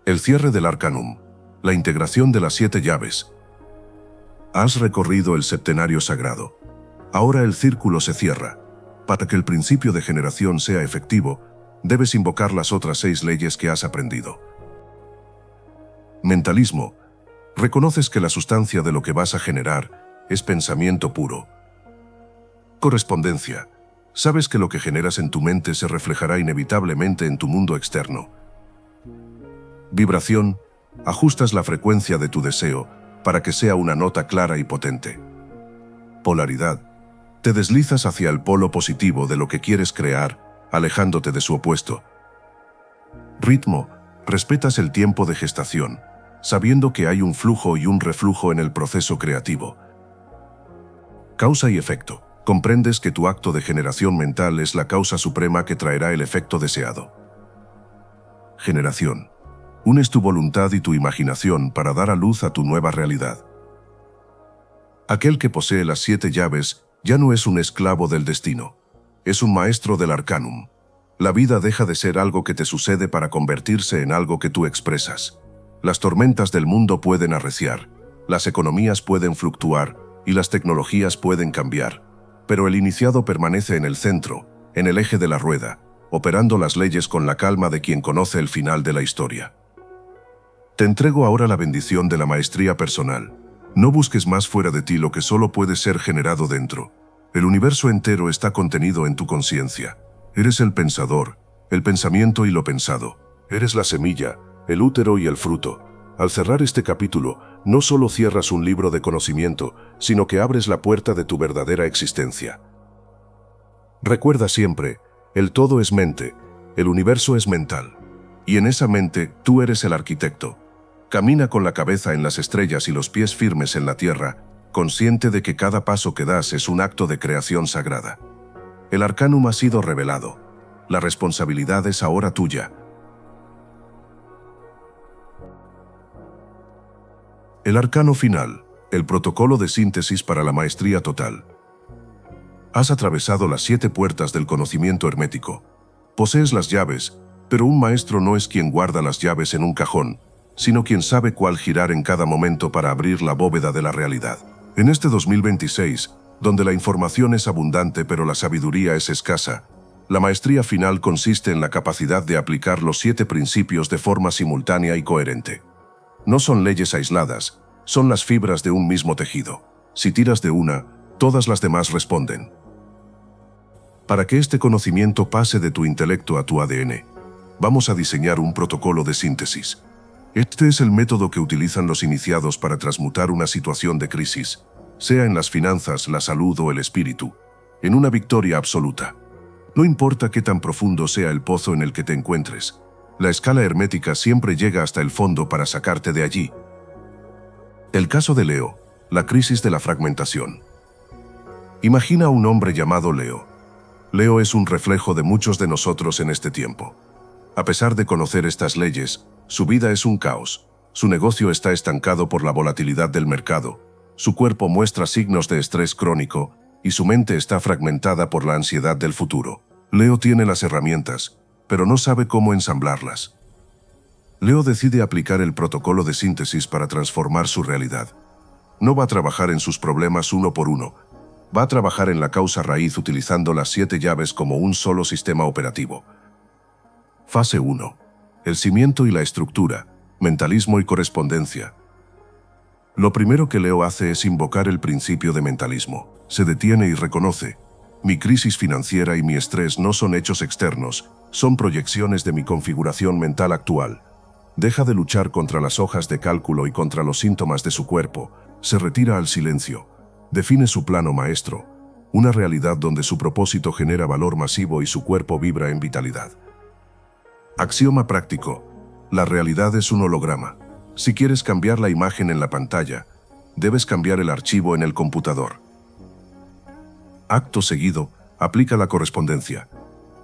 El cierre del Arcanum, la integración de las 7 llaves. Has recorrido el septenario sagrado. Ahora el círculo se cierra. Para que el principio de generación sea efectivo, debes invocar las otras 6 leyes que has aprendido. Mentalismo. Reconoces que la sustancia de lo que vas a generar es pensamiento puro. Correspondencia. Sabes que lo que generas en tu mente se reflejará inevitablemente en tu mundo externo. Vibración. Ajustas la frecuencia de tu deseo para que sea una nota clara y potente. Polaridad. Te deslizas hacia el polo positivo de lo que quieres crear, alejándote de su opuesto. Ritmo. Respetas el tiempo de gestación, sabiendo que hay un flujo y un reflujo en el proceso creativo. Causa y efecto. Comprendes que tu acto de generación mental es la causa suprema que traerá el efecto deseado. Generación. Unes tu voluntad y tu imaginación para dar a luz a tu nueva realidad. Aquel que posee las 7 llaves ya no es un esclavo del destino, es un maestro del arcanum. La vida deja de ser algo que te sucede para convertirse en algo que tú expresas. Las tormentas del mundo pueden arreciar, las economías pueden fluctuar y las tecnologías pueden cambiar, pero el iniciado permanece en el centro, en el eje de la rueda, operando las leyes con la calma de quien conoce el final de la historia. Te entrego ahora la bendición de la maestría personal. No busques más fuera de ti lo que solo puede ser generado dentro. El universo entero está contenido en tu conciencia. Eres el pensador, el pensamiento y lo pensado. Eres la semilla, el útero y el fruto. Al cerrar este capítulo, no solo cierras un libro de conocimiento, sino que abres la puerta de tu verdadera existencia. Recuerda siempre, el todo es mente, el universo es mental. Y en esa mente, tú eres el arquitecto. Camina con la cabeza en las estrellas y los pies firmes en la tierra, consciente de que cada paso que das es un acto de creación sagrada. El arcanum ha sido revelado. La responsabilidad es ahora tuya. El arcano final, el protocolo de síntesis para la maestría total. Has atravesado las 7 puertas del conocimiento hermético. Posees las llaves, pero un maestro no es quien guarda las llaves en un cajón, sino quien sabe cuál girar en cada momento para abrir la bóveda de la realidad. En este 2026, donde la información es abundante pero la sabiduría es escasa, la maestría final consiste en la capacidad de aplicar los 7 principios de forma simultánea y coherente. No son leyes aisladas, son las fibras de un mismo tejido. Si tiras de una, todas las demás responden. Para que este conocimiento pase de tu intelecto a tu ADN, vamos a diseñar un protocolo de síntesis. Este es el método que utilizan los iniciados para transmutar una situación de crisis, sea en las finanzas, la salud o el espíritu, en una victoria absoluta. No importa qué tan profundo sea el pozo en el que te encuentres, la escala hermética siempre llega hasta el fondo para sacarte de allí. El caso de Leo, la crisis de la fragmentación. Imagina a un hombre llamado Leo. Leo es un reflejo de muchos de nosotros en este tiempo. A pesar de conocer estas leyes, su vida es un caos. Su negocio está estancado por la volatilidad del mercado. Su cuerpo muestra signos de estrés crónico y su mente está fragmentada por la ansiedad del futuro. Leo tiene las herramientas, pero no sabe cómo ensamblarlas. Leo decide aplicar el protocolo de síntesis para transformar su realidad. No va a trabajar en sus problemas uno por uno. Va a trabajar en la causa raíz utilizando las 7 llaves como un solo sistema operativo. Fase 1. El cimiento y la estructura, mentalismo y correspondencia. Lo primero que Leo hace es invocar el principio de mentalismo. Se detiene y reconoce: mi crisis financiera y mi estrés no son hechos externos, son proyecciones de mi configuración mental actual. Deja de luchar contra las hojas de cálculo y contra los síntomas de su cuerpo, se retira al silencio, define su plano maestro, una realidad donde su propósito genera valor masivo y su cuerpo vibra en vitalidad. Axioma práctico: la realidad es un holograma. Si quieres cambiar la imagen en la pantalla, debes cambiar el archivo en el computador. Acto seguido, aplica la correspondencia.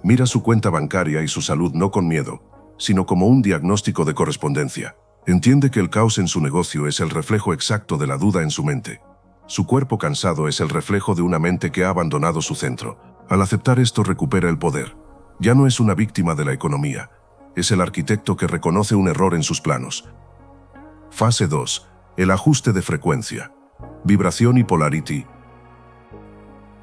Mira su cuenta bancaria y su salud no con miedo, sino como un diagnóstico de correspondencia. Entiende que el caos en su negocio es el reflejo exacto de la duda en su mente. Su cuerpo cansado es el reflejo de una mente que ha abandonado su centro. Al aceptar esto, recupera el poder. Ya no es una víctima de la economía. Es el arquitecto que reconoce un error en sus planos. Fase 2. El ajuste de frecuencia. Vibración y polarity.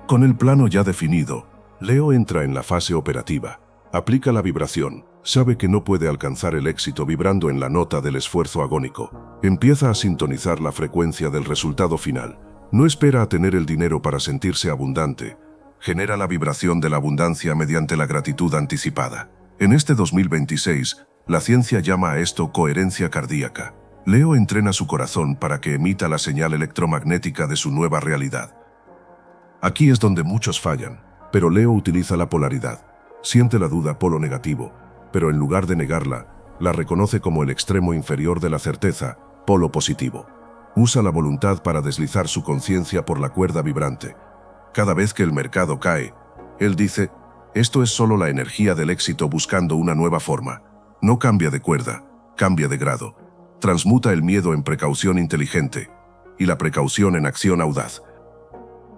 Con el plano ya definido, Leo entra en la fase operativa. Aplica la vibración. Sabe que no puede alcanzar el éxito vibrando en la nota del esfuerzo agónico. Empieza a sintonizar la frecuencia del resultado final. No espera a tener el dinero para sentirse abundante. Genera la vibración de la abundancia mediante la gratitud anticipada. En este 2026, la ciencia llama a esto coherencia cardíaca. Leo entrena su corazón para que emita la señal electromagnética de su nueva realidad. Aquí es donde muchos fallan, pero Leo utiliza la polaridad. Siente la duda, polo negativo, pero en lugar de negarla, la reconoce como el extremo inferior de la certeza, polo positivo. Usa la voluntad para deslizar su conciencia por la cuerda vibrante. Cada vez que el mercado cae, él dice, esto es solo la energía del éxito buscando una nueva forma. No cambia de cuerda, cambia de grado. Transmuta el miedo en precaución inteligente y la precaución en acción audaz.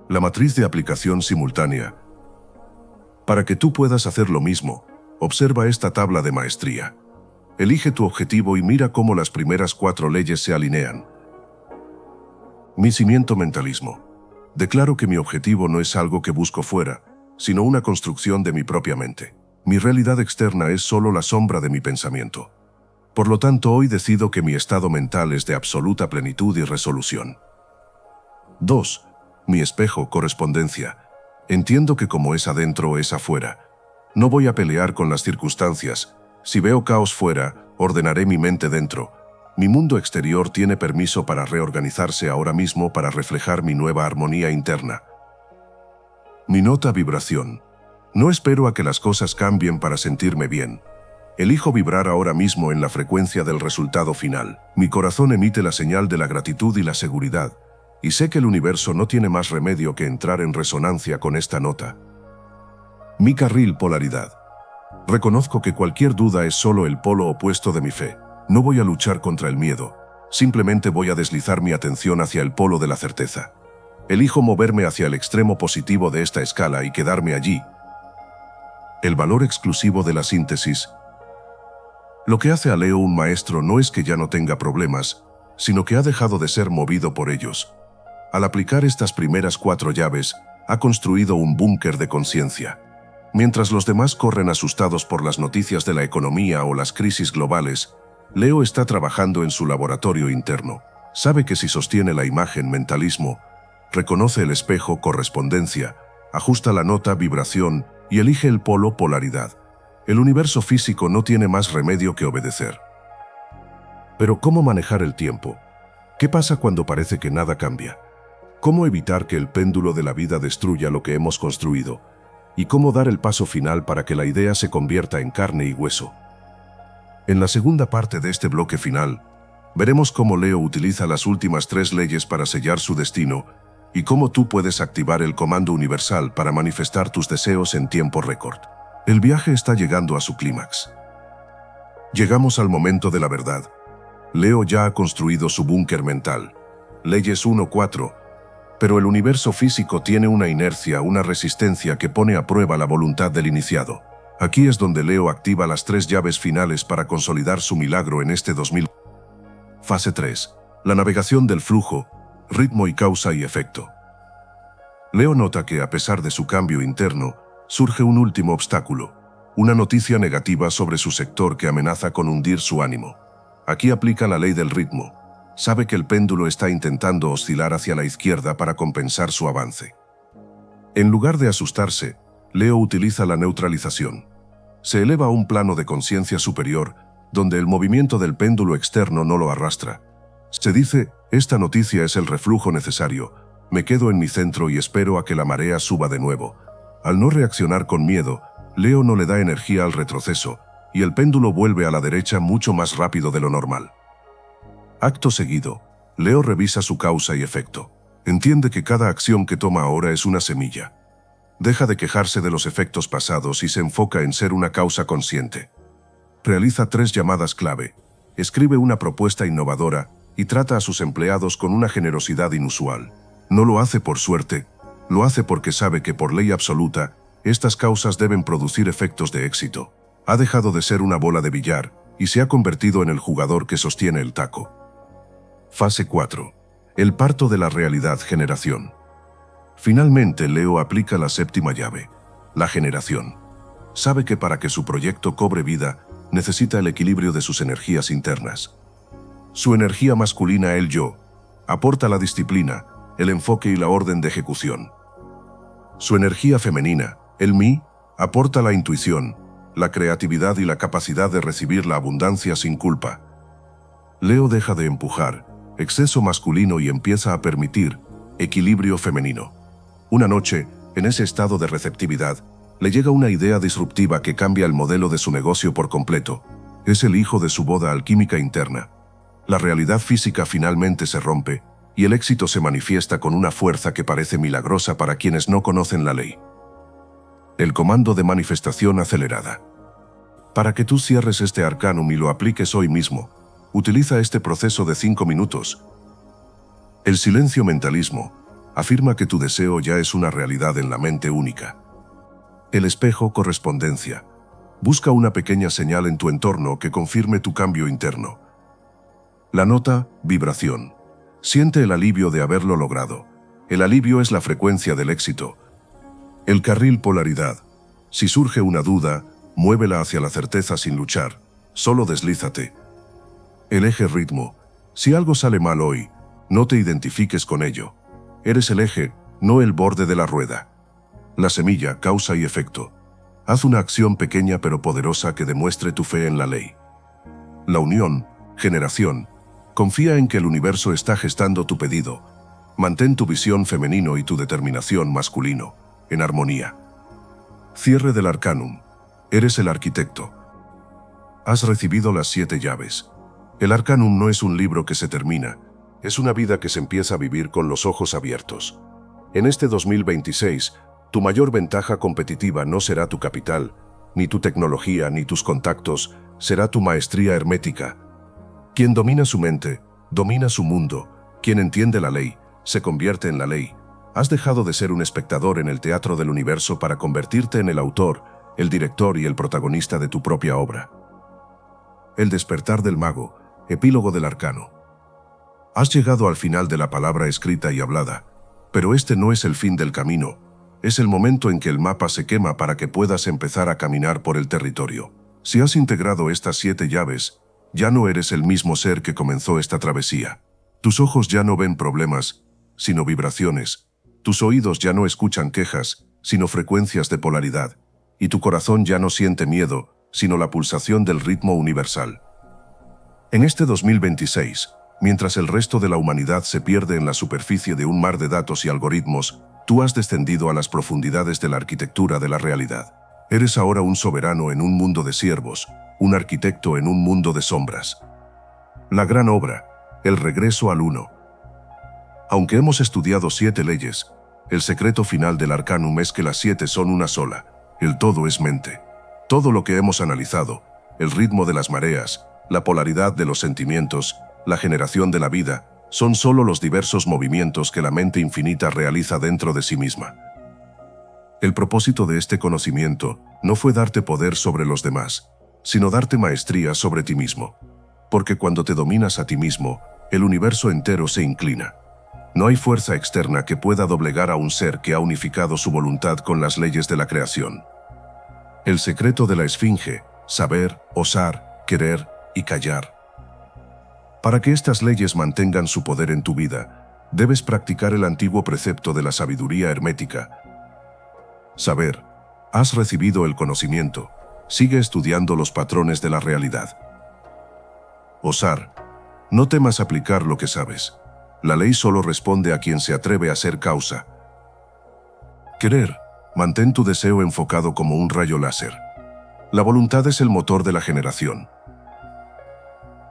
La matriz de aplicación simultánea. Para que tú puedas hacer lo mismo, observa esta tabla de maestría. Elige tu objetivo y mira cómo las primeras 4 leyes se alinean. Mi cimiento mentalismo. Declaro que mi objetivo no es algo que busco fuera, sino una construcción de mi propia mente. Mi realidad externa es solo la sombra de mi pensamiento. Por lo tanto, hoy decido que mi estado mental es de absoluta plenitud y resolución. 2. Mi espejo, correspondencia. Entiendo que como es adentro, es afuera. No voy a pelear con las circunstancias. Si veo caos fuera, ordenaré mi mente dentro. Mi mundo exterior tiene permiso para reorganizarse ahora mismo para reflejar mi nueva armonía interna. Mi nota vibración. No espero a que las cosas cambien para sentirme bien. Elijo vibrar ahora mismo en la frecuencia del resultado final. Mi corazón emite la señal de la gratitud y la seguridad, y sé que el universo no tiene más remedio que entrar en resonancia con esta nota. Mi carril polaridad. Reconozco que cualquier duda es solo el polo opuesto de mi fe. No voy a luchar contra el miedo, simplemente voy a deslizar mi atención hacia el polo de la certeza. Elijo moverme hacia el extremo positivo de esta escala y quedarme allí. El valor exclusivo de la síntesis. Lo que hace a Leo un maestro no es que ya no tenga problemas, sino que ha dejado de ser movido por ellos. Al aplicar estas primeras 4 llaves, ha construido un búnker de conciencia. Mientras los demás corren asustados por las noticias de la economía o las crisis globales, Leo está trabajando en su laboratorio interno. Sabe que si sostiene la imagen mentalismo, reconoce el espejo correspondencia, ajusta la nota vibración y elige el polo polaridad. El universo físico no tiene más remedio que obedecer. Pero ¿cómo manejar el tiempo? ¿Qué pasa cuando parece que nada cambia? ¿Cómo evitar que el péndulo de la vida destruya lo que hemos construido? ¿Y cómo dar el paso final para que la idea se convierta en carne y hueso? En la segunda parte de este bloque final, veremos cómo Leo utiliza las últimas 3 leyes para sellar su destino y cómo tú puedes activar el comando universal para manifestar tus deseos en tiempo récord. El viaje está llegando a su clímax. Llegamos al momento de la verdad. Leo ya ha construido su búnker mental. Leyes 1-4. Pero el universo físico tiene una inercia, una resistencia que pone a prueba la voluntad del iniciado. Aquí es donde Leo activa las 3 llaves finales para consolidar su milagro en este 2000. Fase 3. La navegación del flujo, ritmo y causa y efecto. Leo nota que, a pesar de su cambio interno, surge un último obstáculo, una noticia negativa sobre su sector que amenaza con hundir su ánimo. Aquí aplica la ley del ritmo. Sabe que el péndulo está intentando oscilar hacia la izquierda para compensar su avance. En lugar de asustarse, Leo utiliza la neutralización. Se eleva a un plano de conciencia superior, donde el movimiento del péndulo externo no lo arrastra. Se dice, esta noticia es el reflujo necesario, me quedo en mi centro y espero a que la marea suba de nuevo. Al no reaccionar con miedo, Leo no le da energía al retroceso, y el péndulo vuelve a la derecha mucho más rápido de lo normal. Acto seguido, Leo revisa su causa y efecto. Entiende que cada acción que toma ahora es una semilla. Deja de quejarse de los efectos pasados y se enfoca en ser una causa consciente. Realiza 3 llamadas clave, escribe una propuesta innovadora y trata a sus empleados con una generosidad inusual. No lo hace por suerte, lo hace porque sabe que por ley absoluta, estas causas deben producir efectos de éxito. Ha dejado de ser una bola de billar y se ha convertido en el jugador que sostiene el taco. Fase 4. El parto de la realidad generación. Finalmente, Leo aplica la 7ª llave. la generación. Sabe que para que su proyecto cobre vida, necesita el equilibrio de sus energías internas. Su energía masculina, el yo, aporta la disciplina, el enfoque y la orden de ejecución. Su energía femenina, el mí, aporta la intuición, la creatividad y la capacidad de recibir la abundancia sin culpa. Leo deja de empujar, exceso masculino y empieza a permitir equilibrio femenino. Una noche, en ese estado de receptividad, le llega una idea disruptiva que cambia el modelo de su negocio por completo. Es el hijo de su boda alquímica interna. La realidad física finalmente se rompe, y el éxito se manifiesta con una fuerza que parece milagrosa para quienes no conocen la ley. El comando de manifestación acelerada. Para que tú cierres este arcanum y lo apliques hoy mismo, utiliza este proceso de 5 minutos. El silencio mentalismo afirma que tu deseo ya es una realidad en la mente única. El espejo correspondencia. Busca una pequeña señal en tu entorno que confirme tu cambio interno. La nota, vibración. Siente el alivio de haberlo logrado. El alivio es la frecuencia del éxito. El carril polaridad. Si surge una duda, muévela hacia la certeza sin luchar. Solo deslízate. El eje ritmo. Si algo sale mal hoy, no te identifiques con ello. Eres el eje, no el borde de la rueda. La semilla, causa y efecto. Haz una acción pequeña pero poderosa que demuestre tu fe en la ley. La unión, generación. Confía en que el universo está gestando tu pedido. Mantén tu visión femenino y tu determinación masculino, en armonía. Cierre del arcanum. Eres el arquitecto. Has recibido las 7 llaves. El arcanum no es un libro que se termina, es una vida que se empieza a vivir con los ojos abiertos. En este 2026, tu mayor ventaja competitiva no será tu capital, ni tu tecnología, ni tus contactos, será tu maestría hermética. Quien domina su mente, domina su mundo. Quien entiende la ley, se convierte en la ley. Has dejado de ser un espectador en el teatro del universo para convertirte en el autor, el director y el protagonista de tu propia obra. El despertar del mago, epílogo del arcano. Has llegado al final de la palabra escrita y hablada, pero este no es el fin del camino. Es el momento en que el mapa se quema para que puedas empezar a caminar por el territorio. Si has integrado estas 7 llaves, ya no eres el mismo ser que comenzó esta travesía. Tus ojos ya no ven problemas, sino vibraciones. Tus oídos ya no escuchan quejas, sino frecuencias de polaridad. Y tu corazón ya no siente miedo, sino la pulsación del ritmo universal. En este 2026, mientras el resto de la humanidad se pierde en la superficie de un mar de datos y algoritmos, tú has descendido a las profundidades de la arquitectura de la realidad. Eres ahora un soberano en un mundo de siervos, un arquitecto en un mundo de sombras. La gran obra, el regreso al uno. Aunque hemos estudiado 7 leyes, el secreto final del arcanum es que las 7 son una sola. El todo es mente. Todo lo que hemos analizado, el ritmo de las mareas, la polaridad de los sentimientos, la generación de la vida, son solo los diversos movimientos que la mente infinita realiza dentro de sí misma. El propósito de este conocimiento no fue darte poder sobre los demás, sino darte maestría sobre ti mismo. Porque cuando te dominas a ti mismo, el universo entero se inclina. No hay fuerza externa que pueda doblegar a un ser que ha unificado su voluntad con las leyes de la creación. El secreto de la esfinge, saber, osar, querer y callar. Para que estas leyes mantengan su poder en tu vida, debes practicar el antiguo precepto de la sabiduría hermética. Saber, has recibido el conocimiento, sigue estudiando los patrones de la realidad. Osar, no temas aplicar lo que sabes. La ley solo responde a quien se atreve a ser causa. Querer, mantén tu deseo enfocado como un rayo láser. La voluntad es el motor de la generación.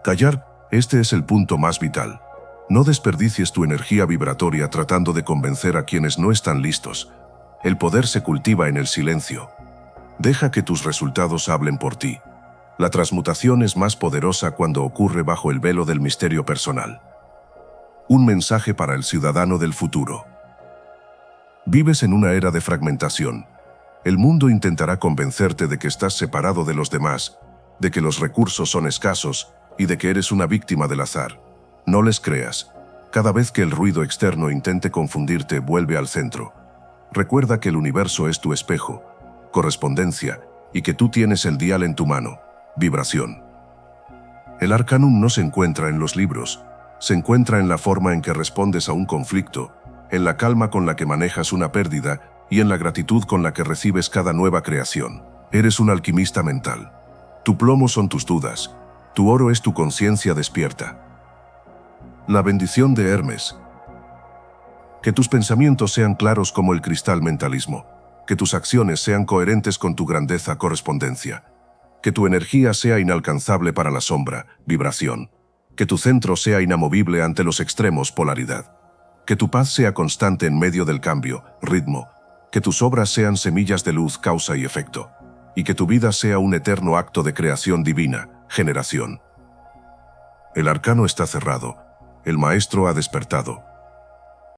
Callar, este es el punto más vital. No desperdicies tu energía vibratoria tratando de convencer a quienes no están listos. El poder se cultiva en el silencio. Deja que tus resultados hablen por ti. La transmutación es más poderosa cuando ocurre bajo el velo del misterio personal. Un mensaje para el ciudadano del futuro. Vives en una era de fragmentación. El mundo intentará convencerte de que estás separado de los demás, de que los recursos son escasos y de que eres una víctima del azar. No les creas. Cada vez que el ruido externo intente confundirte, vuelve al centro. Recuerda que el universo es tu espejo, correspondencia, y que tú tienes el dial en tu mano, vibración. El Arcanum no se encuentra en los libros, se encuentra en la forma en que respondes a un conflicto, en la calma con la que manejas una pérdida y en la gratitud con la que recibes cada nueva creación. Eres un alquimista mental. Tu plomo son tus dudas, tu oro es tu conciencia despierta. La bendición de Hermes. Que tus pensamientos sean claros como el cristal mentalismo, que tus acciones sean coherentes con tu grandeza correspondencia, que tu energía sea inalcanzable para la sombra, vibración, que tu centro sea inamovible ante los extremos, polaridad, que tu paz sea constante en medio del cambio, ritmo, que tus obras sean semillas de luz, causa y efecto, y que tu vida sea un eterno acto de creación divina, generación. El arcano está cerrado, el maestro ha despertado,